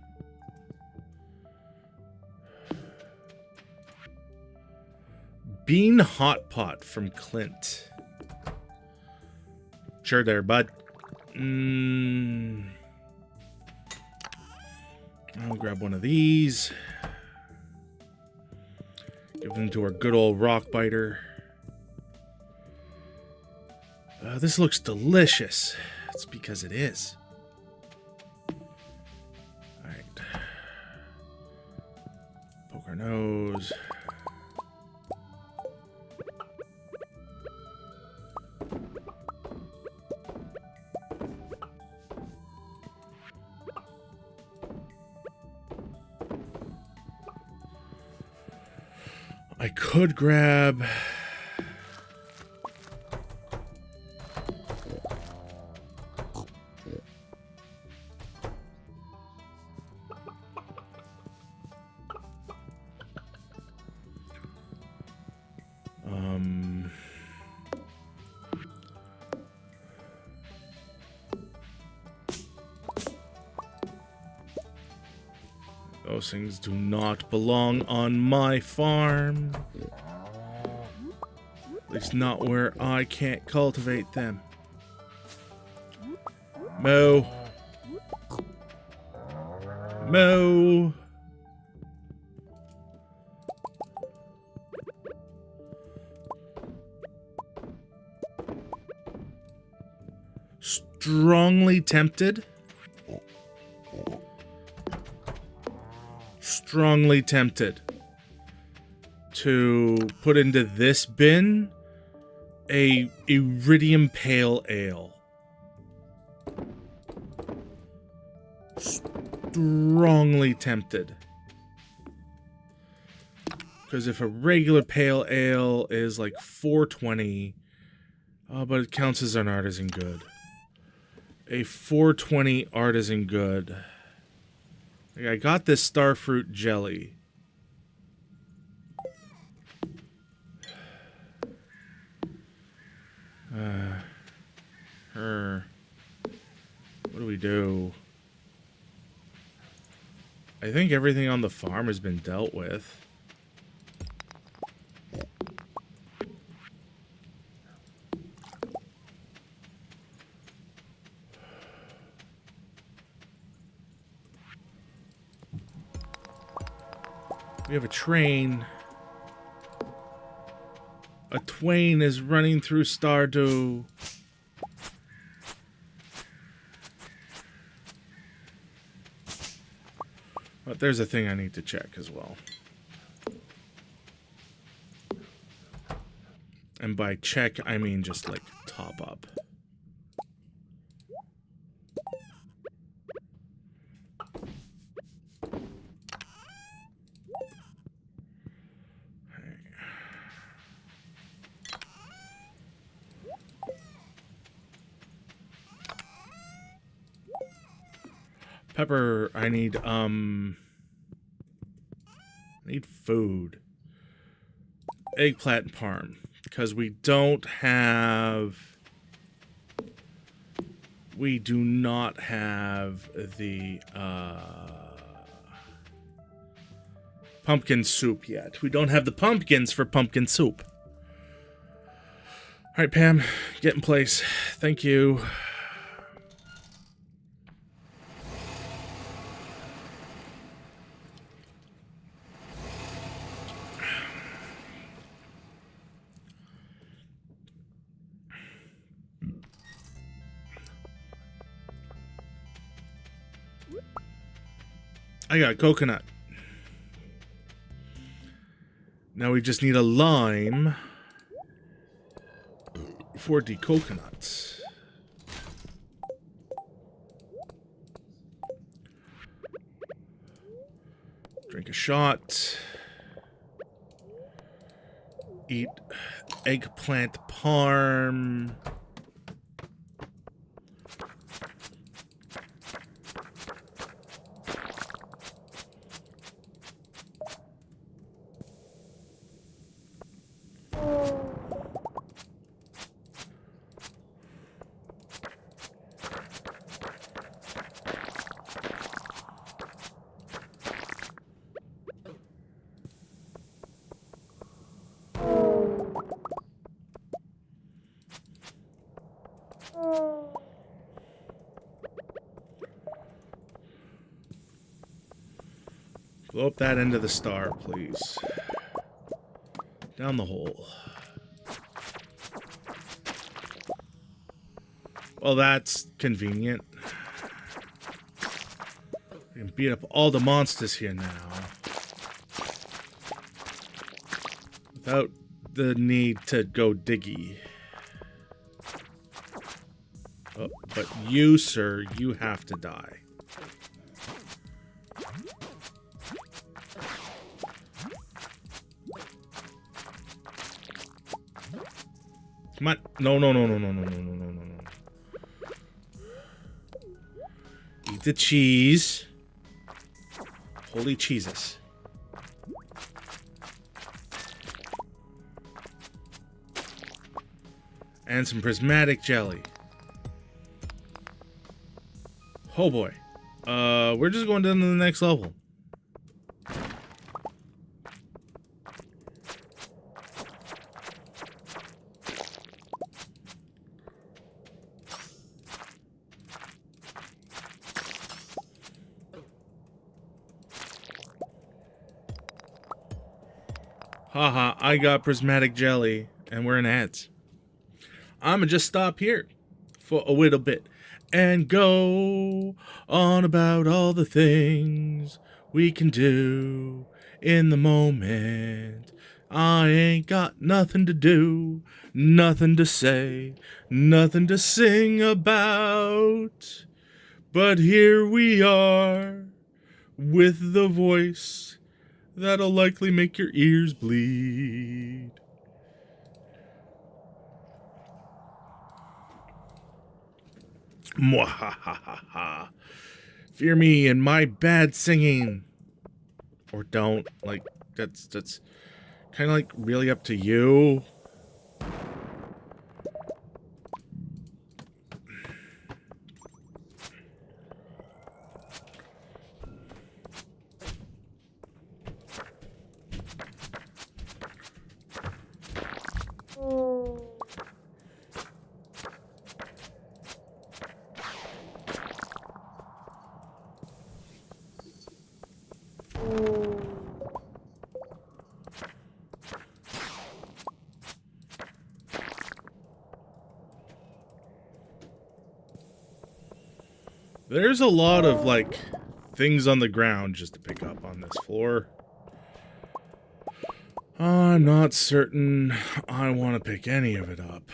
Bean Hot Pot from Clint. Sure there, bud. I'll grab one of these. Give them to our good old rock biter. This looks delicious. It's because it is. Alright. Poke our nose. I could grab... Those things do not belong on my farm. At least not where I can't cultivate them. Moo. Moo. Strongly tempted. Strongly tempted to put into this bin a iridium pale ale. strongly tempted. Because if a regular pale ale is like $4.20, but it counts as an artisan good. A $4.20 artisan good. I got this starfruit jelly. What do we do? I think everything on the farm has been dealt with. We have a train. A twain is running through Stardew. But there's a thing I need to check as well. And by check, I mean just like top up. Pepper, I need food. Eggplant parm. Because we do not have the pumpkin soup yet. We don't have the pumpkins for pumpkin soup. Alright, Pam, get in place. Thank you. I got coconut. Now we just need a lime for the coconuts. Drink a shot. Eat eggplant parm. Blow up that end of the star, please. Down the hole. Well, that's convenient. We can beat up all the monsters here now. Without the need to go diggy. Oh, but you, sir, you have to die. Come on. No. Eat the cheese. Holy cheeses. And some prismatic jelly. Oh boy. We're just going down to the next level. Haha, I got prismatic jelly, and we're in ads. I'ma just stop here for a little bit and go on about all the things we can do in the moment. I ain't got nothing to do, nothing to say, nothing to sing about. But here we are, with the voice that'll likely make your ears bleed. Mwahahaha. Fear me and my bad singing. Or don't. Like, that's kind of like really up to you. There's a lot of, like, things on the ground just to pick up on this floor. I'm not certain I want to pick any of it up.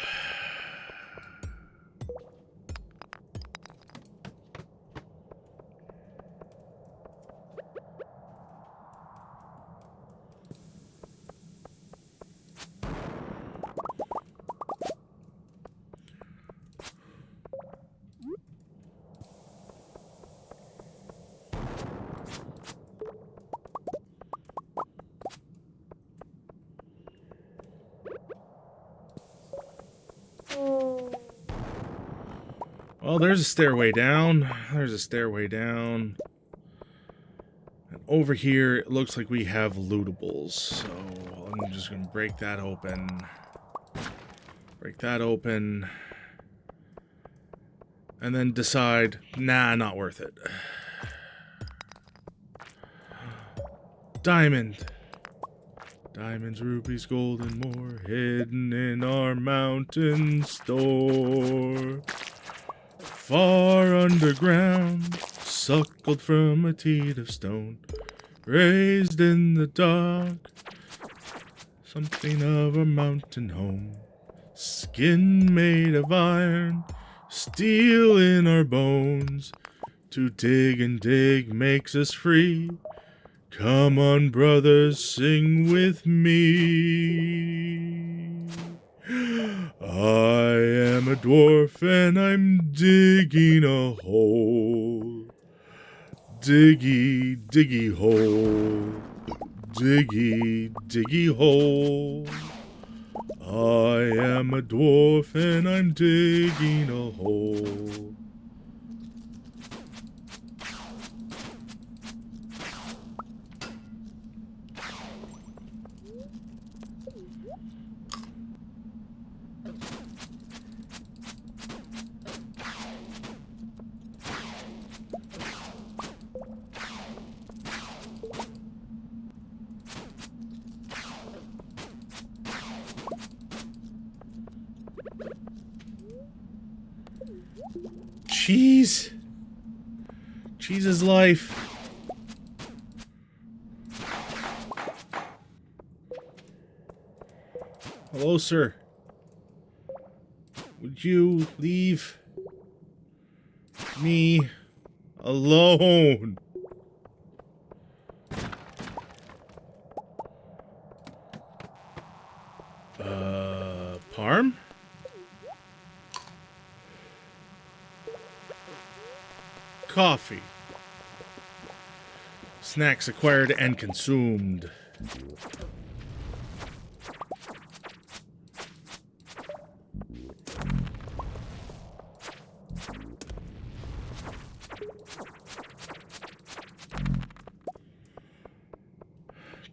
Well, there's a stairway down. There's a stairway down. And over here, it looks like we have lootables. So I'm just going to break that open. Break that open. And then decide, nah, not worth it. Diamond. Diamonds, rubies, gold, and more hidden in our mountain store. Far underground, suckled from a teat of stone, raised in the dark, something of a mountain home. Skin made of iron, steel in our bones. To dig and dig makes us free. Come on, brothers, sing with me. I am a dwarf and I'm digging a hole. Diggy, diggy hole. Diggy, diggy hole. I am a dwarf and I'm digging a hole. Cheese. Cheese is life. Hello, sir. Would you leave me alone? Parm? Coffee. Snacks acquired and consumed.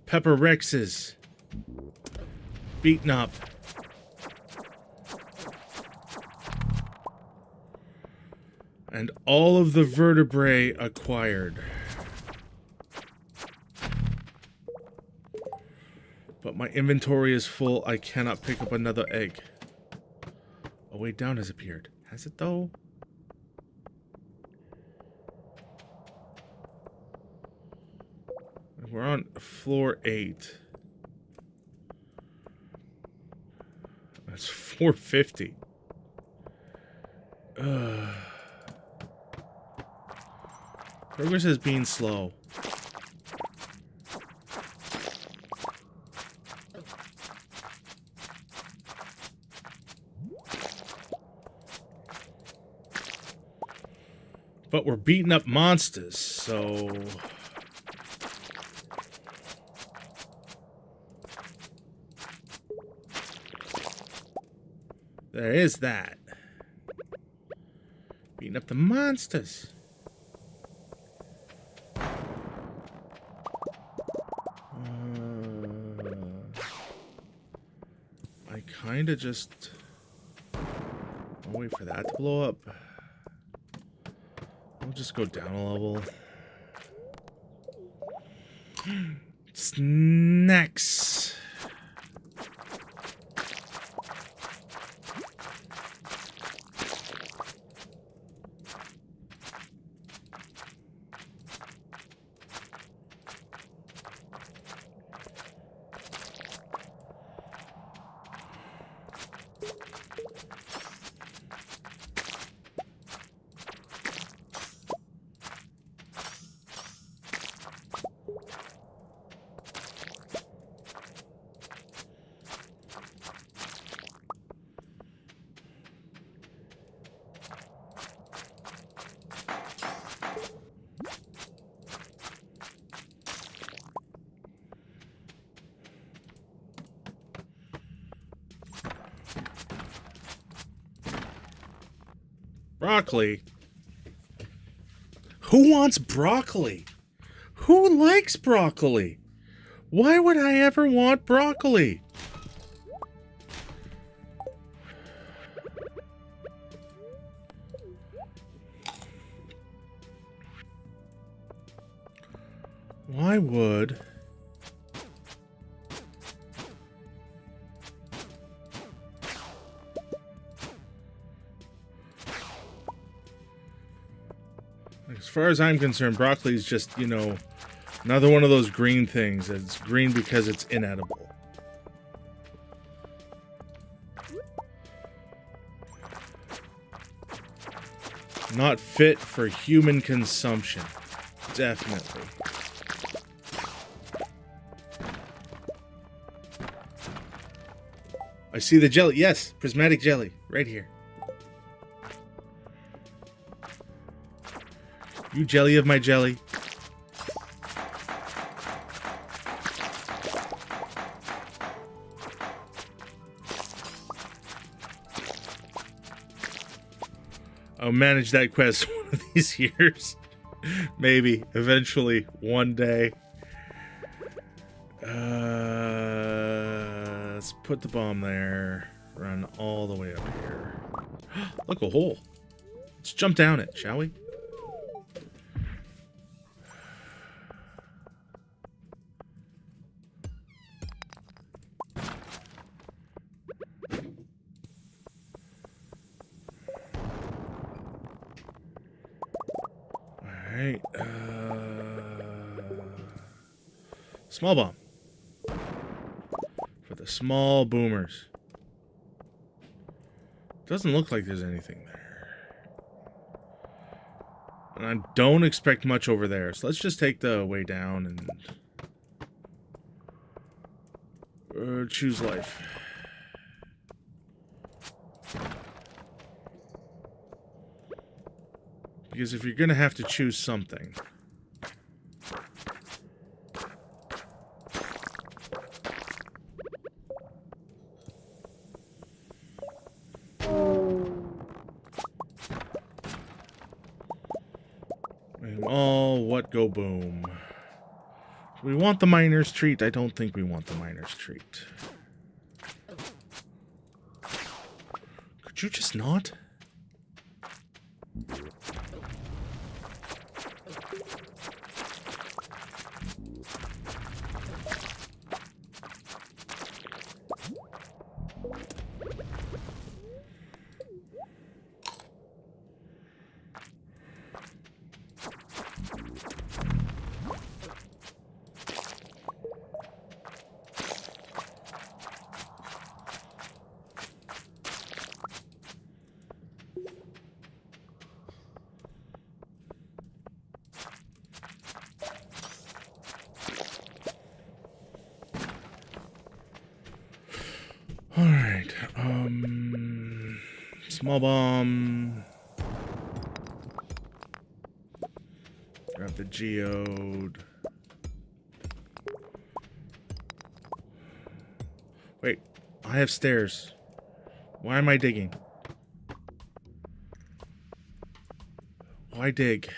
Pepper Rexes. Beaten up. And all of the vertebrae acquired. But my inventory is full. I cannot pick up another egg. A way down has appeared. Has it though? We're on floor 8. That's 450. Progress is being slow. But we're beating up monsters, so... There is that. Beating up the monsters. I kind of just... I'll wait for that to blow up. I'll just go down a level. Snacks. Broccoli? Who wants broccoli? Who likes broccoli? Why would I ever want broccoli? Why would... As far as I'm concerned, broccoli is just, you know, another one of those green things. It's green because it's inedible. Not fit for human consumption. Definitely. I see the jelly. Yes, prismatic jelly. Right here. You jelly of my jelly. I'll manage that quest one of these years. Maybe. Eventually. One day. Let's put the bomb there. Run all the way up here. Look, a hole. Let's jump down it, shall we? Alright, small bomb. For the small boomers. Doesn't look like there's anything there. And I don't expect much over there, so let's just take the way down and... choose life. Because if you're gonna have to choose something... Oh, what go boom. We want the miner's treat. I don't think we want the miner's treat. Could you just not? Small bomb. Grab the geode. Wait, I have stairs. Why am I digging? Why dig?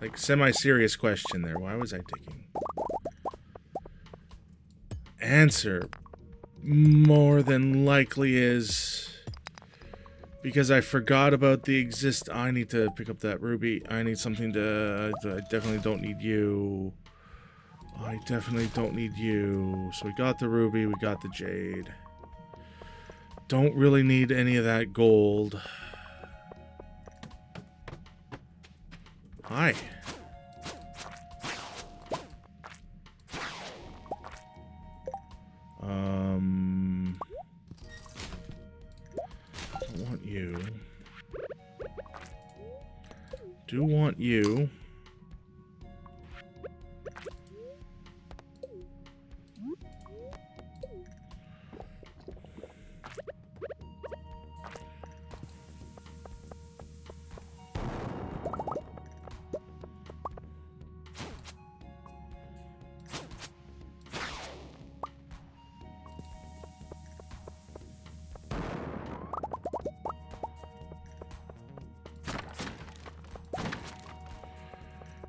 Like, semi-serious question there. Why was I digging? Answer more than likely is because I forgot about the I need to pick up that ruby. I need something to... I definitely don't need you. I definitely don't need you. So we got the ruby, we got the jade. Don't really need any of that gold. Hi. Don't want you. Do want you.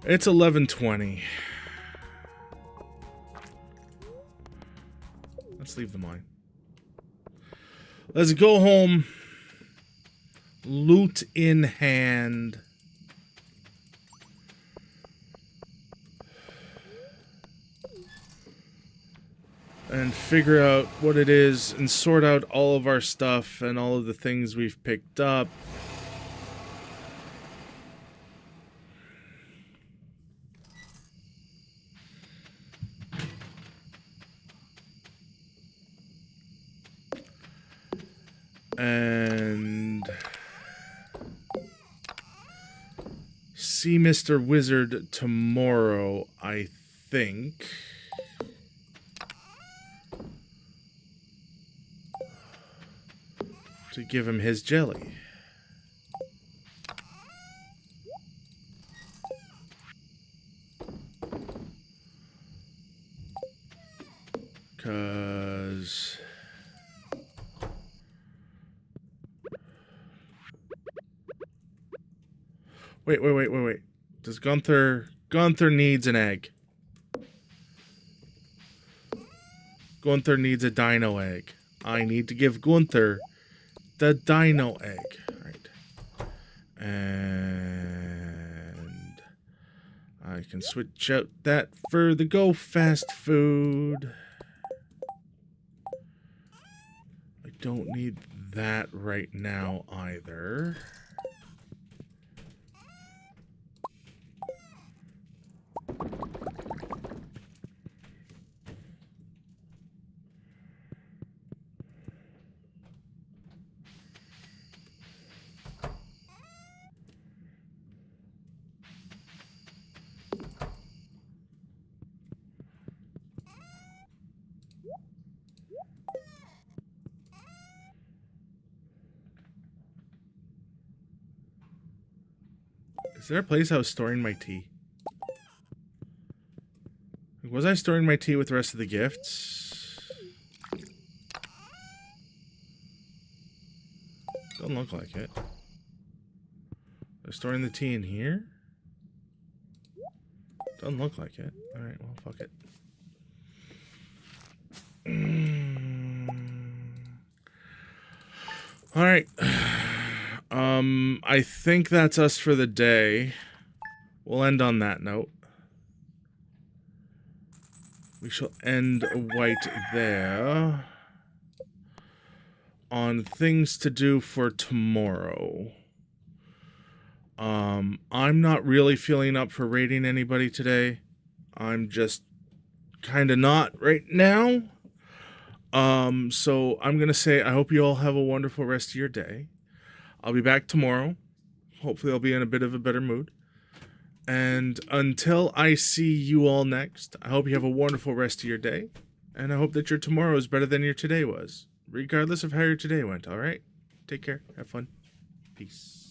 It's 11:20. Let's leave the mine. Let's go home. Loot in hand. And figure out what it is and sort out all of our stuff and all of the things we've picked up. And see Mr. Wizard tomorrow, I think. To give him his jelly. Cause wait. Does Gunther needs an egg. Gunther needs a dino egg. I need to give Gunther the dino egg. Right. And I can switch out that for the go fast food. I don't need that right now either. Is there a place I was storing my tea? Was I storing my tea with the rest of the gifts? Doesn't look like it. They're storing the tea in here? Doesn't look like it. Alright, well, fuck it. Alright. I think that's us for the day. We'll end on that note. We shall end right there. On things to do for tomorrow. I'm not really feeling up for raiding anybody today. I'm just kind of not right now. So I'm gonna say I hope you all have a wonderful rest of your day. I'll be back tomorrow. Hopefully I'll be in a bit of a better mood. And until I see you all next, I hope you have a wonderful rest of your day. And I hope that your tomorrow is better than your today was, regardless of how your today went, all right? Take care. Have fun. Peace.